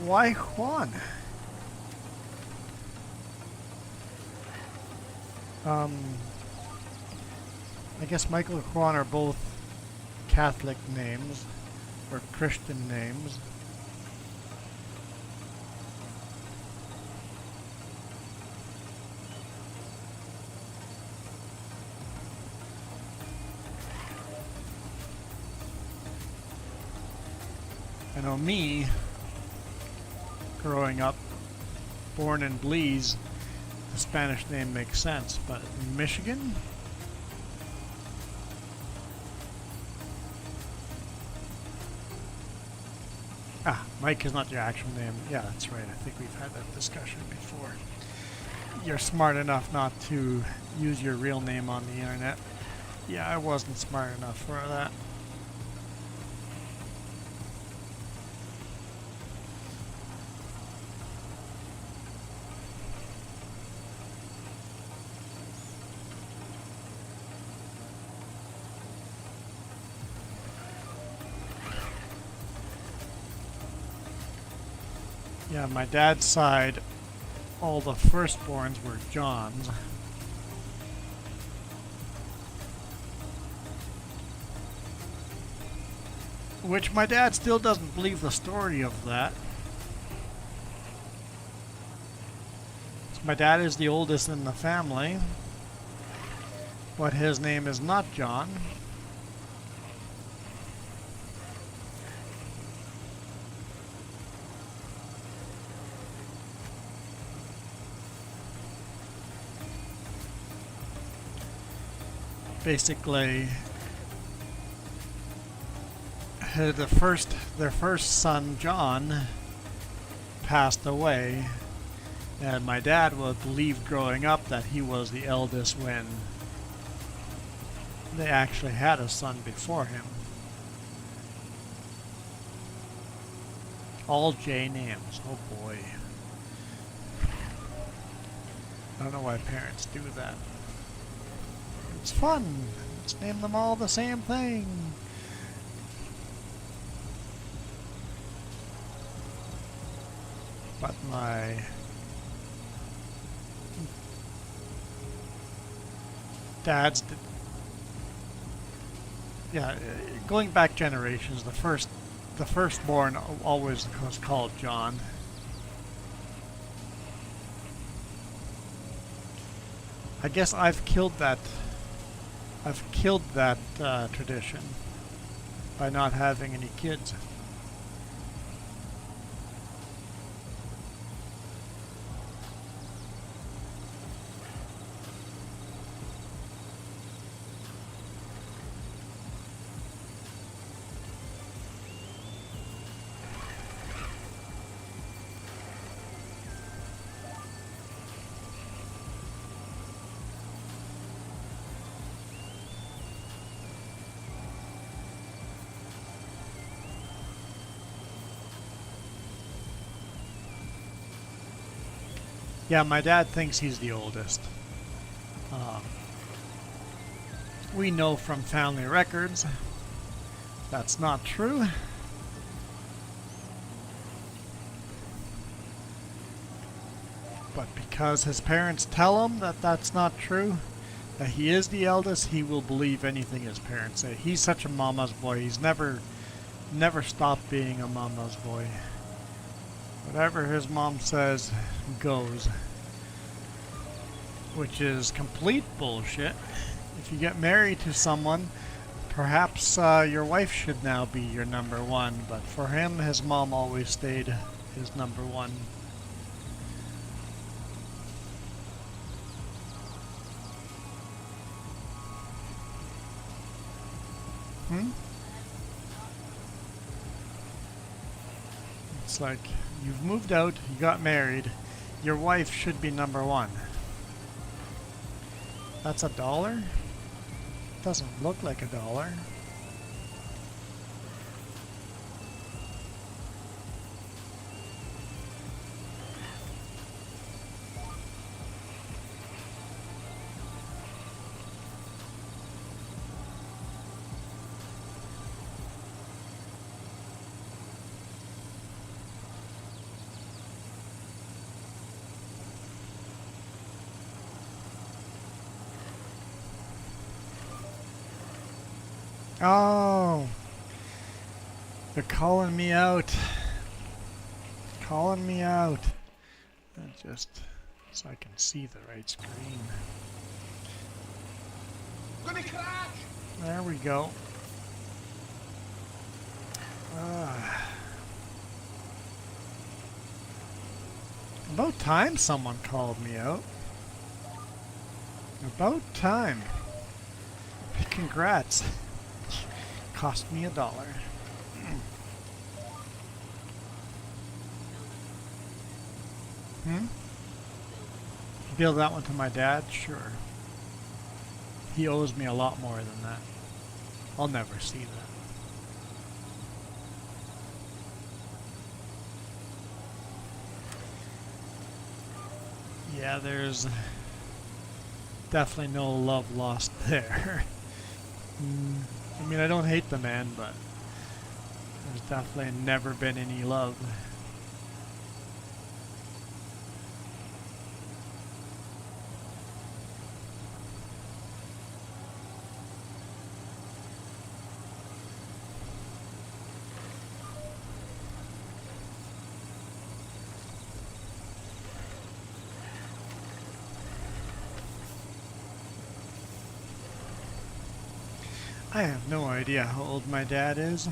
Speaker 2: Why Juan? I guess Michael and Juan are both Catholic names or Christian names. I know me, growing up, born in Belize, the Spanish name makes sense, but in Michigan? Ah, Mike is not your actual name. Yeah, that's right. I think we've had that discussion before. You're smart enough not to use your real name on the internet. Yeah, I wasn't smart enough for that. Yeah, my dad's side, all the firstborns were Johns. Which my dad still doesn't believe the story of that. So my dad is the oldest in the family, but his name is not John. Basically, their first son, John, passed away, and my dad would believe growing up that he was the eldest when they actually had a son before him. All J names. Oh boy. I don't know why parents do that. It's fun. Let's name them all the same thing. But my dad's... Yeah, going back generations, the first The firstborn always was called John. I guess I've killed that. I've killed that tradition by not having any kids. Yeah, my dad thinks he's the oldest. We know from family records that's not true. But because his parents tell him that that's not true, that he is the eldest, he will believe anything his parents say. He's such a mama's boy. He's never stopped being a mama's boy. Whatever his mom says goes. Which is complete bullshit. If you get married to someone, perhaps your wife should now be your number one. But for him, his mom always stayed his number one. It's like, you've moved out, you got married, your wife should be number one. That's $1? Doesn't look like $1. Oh, they're calling me out. Calling me out. Just so I can see the right screen.
Speaker 1: Gonna crash!
Speaker 2: There we go. About time someone called me out. About time. Congrats. Cost me $1. Bill that one to my dad? Sure. He owes me a lot more than that. I'll never see that. Yeah, there's definitely no love lost there. I mean, I don't hate the man, but there's definitely never been any love. I have no idea how old my dad is.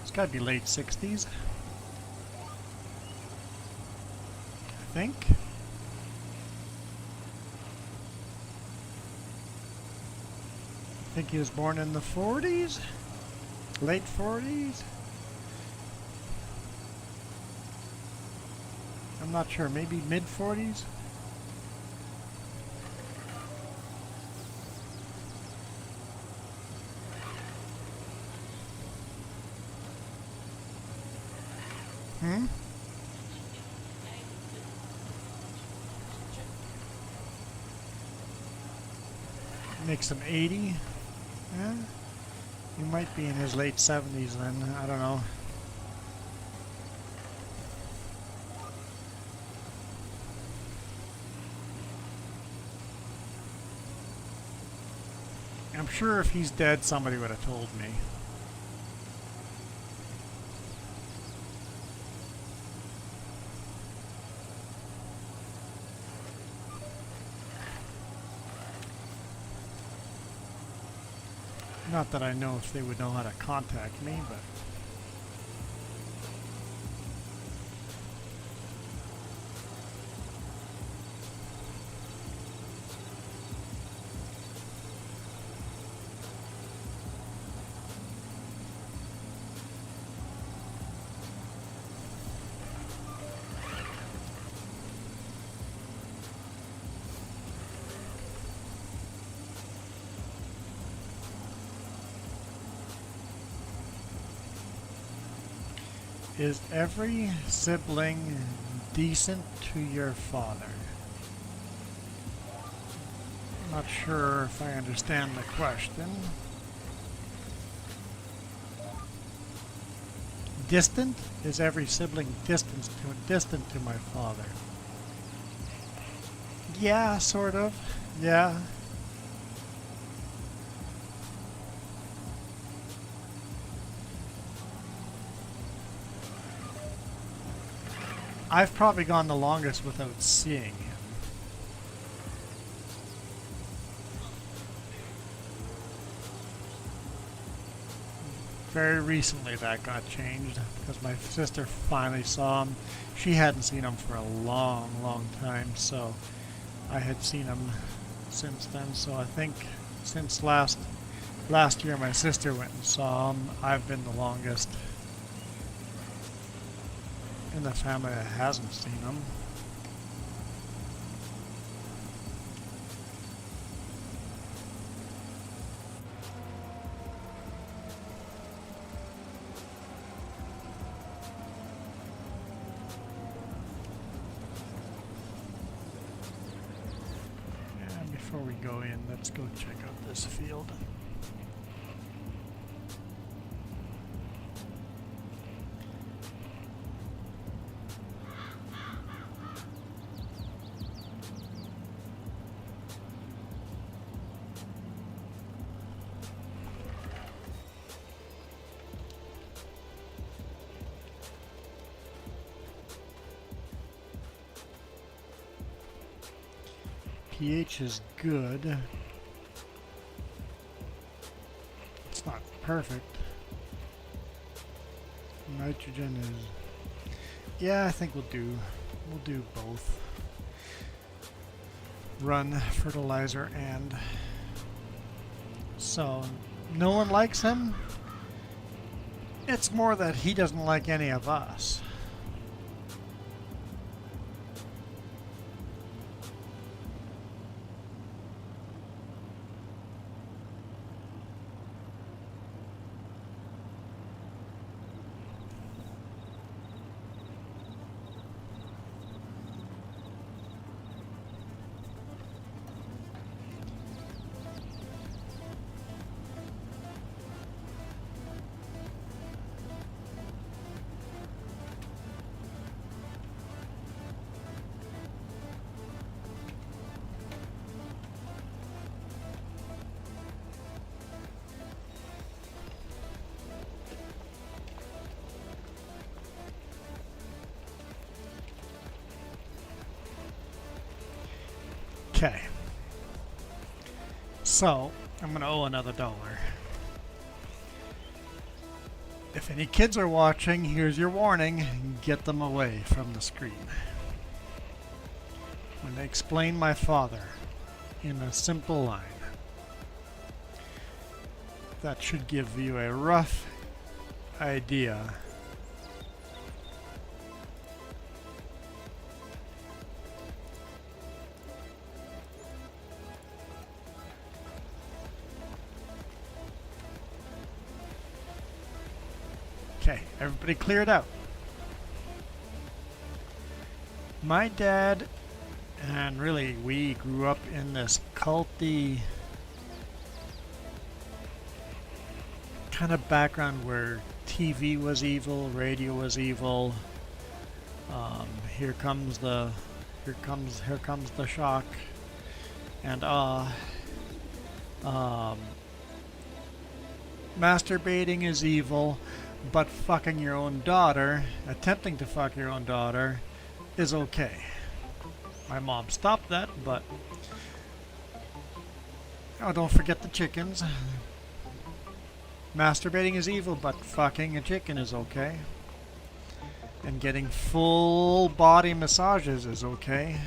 Speaker 2: It's gotta be late 60s. I think. I think he was born in the 40s? Late 40s? I'm not sure, maybe mid 40s? Makes him 80. Yeah. He might be in his late 70s then. I don't know. I'm sure if he's dead, somebody would have told me. Not that I know if they would know how to contact me, but... Is every sibling decent to your father? I'm not sure if I understand the question. Distant? Is every sibling distant to my father? Yeah, sort of. Yeah. I've probably gone the longest without seeing him. Very recently that got changed because my sister finally saw him. She hadn't seen him for a long, long time, so I had seen him since then. So I think since last year my sister went and saw him, I've been the longest in the family that hasn't seen him. And before we go in, let's go check out this field. pH is good. It's not perfect. Nitrogen is... yeah, I think we'll do both. Run fertilizer and... so, no one likes him. It's more that he doesn't like any of us. Okay, so I'm going to owe another $1. If any kids are watching, here's your warning: get them away from the screen. I'm going to explain my father in a simple line. That should give you a rough idea . Okay, everybody cleared out. My dad, and really we grew up in this culty kind of background where TV was evil, radio was evil. Here comes the shock and masturbating is evil. But fucking your own daughter, attempting to fuck your own daughter, is okay. My mom stopped that, but... oh, don't forget the chickens. Masturbating is evil, but fucking a chicken is okay. And getting full body massages is okay.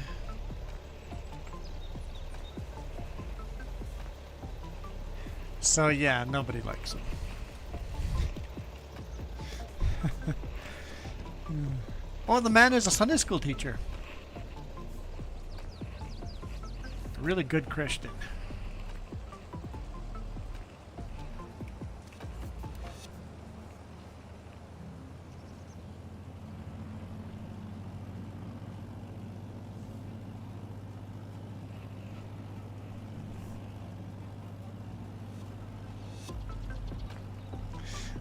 Speaker 2: So yeah, nobody likes them. Oh, the man is a Sunday school teacher. A really good Christian.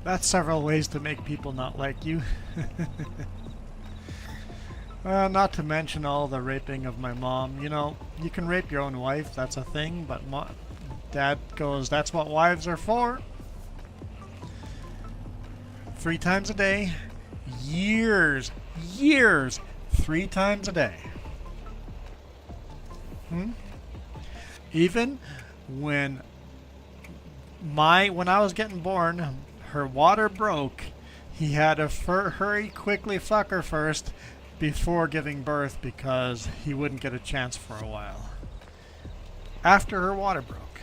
Speaker 2: That's several ways to make people not like you. Not to mention all the raping of my mom. You know, you can rape your own wife, that's a thing, but Dad goes, that's what wives are for. 3 times a day. Years. 3 times a day. Even when I was getting born, her water broke, he had to hurry quickly fuck her first before giving birth because he wouldn't get a chance for a while. After her water broke.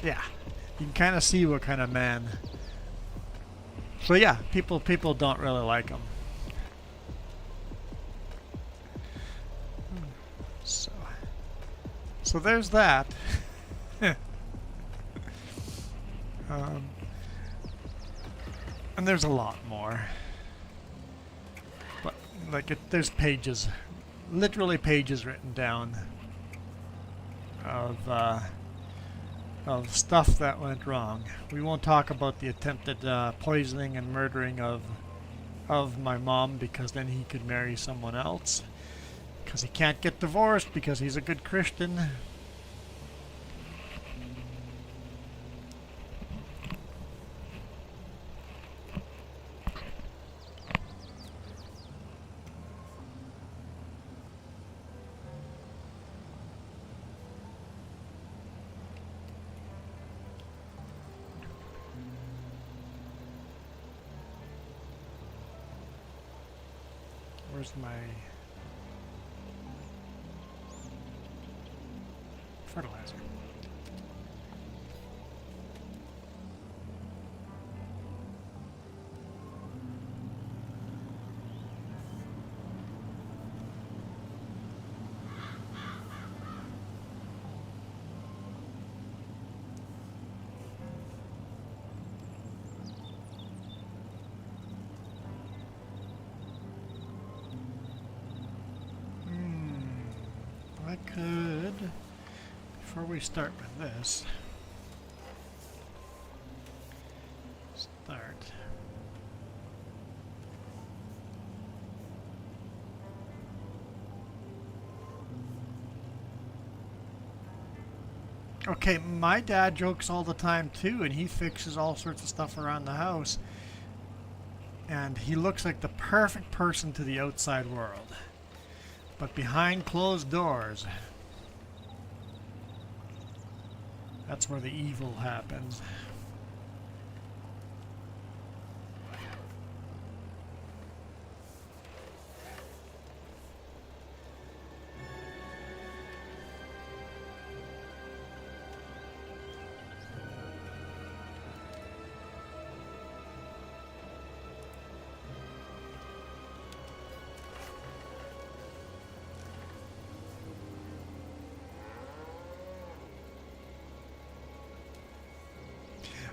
Speaker 2: Yeah, you can kind of see what kind of man. So yeah, people don't really like him. So there's that. And there's a lot more. But like there's pages, literally pages written down of stuff that went wrong. We won't talk about the attempted poisoning and murdering of my mom, because then he could marry someone else. Because he can't get divorced because he's a good Christian. Where's my fertilizer? I could, before we start with this, start. Okay, my dad jokes all the time too, and he fixes all sorts of stuff around the house. And he looks like the perfect person to the outside world. But behind closed doors, that's where the evil happens.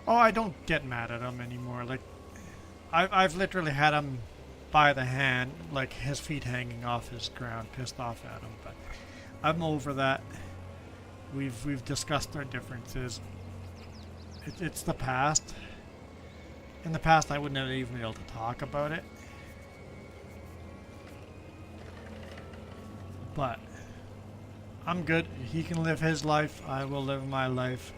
Speaker 2: Oh, I don't get mad at him anymore. Like, I've literally had him by the hand, like his feet hanging off his ground, pissed off at him. But I'm over that. We've discussed our differences. It's the past. In the past, I would never even be able to talk about it. But I'm good. He can live his life. I will live my life.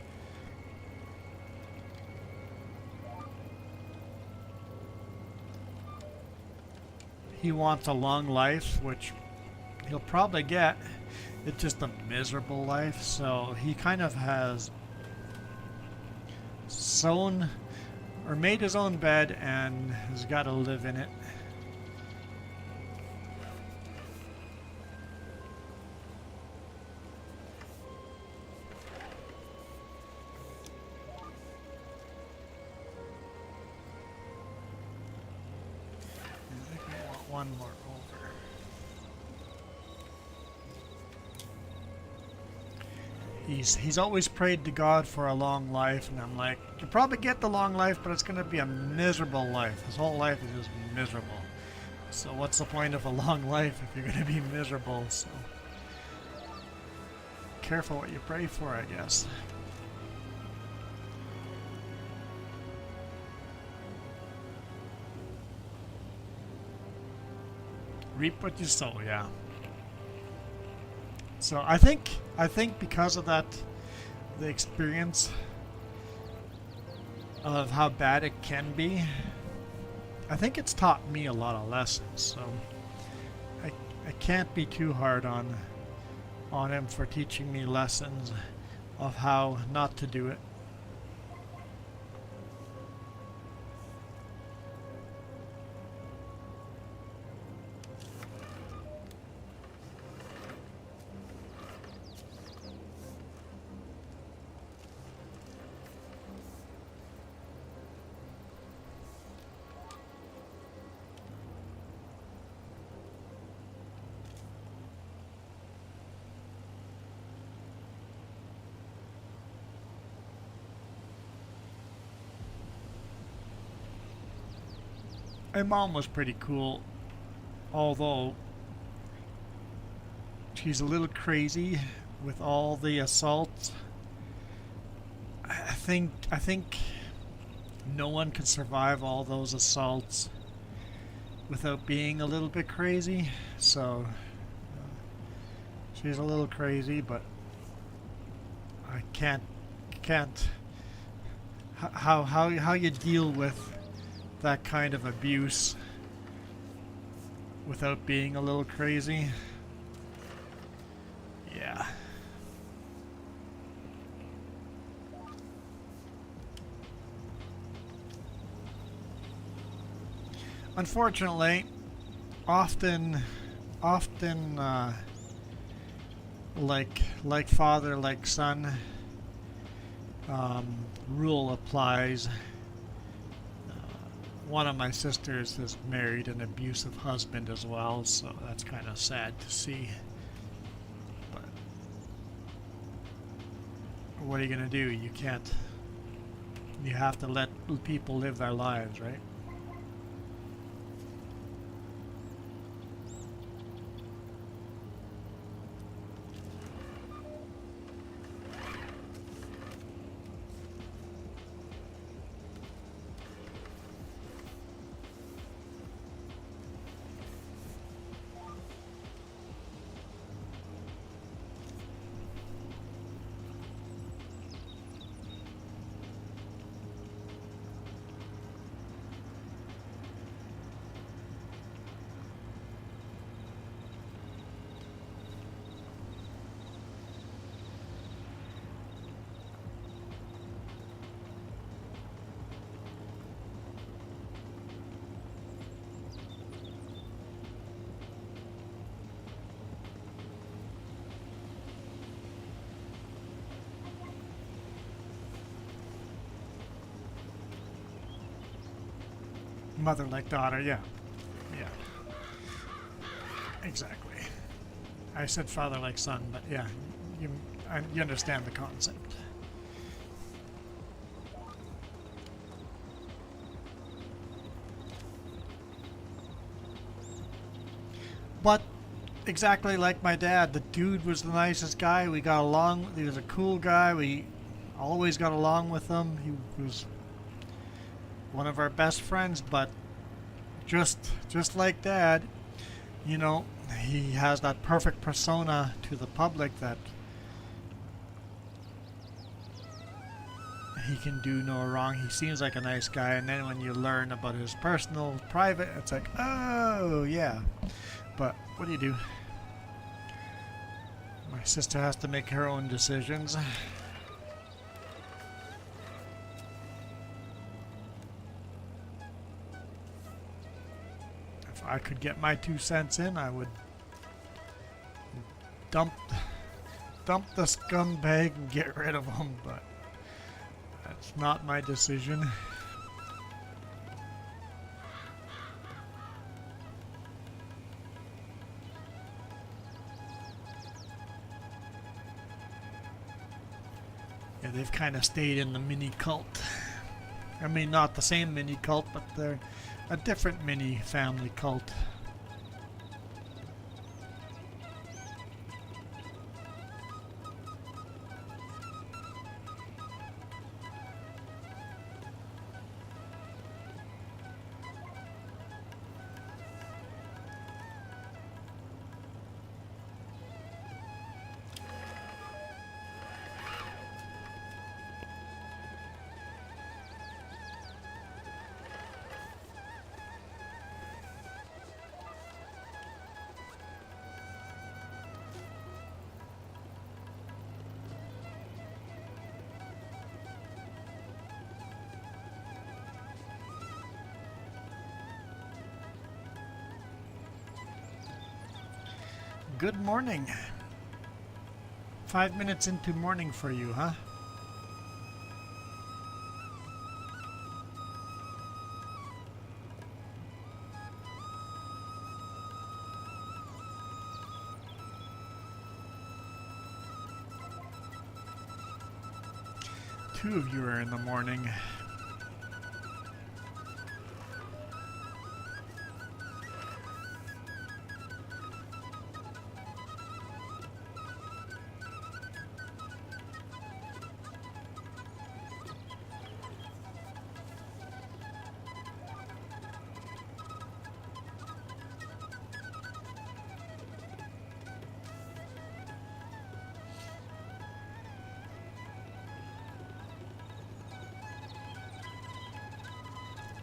Speaker 2: He wants a long life, which he'll probably get it's just a miserable life. So he kind of has sewn or made his own bed and has got to live in it. I think we want one more over. He's always prayed to God for a long life, and I'm like, you'll probably get the long life, but it's going to be a miserable life. His whole life is just miserable. So what's the point of a long life if you're going to be miserable? So careful what you pray for, I guess. Reap what you sow, yeah. So I think because of that, the experience of how bad it can be, I think it's taught me a lot of lessons. So I can't be too hard on him for teaching me lessons of how not to do it. My mom was pretty cool, although she's a little crazy with all the assaults. I think no one can survive all those assaults without being a little bit crazy. So she's a little crazy, but I can't how you deal with that kind of abuse without being a little crazy. Yeah. Unfortunately, often like father, like son, rule applies. One of my sisters has married an abusive husband as well, so that's kind of sad to see. But what are you gonna do? You can't. You have to let people live their lives, right? Mother like daughter, yeah. Yeah. Exactly. I said father like son, but yeah, you understand the concept. But exactly like my dad, the dude was the nicest guy. We got along. He was a cool guy. We always got along with him. He was one of our best friends, but just like Dad, you know, he has that perfect persona to the public that he can do no wrong. He seems like a nice guy, and then when you learn about his personal, private, it's like, oh yeah. But what do you do? My sister has to make her own decisions. If I could get my 2 cents in, I would dump the scumbag and get rid of him, but that's not my decision. Yeah, they've kind of stayed in the mini cult. I mean, not the same mini cult, but they're a different mini family cult. Good morning. 5 minutes into morning for you, huh? Two of you are in the morning.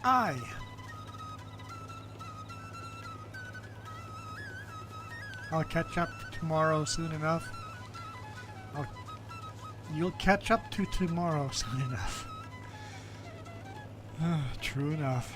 Speaker 2: Aye. I'll catch up tomorrow soon enough. You'll catch up to tomorrow soon enough. True enough.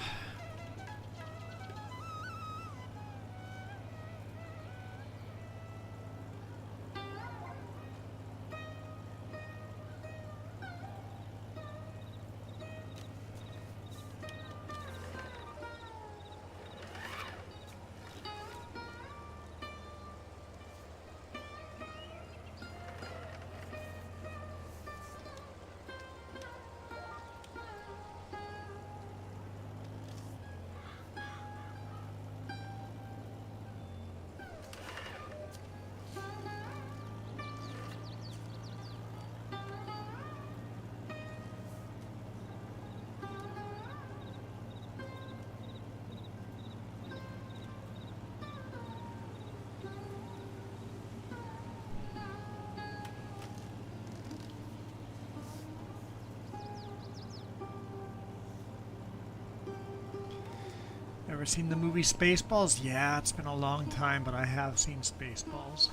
Speaker 2: Ever seen the movie Spaceballs? Yeah, it's been a long time, but I have seen Spaceballs.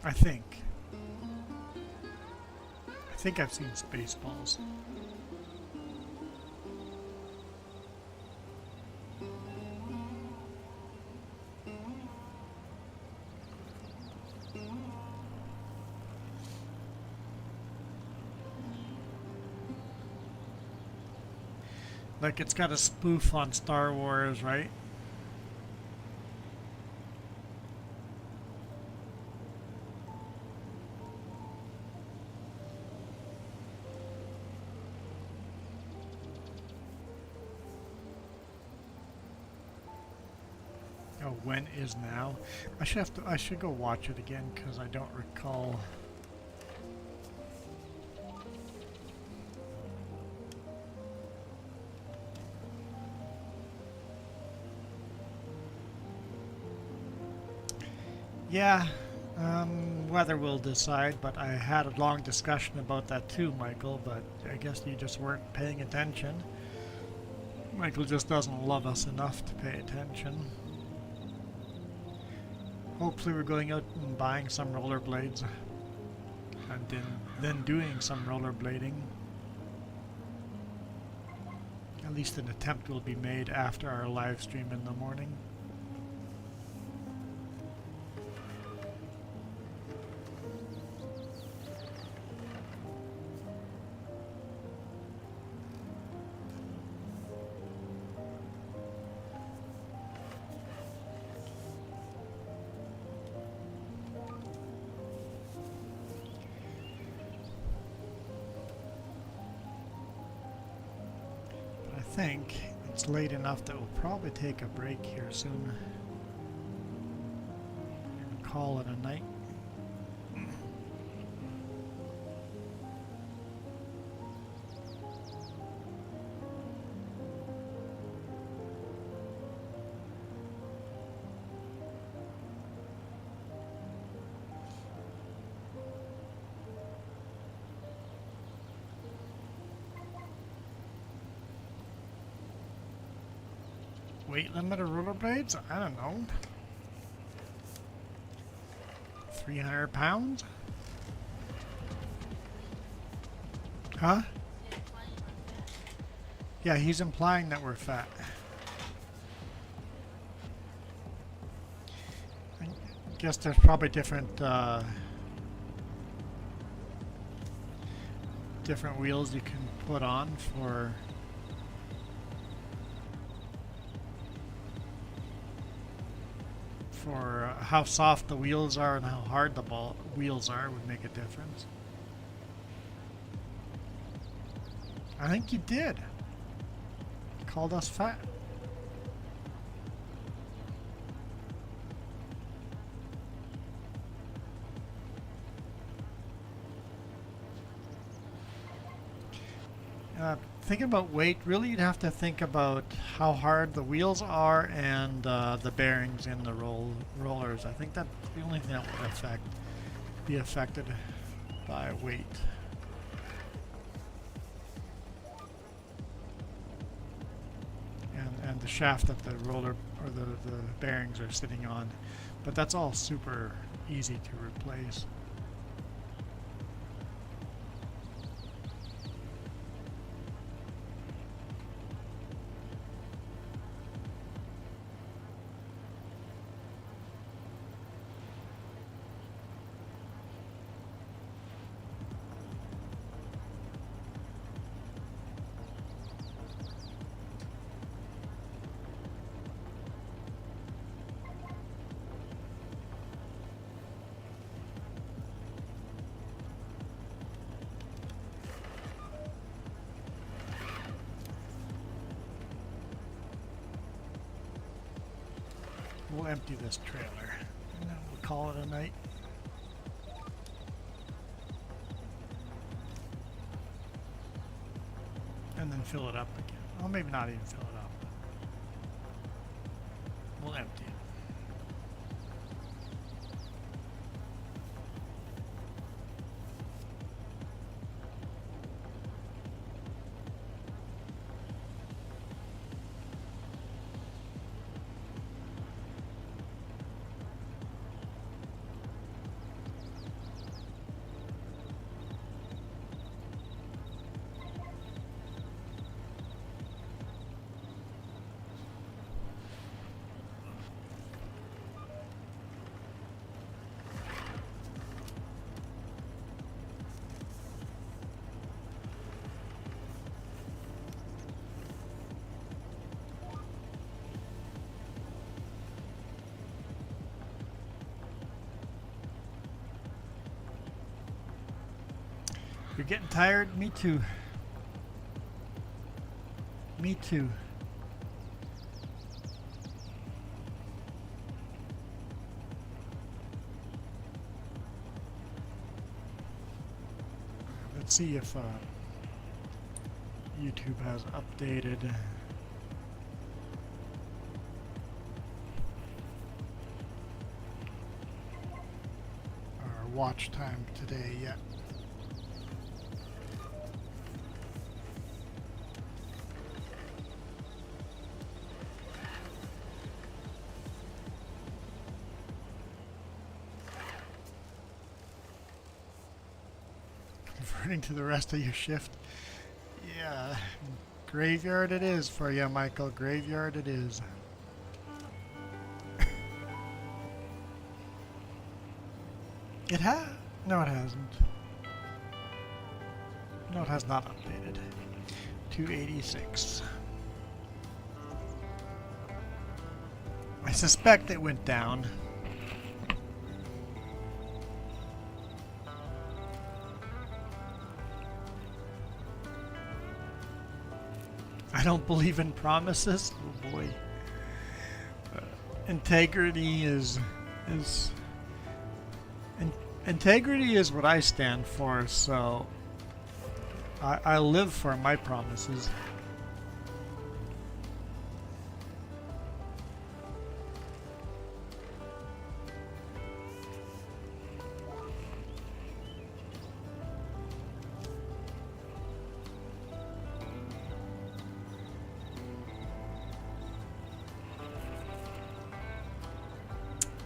Speaker 2: I think I've seen Spaceballs. Like, it's got a spoof on Star Wars, right? Oh, when is now? I should go watch it again because I don't recall. Yeah, weather will decide, but I had a long discussion about that too, Michael, but I guess you just weren't paying attention. Michael just doesn't love us enough to pay attention. Hopefully we're going out and buying some rollerblades and then doing some rollerblading. At least an attempt will be made after our live stream in the morning. I think it's late enough that we'll probably take a break here soon and call it a night. Weight limit of rollerblades? I don't know. 300 pounds? Huh? Yeah, he's implying that we're fat. I guess there's probably different different wheels you can put on for how soft the wheels are and how hard the wheels are would make a difference. I think you did. Called us fat. Thinking about weight, really you'd have to think about how hard the wheels are and the bearings in the rollers. I think that's the only thing that would be affected by weight. And the shaft that the roller or the bearings are sitting on. But that's all super easy to replace. We'll empty this trailer and then we'll call it a night. And then fill it up again. Well, maybe not even fill it up. We'll empty it. You're getting tired? Me too. Me too. Let's see if YouTube has updated our watch time today yet. Reverting to the rest of your shift. Yeah. Graveyard it is for you, Michael. Graveyard it is. No, it hasn't. No, it has not updated. 286. I suspect it went down. I don't believe in promises. Oh boy. Integrity integrity is what I stand for, so I live for my promises.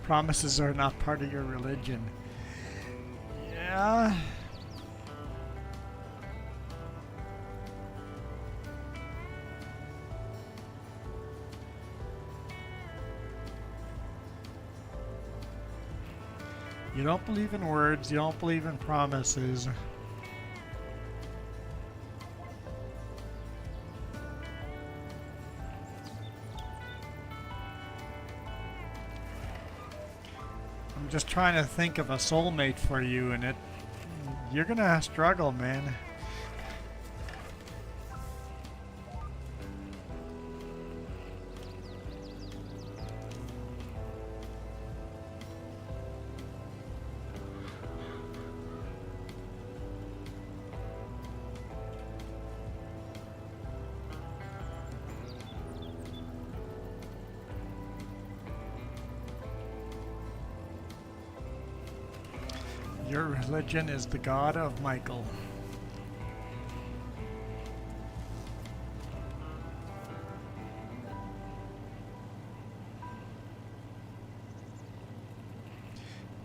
Speaker 2: Promises are not part of your religion. Yeah. You don't believe in words, you don't believe in promises. I'm just trying to think of a soulmate for you, and you're gonna struggle, man. Your religion is the God of Michael.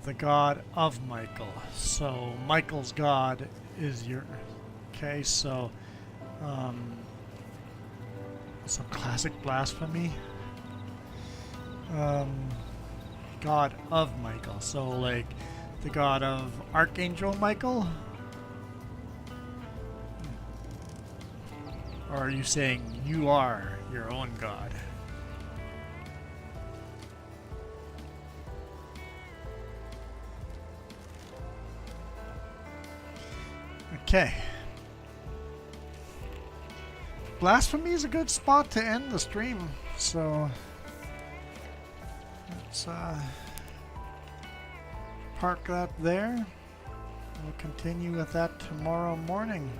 Speaker 2: The God of Michael. So Michael's God is your... Okay, so... some classic blasphemy. God of Michael. So like... the God of Archangel Michael? Or are you saying you are your own God? Okay. Blasphemy is a good spot to end the stream, so let's park that there. We'll continue with that tomorrow morning.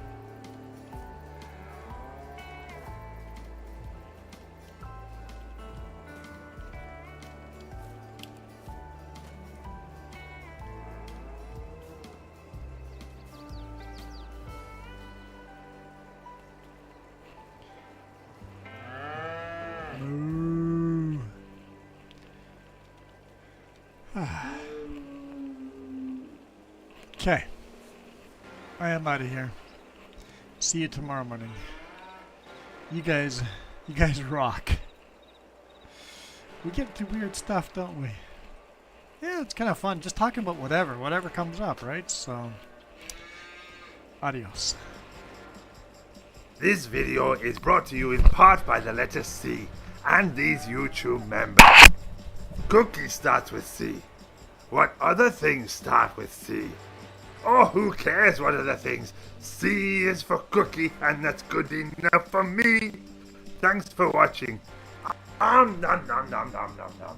Speaker 2: Ooh. Okay. I am out of here. See you tomorrow morning. You guys rock. We get to weird stuff, don't we? Yeah, it's kind of fun. Just talking about whatever comes up, right? So, adios.
Speaker 1: This video is brought to you in part by the letter C and these YouTube members. Cookie starts with C. What other things start with C? Oh, who cares what other things? C is for cookie, and that's good enough for me. Thanks for watching. Nom nom nom nom nom nom nom.